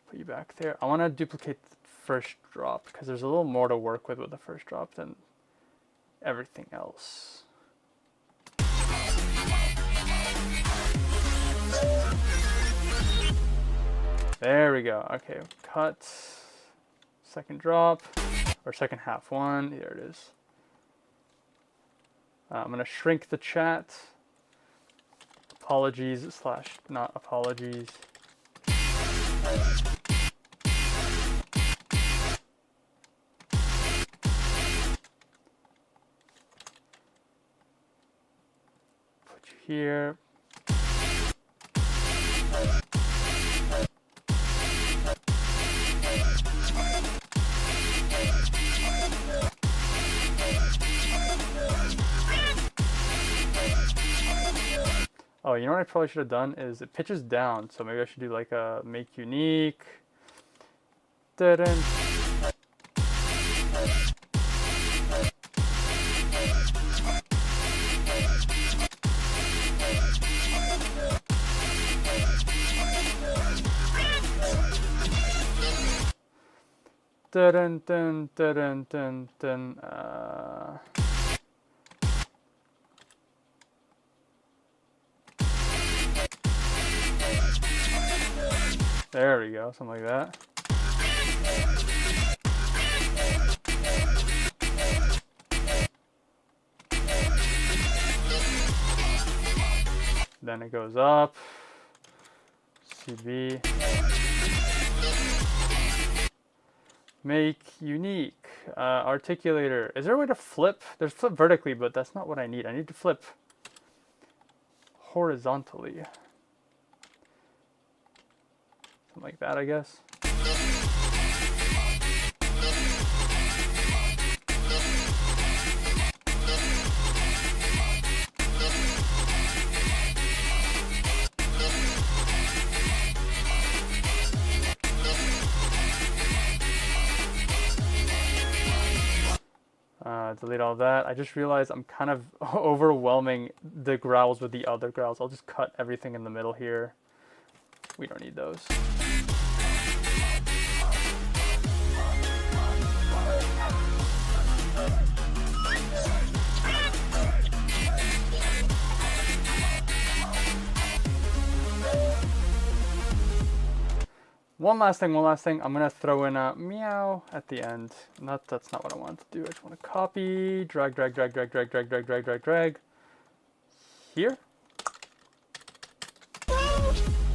Speaker 1: Put you back there. I want to duplicate the first drop because there's a little more to work with the first drop than everything else. There we go. Okay, cut. Second drop. or second half one. There it is. I'm going to shrink the chat. Apologies slash not apologies. Put you here. Oh, you know what I probably should have done is it pitches down, so maybe I should do like a make unique. Da-dun. Dun dun dun dun dun. There we go, something like that. Then it goes up. CB. Make unique. Articulator. Is there a way to flip? There's flip vertically, but that's not what I need. I need to flip horizontally. Something like that, I guess. Delete all that. I just realized I'm kind of overwhelming the growls with the other growls. I'll just cut everything in the middle here. We don't need those. One last thing. I'm gonna throw in a meow at the end. That's not what I want to do. I just want to copy, drag. Here.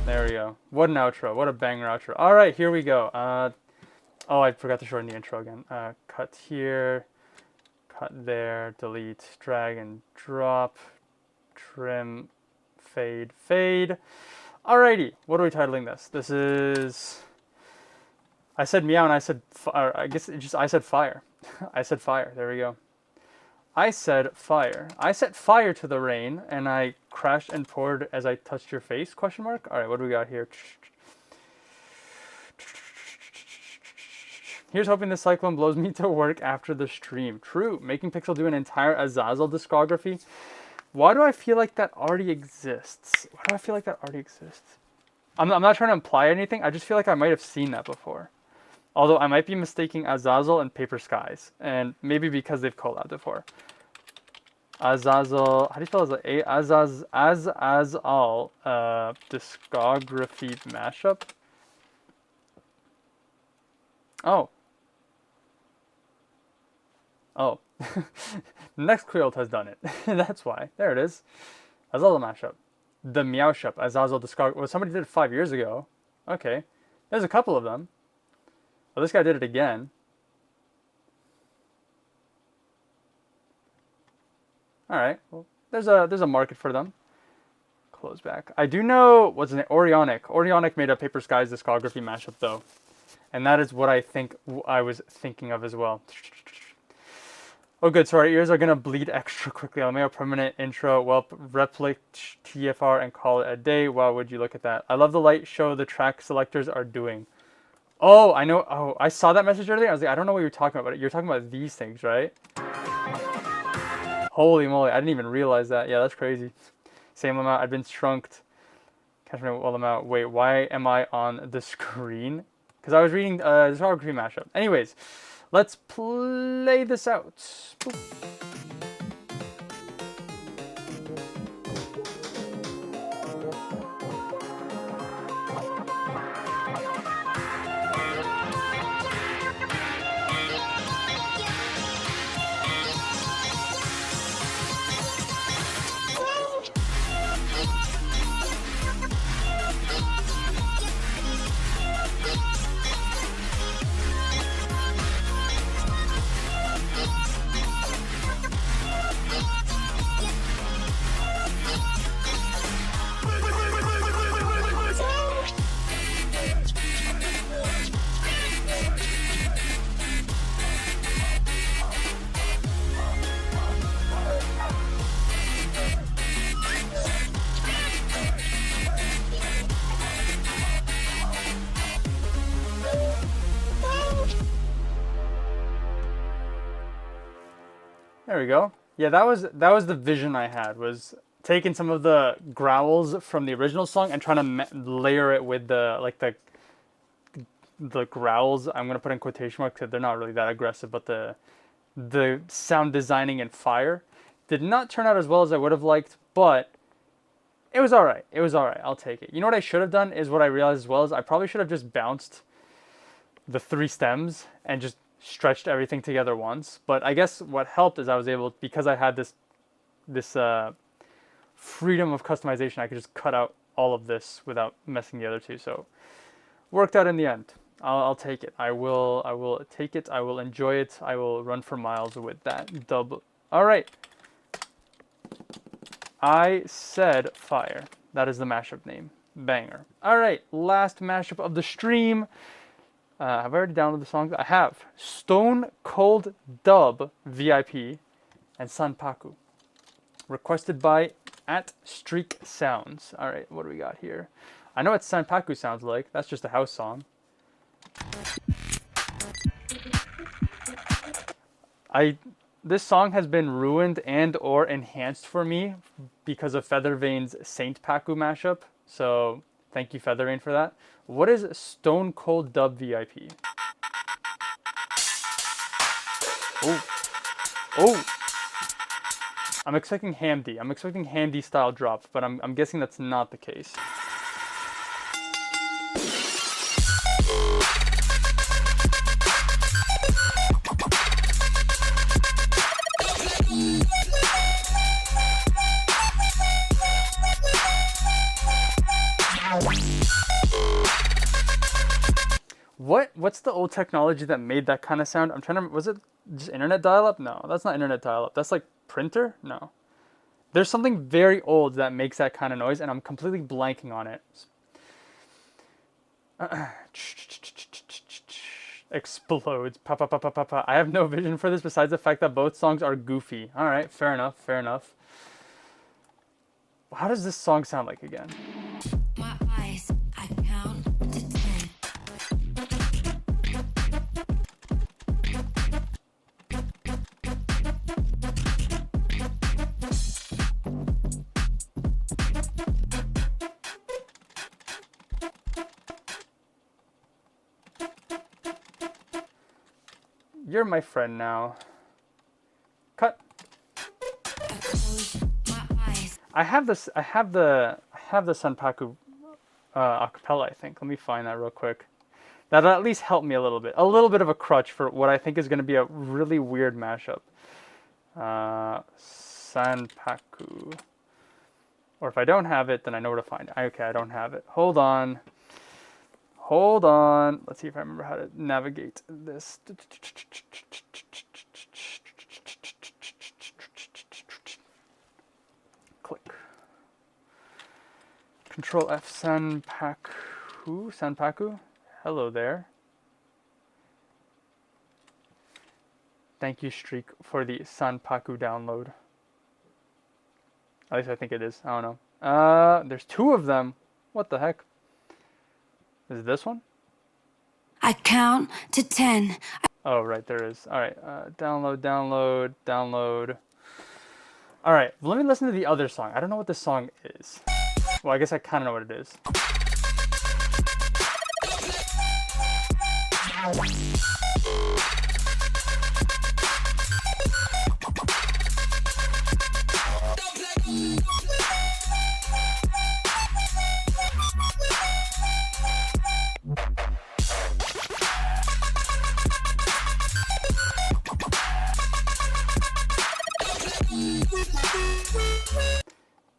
Speaker 1: There we go. What an outro. What a banger outro. All right, here we go. Oh, I forgot to shorten the intro again. Cut here, cut there, delete, drag and drop, trim, fade. Alrighty, what are we titling this? This is, I said meow and I said, I guess it just, I said fire. I said fire, there we go. I said fire. I set fire to the rain and I crashed and poured as I touched your face, question mark? Alright, what do we got here? Here's hoping the cyclone blows me to work after the stream. True, making Pixel do an entire Azazel discography. Why do I feel like that already exists? I'm not trying to imply anything. I just feel like I might have seen that before. Although I might be mistaking Azazel and Paper Skies. And maybe because they've collabed before. Azazel, how do you spell it? Azazal discography mashup. Oh. Nextquilt has done it. That's why. There it is. Azazel mashup. The Meow Shop. Azazel discography. Well, somebody did it 5 years ago. Okay. There's a couple of them. Well, this guy did it again. Alright. Well, there's a market for them. Close back. I do know, what's his name? Orionic. Orionic made a Paper Skies discography mashup, though. And that is what I think I was thinking of as well. Oh good, so our ears are gonna bleed extra quickly. I'll make a permanent intro, well, replicate TFR and call it a day. Wow, would you look at that? I love the light show the track selectors are doing. Oh, I know. Oh, I saw that message earlier. I was like, I don't know what you're talking about. You're talking about these things, right? Holy moly, I didn't even realize that. Yeah, that's crazy. Same amount, I've been shrunked. Catch me well amount. Wait, why am I on the screen? Because I was reading discography mashup. Anyways, let's play this out. Boop. There we go. Yeah, that was the vision I had, was taking some of the growls from the original song and trying to layer it with the growls. I'm gonna put in quotation marks because they're not really that aggressive, but the sound designing and fire did not turn out as well as I would have liked, but it was all right. It was all right. I'll take it. You know what I should have done is what I realized as well, is I probably should have just bounced the 3 stems and just stretched everything together once. But I guess what helped is I was able, because I had this freedom of customization, I could just cut out all of this without messing the other two. So worked out in the end. I'll take it. I will take it. I will enjoy it. I will run for miles with that dub. All right. I said fire. That is the mashup name. Banger. All right. Last mashup of the stream. Have I already downloaded the songs? I have. Stone Cold Dub VIP and Sanpaku. Requested by @StreakSounds. All right. What do we got here? I know what Sanpaku sounds like. That's just a house song. This song has been ruined and or enhanced for me because of Feathervane's Saint Paku mashup. So thank you, Feathervane, for that. What is Stone Cold Dub VIP? Oh. Oh. I'm expecting Hamdi. I'm expecting Hamdi style drop, but I'm guessing that's not the case. What's the old technology that made that kind of sound? I'm trying to, was it just internet dial-up? No, that's not internet dial-up. That's like printer? No. There's something very old that makes that kind of noise, and I'm completely blanking on it. Explodes. Pa pa pa pa pa pa. I have no vision for this besides the fact that both songs are goofy. All right, fair enough, fair enough. How does this song sound like again?
Speaker 4: My eyes, I count to 10.
Speaker 1: You're my friend now. Cut.
Speaker 4: I close my eyes.
Speaker 1: I have the Sanpaku acapella, I think. Let me find that real quick. That'll at least help me a little bit. A little bit of a crutch for what I think is going to be a really weird mashup. Sanpaku. Or if I don't have it, then I know where to find it. Okay, I don't have it. Hold on. Hold on. Let's see if I remember how to navigate this. Click. Control F. Sanpaku. Hello there. Thank you, Streak, for the Sanpaku download. At least I think it is. I don't know. There's 2 of them. What the heck? Is it this one?
Speaker 4: I count to 10.
Speaker 1: Oh, right, there is. All right, download. All right, let me listen to the other song. I don't know what this song is. Well, I guess I kind of know what it is.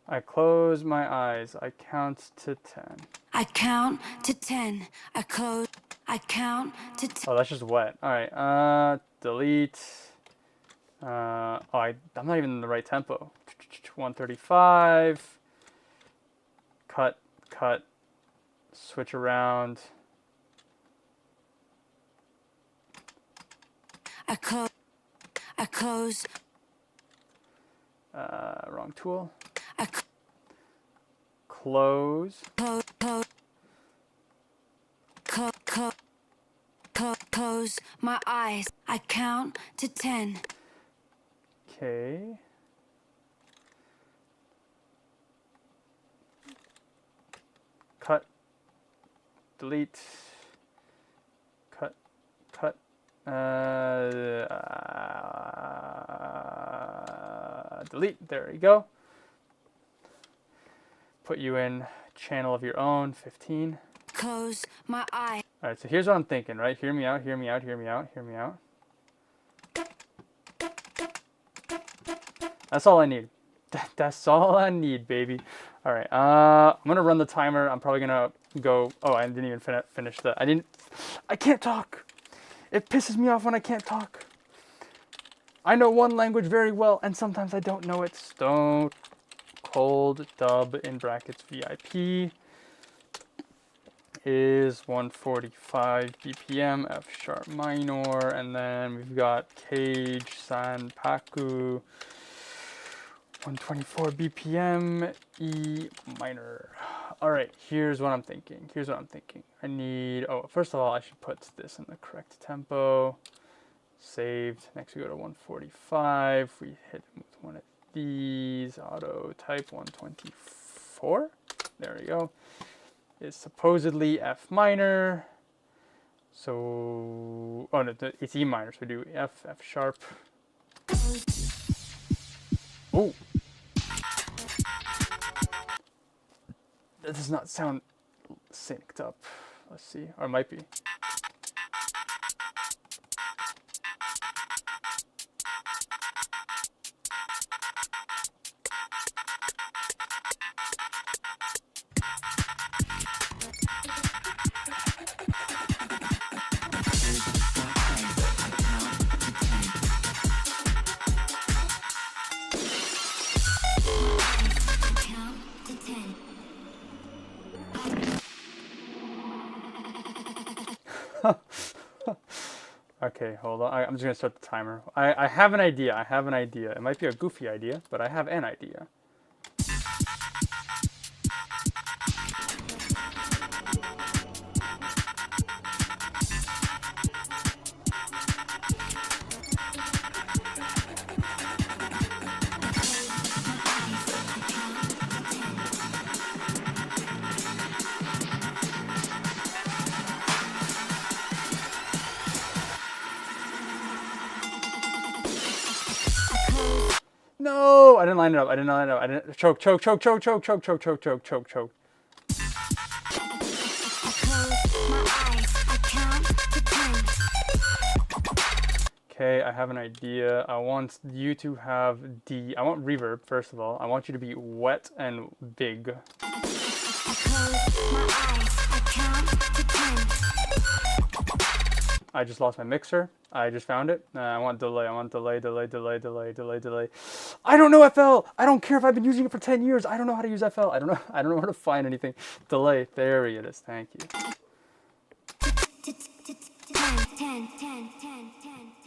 Speaker 1: I close my eyes. I count to 10.
Speaker 4: I count to 10. I close. I count to 10.
Speaker 1: Oh, that's just wet. All right. Delete. I'm not even in the right tempo. 135. Cut. Switch around.
Speaker 4: I close.
Speaker 1: Wrong tool.
Speaker 4: I
Speaker 1: Close.
Speaker 4: close my eyes. I count to 10.
Speaker 1: Okay. Cut. Delete. Cut. Cut. Delete. There you go. Put you in channel of your own, 15.
Speaker 4: Close my eye.
Speaker 1: All right, so here's what I'm thinking, right? Hear me out, hear me out, hear me out, hear me out. That's all I need. That's all I need, baby. All right, I'm gonna run the timer. I'm probably gonna go. Oh, I didn't even finish the. I can't talk. It pisses me off when I can't talk. I know one language very well, and sometimes I don't know it. Stone Cold Dub in brackets VIP is 145 BPM, F sharp minor, and then we've got Cage Sanpaku 124 BPM, E minor. All right, here's what I'm thinking. I need, first of all, I should put this in the correct tempo. Saved. Next we go to 145. We hit with one of these. Auto type 124. There we go. It's supposedly F minor. So, oh no, it's E minor. So we do F sharp. Oh. That does not sound synced up. Let's see. Or it might be. Okay, hold on. I'm just gonna start the timer. I have an idea. It might be a goofy idea, but I have an idea. No, I didn't line it up. I didn't choke.
Speaker 4: Close my eyes. I count to 10.
Speaker 1: Okay, I have an idea. I want you to have I want reverb, first of all. I want you to be wet and big.
Speaker 4: Close my eyes. I count to 10.
Speaker 1: I just lost my mixer. I just found it. I want delay. Delay. I don't know FL. I don't care if I've been using it for 10 years. I don't know how to use FL. I don't know how to find anything. Delay. There it is. Thank you.
Speaker 4: 10.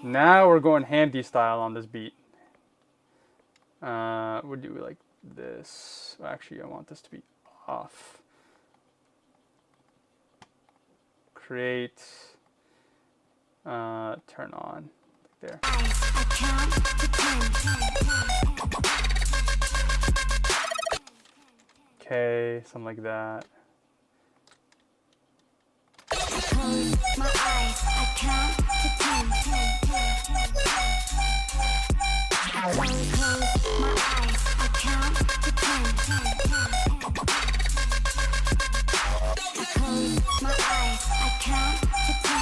Speaker 1: Now we're going handy style on this beat. We'll do like this. Actually, I want this to be off. Create. Turn on. Like there. Okay, something like that.
Speaker 4: Close my eyes. I count to 10. Close my eyes. I count to 10. Close my eyes. I count to 10.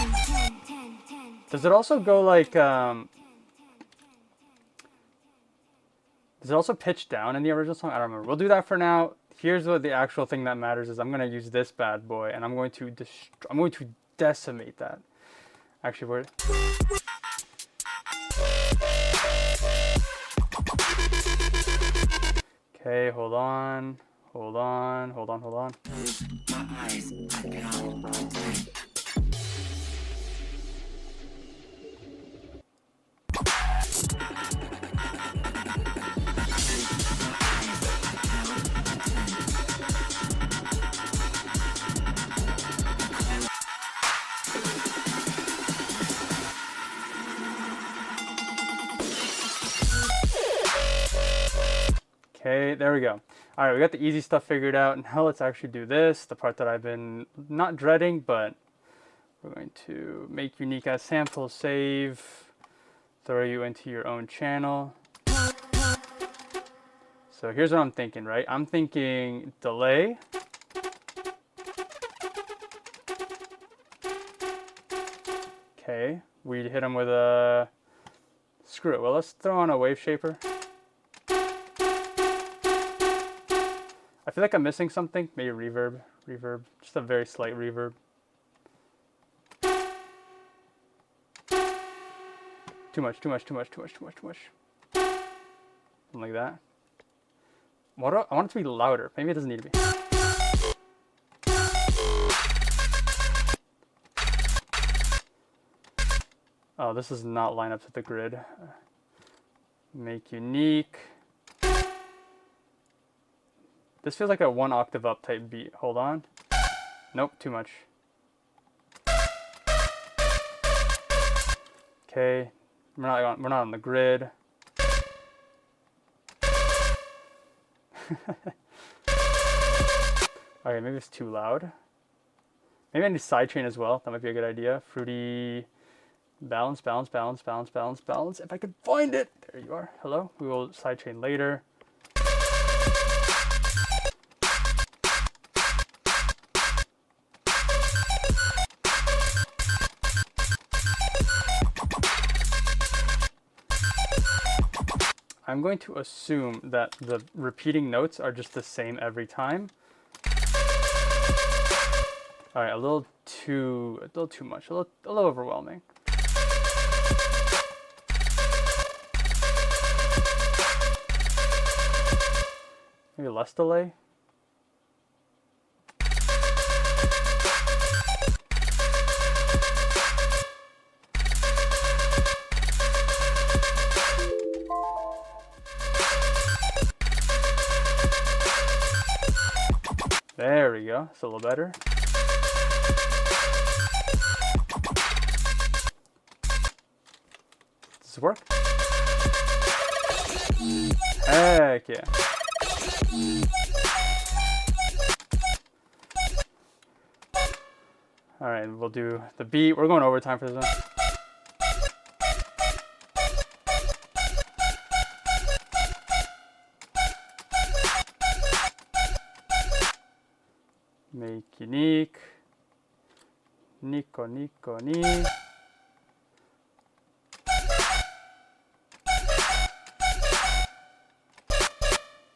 Speaker 1: Does it also go like, does it also pitch down in the original song? I don't remember. We'll do that for now. Here's what the actual thing that matters is I'm going to use this bad boy and I'm going to decimate that. Actually, we're... Okay, hold on. Okay, there we go. All right, we got the easy stuff figured out. Now let's actually do this, the part that I've been not dreading, but we're going to make unique as sample, save, throw you into your own channel. So here's what I'm thinking, right? I'm thinking delay. Okay, we hit them with a, screw it. Well, let's throw on a wave shaper. I feel like I'm missing something. Maybe reverb, just a very slight reverb. Too much. Something like that. I want it to be louder. Maybe it doesn't need to be. Oh, this does not line up to the grid. Make unique. This feels like a 1 octave up type beat. Hold on. Nope, too much. Okay, we're not on the grid. Okay, maybe it's too loud. Maybe I need sidechain as well. That might be a good idea. Fruity balance. If I could find it. There you are. Hello. We will sidechain later. I'm going to assume that the repeating notes are just the same every time. All right, a little too much, a little overwhelming. Maybe less delay. There we go. It's a little better. Does this work? Heck yeah. All right, we'll do the beat. We're going overtime for this one. Make unique. Nico.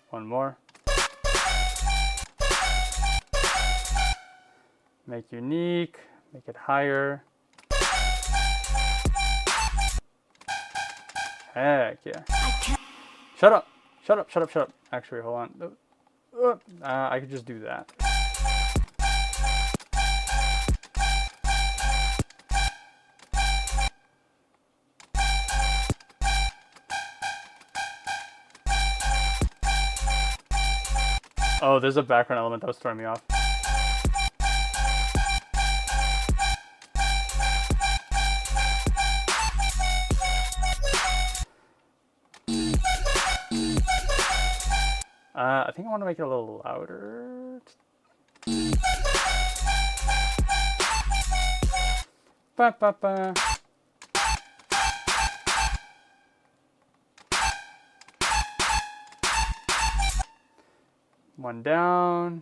Speaker 1: One more. Make unique. Make it higher. Heck yeah. Shut up. Actually, hold on. I could just do that. Oh, there's a background element that was throwing me off. I think I want to make it a little louder. Ba. One down.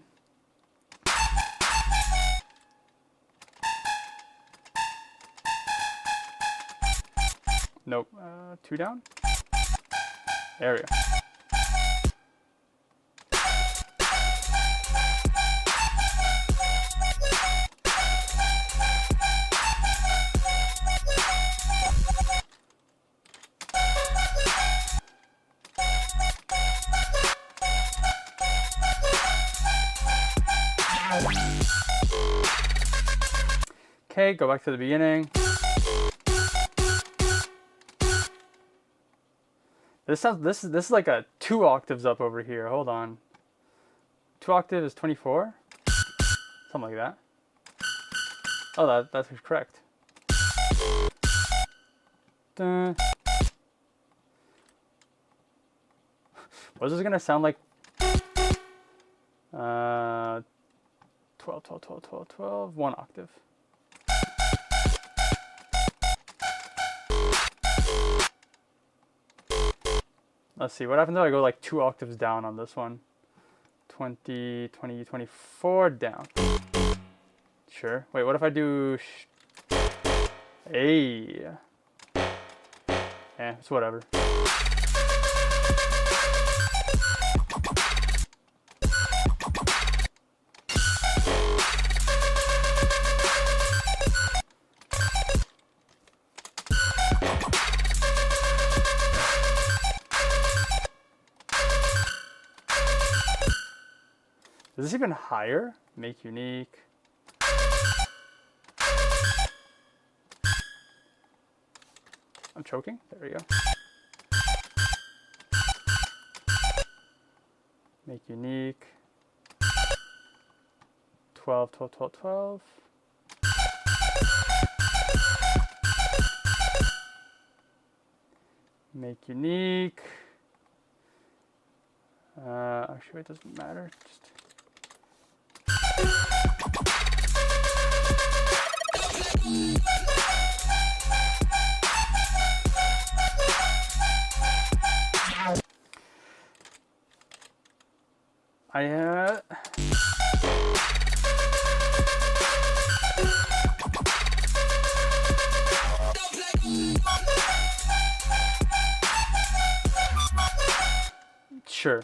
Speaker 1: Nope. Two down. There we go. Okay, go back to the beginning. This is like a 2 octaves up over here. Hold on. 2 octaves is 24? Something like that. Oh, that's correct. Dun. What is this gonna sound like? 12, 12, 12, 12, 12, 1 octave. Let's see, what happens if I go like 2 octaves down on this one? 20, 20, 24 down. Sure. Wait, what if I do... Hey. It's whatever. Is this even higher? Make unique. I'm choking. There we go. Make unique. 12, 12, 12, 12. Make unique. Actually, it doesn't matter. Just. Sure.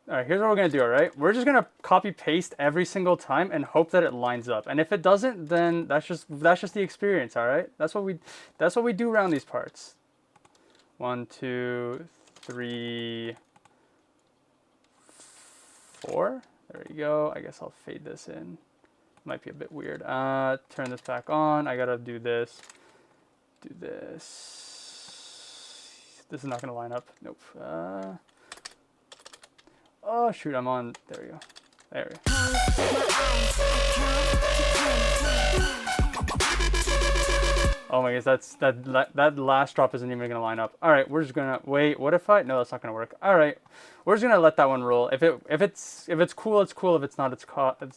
Speaker 1: Alright, here's what we're gonna do, alright? We're just gonna copy paste every single time and hope that it lines up. And if it doesn't, then that's just the experience, alright? That's what we do around these parts. 1, 2, 3, 4. There we go. I guess I'll fade this in. Might be a bit weird. Turn this back on. I gotta do this. Do this. This is not gonna line up. Nope. Oh shoot, I'm on. There we go. There we go. Oh my gosh, that last drop isn't even gonna line up. All right, we're just gonna wait. What if I? No, that's not gonna work. All right, we're just gonna let that one roll. If it's cool, it's cool. If it's not, it's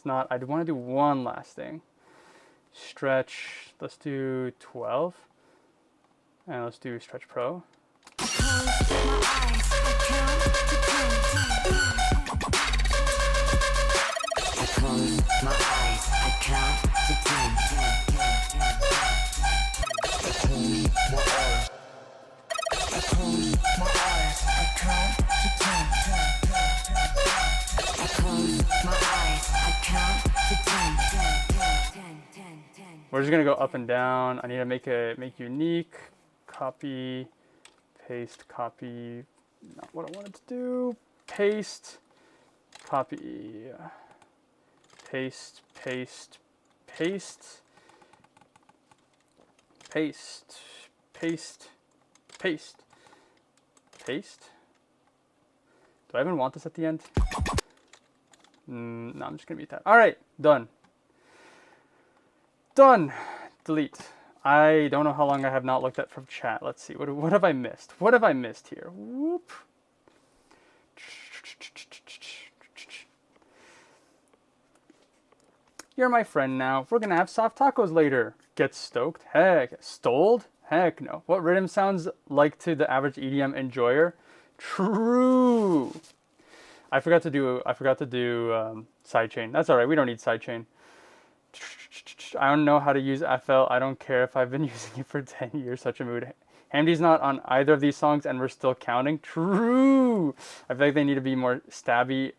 Speaker 1: not. I want to do one last thing. Stretch. Let's do 12, and let's do Stretch Pro. We're just gonna go up and down. I need to make unique, copy, paste, copy. Not what I wanted to do. Paste, copy, paste, paste, paste, paste, paste, paste, paste. Do I even want this at the end? No, I'm just gonna mute that. All right, done. Done. Delete. I don't know how long I have not looked at from chat. Let's see. What have I missed? What have I missed here? Whoop. You're my friend now. We're gonna have soft tacos later. Get stoked? Heck. Stoled? Heck no. What rhythm sounds like to the average EDM enjoyer? True. I forgot to do sidechain. That's all right. We don't need sidechain. I don't know how to use FL. I don't care if I've been using it for 10 years. Such a mood. Hamdy's not on either of these songs, and we're still counting. True. I feel like they need to be more stabby.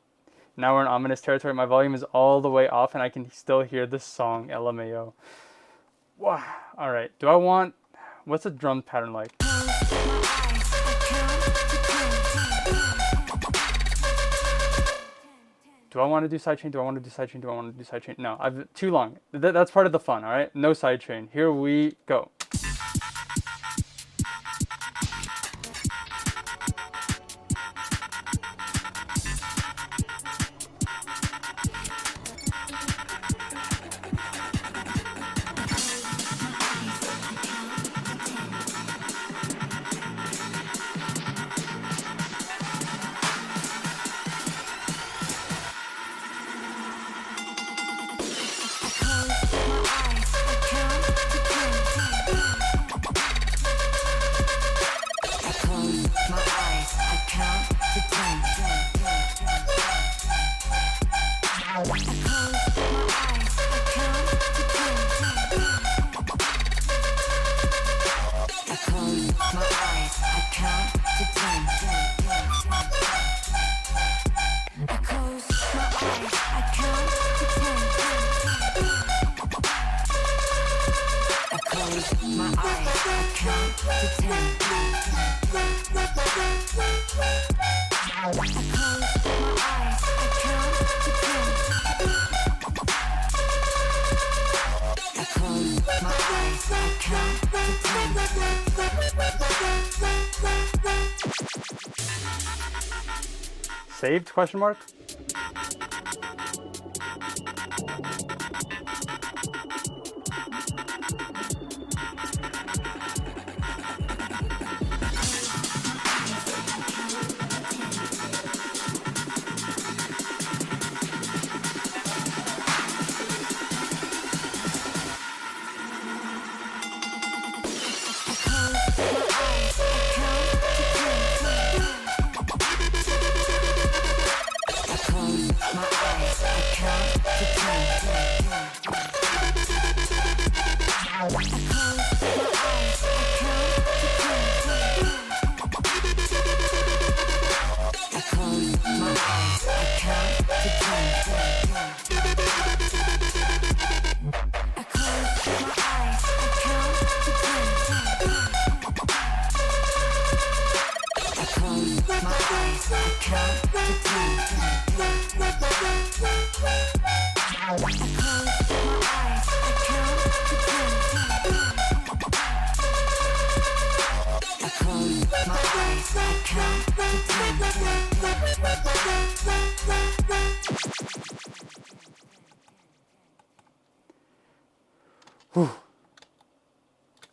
Speaker 1: Now we're in ominous territory. My volume is all the way off, and I can still hear this song. LMAO. Wow. All right. Do I want? What's a drum pattern like? Do I want to do sidechain? Do I want to do sidechain? Do I want to do sidechain? No, I've too long. That's part of the fun, all right? No sidechain. Here we go.
Speaker 4: close my eyes, I count to 10. I close my eyes, I count to 10. I close my eyes, I count to 10.
Speaker 1: Saved? Question mark.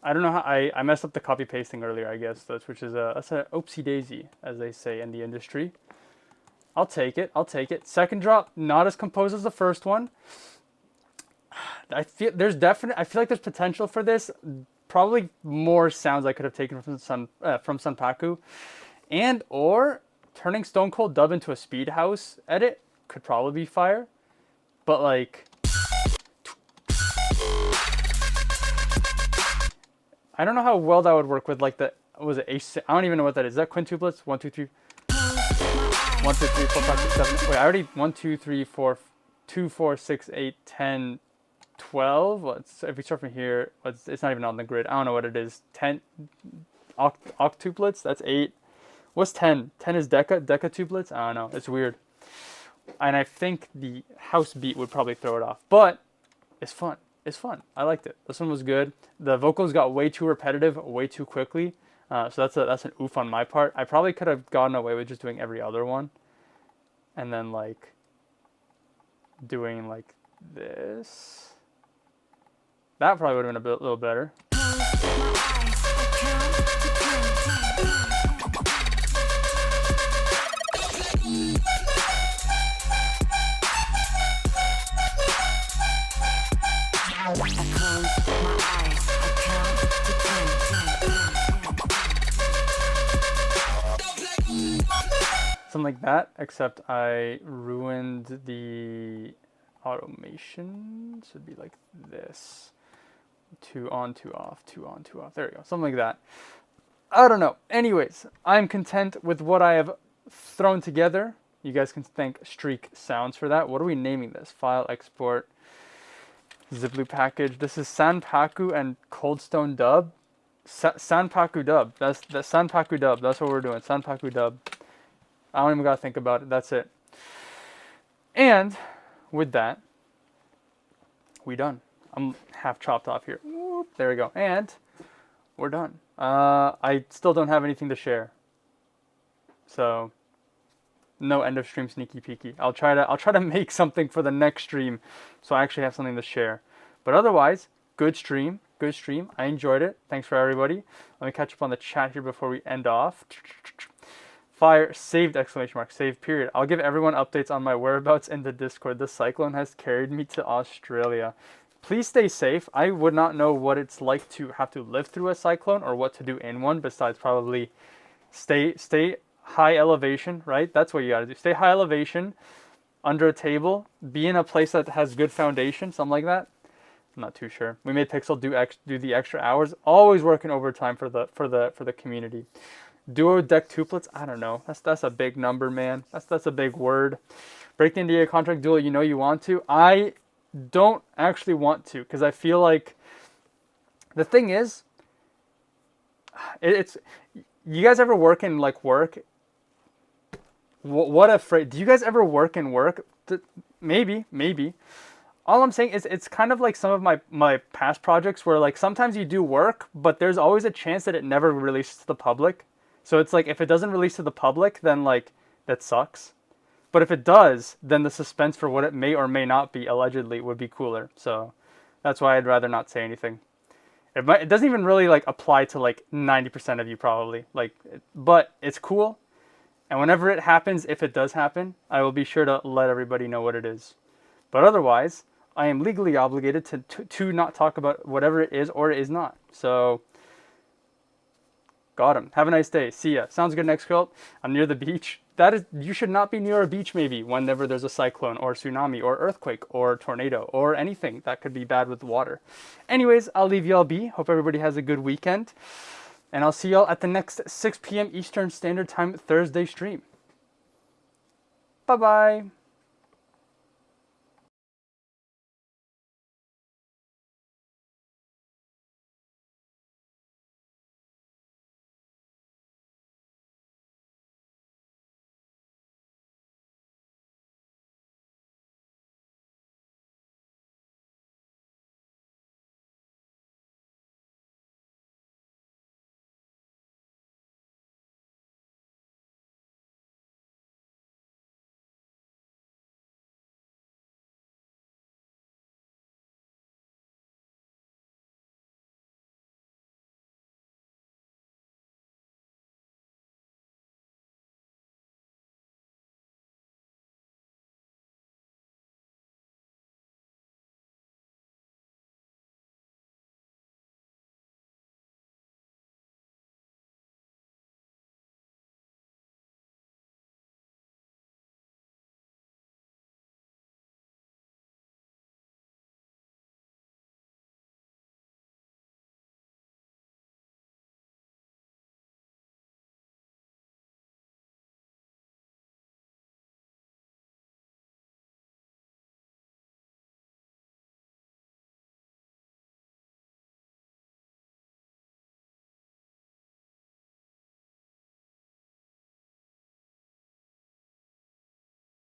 Speaker 1: I don't know how I messed up the copy pasting earlier, I guess, which is that's a oopsie daisy, as they say in the industry. I'll take it. I'll take it. Second drop, not as composed as the first one. I feel like there's potential for this. Probably more sounds I could have taken from Sanpaku, and or turning Stone Cold Dub into a Speed House edit could probably be fire. But like, I don't know how well that would work with like the, was it A6? I don't even know what that is. Is that quintuplets? 1, 2, 3. 1, 2, 3, 4, 5, 6, 7. Wait, I already 1, 2, 3, 4, 2, 4, 6, 8, 10, 12. Well, if we start from here, it's not even on the grid. I don't know what it is. 10 octuplets. That's 8. What's 10? 10 is decatuplets. I don't know. It's weird. And I think the house beat would probably throw it off. But it's fun. It's fun. I liked it. This one was good. The vocals got way too repetitive, way too quickly. So that's an oof on my part. I probably could have gotten away with just doing every other one, and then like doing like this. That probably would have been a little better. Something like that, except I ruined the automation. So it'd be like this. 2 on, 2 off, 2 on, 2 off. There we go. Something like that. I don't know. Anyways, I'm content with what I have thrown together. You guys can thank Streak Sounds for that. What are we naming this? File, export, Ziploc package. This is Sanpaku and Coldstone Dub. Sanpaku Dub. That's the Sanpaku Dub. That's what we're doing. Sanpaku Dub. I don't even gotta think about it. That's it. And with that, we done. I'm half chopped off here. Whoop, there we go. And we're done. I still don't have anything to share. So no end of stream sneaky peeky. I'll try to make something for the next stream so I actually have something to share. But otherwise, good stream. Good stream. I enjoyed it. Thanks for everybody. Let me catch up on the chat here before we end off. Fire, saved, exclamation mark, saved, period. I'll give everyone updates on my whereabouts in the Discord. The cyclone has carried me to Australia. Please stay safe. I would not know what it's like to have to live through a cyclone or what to do in one besides probably stay high elevation, right? That's what you gotta do. Stay high elevation, under a table, be in a place that has good foundation, something like that. I'm not too sure. We made Pixel do the extra hours. Always working overtime for the community. Duo deck tuplets, I don't know. That's a big number, man. That's a big word. Break the NDA contract duel, you know you want to. I don't actually want to, because I feel like The thing is, it's you guys ever work in like work? What a phrase. Do you guys ever work in work? Maybe. All I'm saying is it's kind of like some of my past projects where like sometimes you do work, but there's always a chance that it never releases to the public. So it's like if it doesn't release to the public, then like that sucks. But if it does, then the suspense for what it may or may not be allegedly would be cooler. So that's why I'd rather not say anything. It doesn't even really like apply to like 90% of you probably. Like, but it's cool. And whenever it happens, if it does happen, I will be sure to let everybody know what it is. But otherwise, I am legally obligated to not talk about whatever it is or it is not. So, got him. Have a nice day. See ya. Sounds good, next quilt. I'm near the beach. You should not be near a beach maybe whenever there's a cyclone or tsunami or earthquake or tornado or anything that could be bad with water. Anyways, I'll leave y'all be. Hope everybody has a good weekend. And I'll see y'all at the next 6 p.m. Eastern Standard Time Thursday stream. Bye-bye.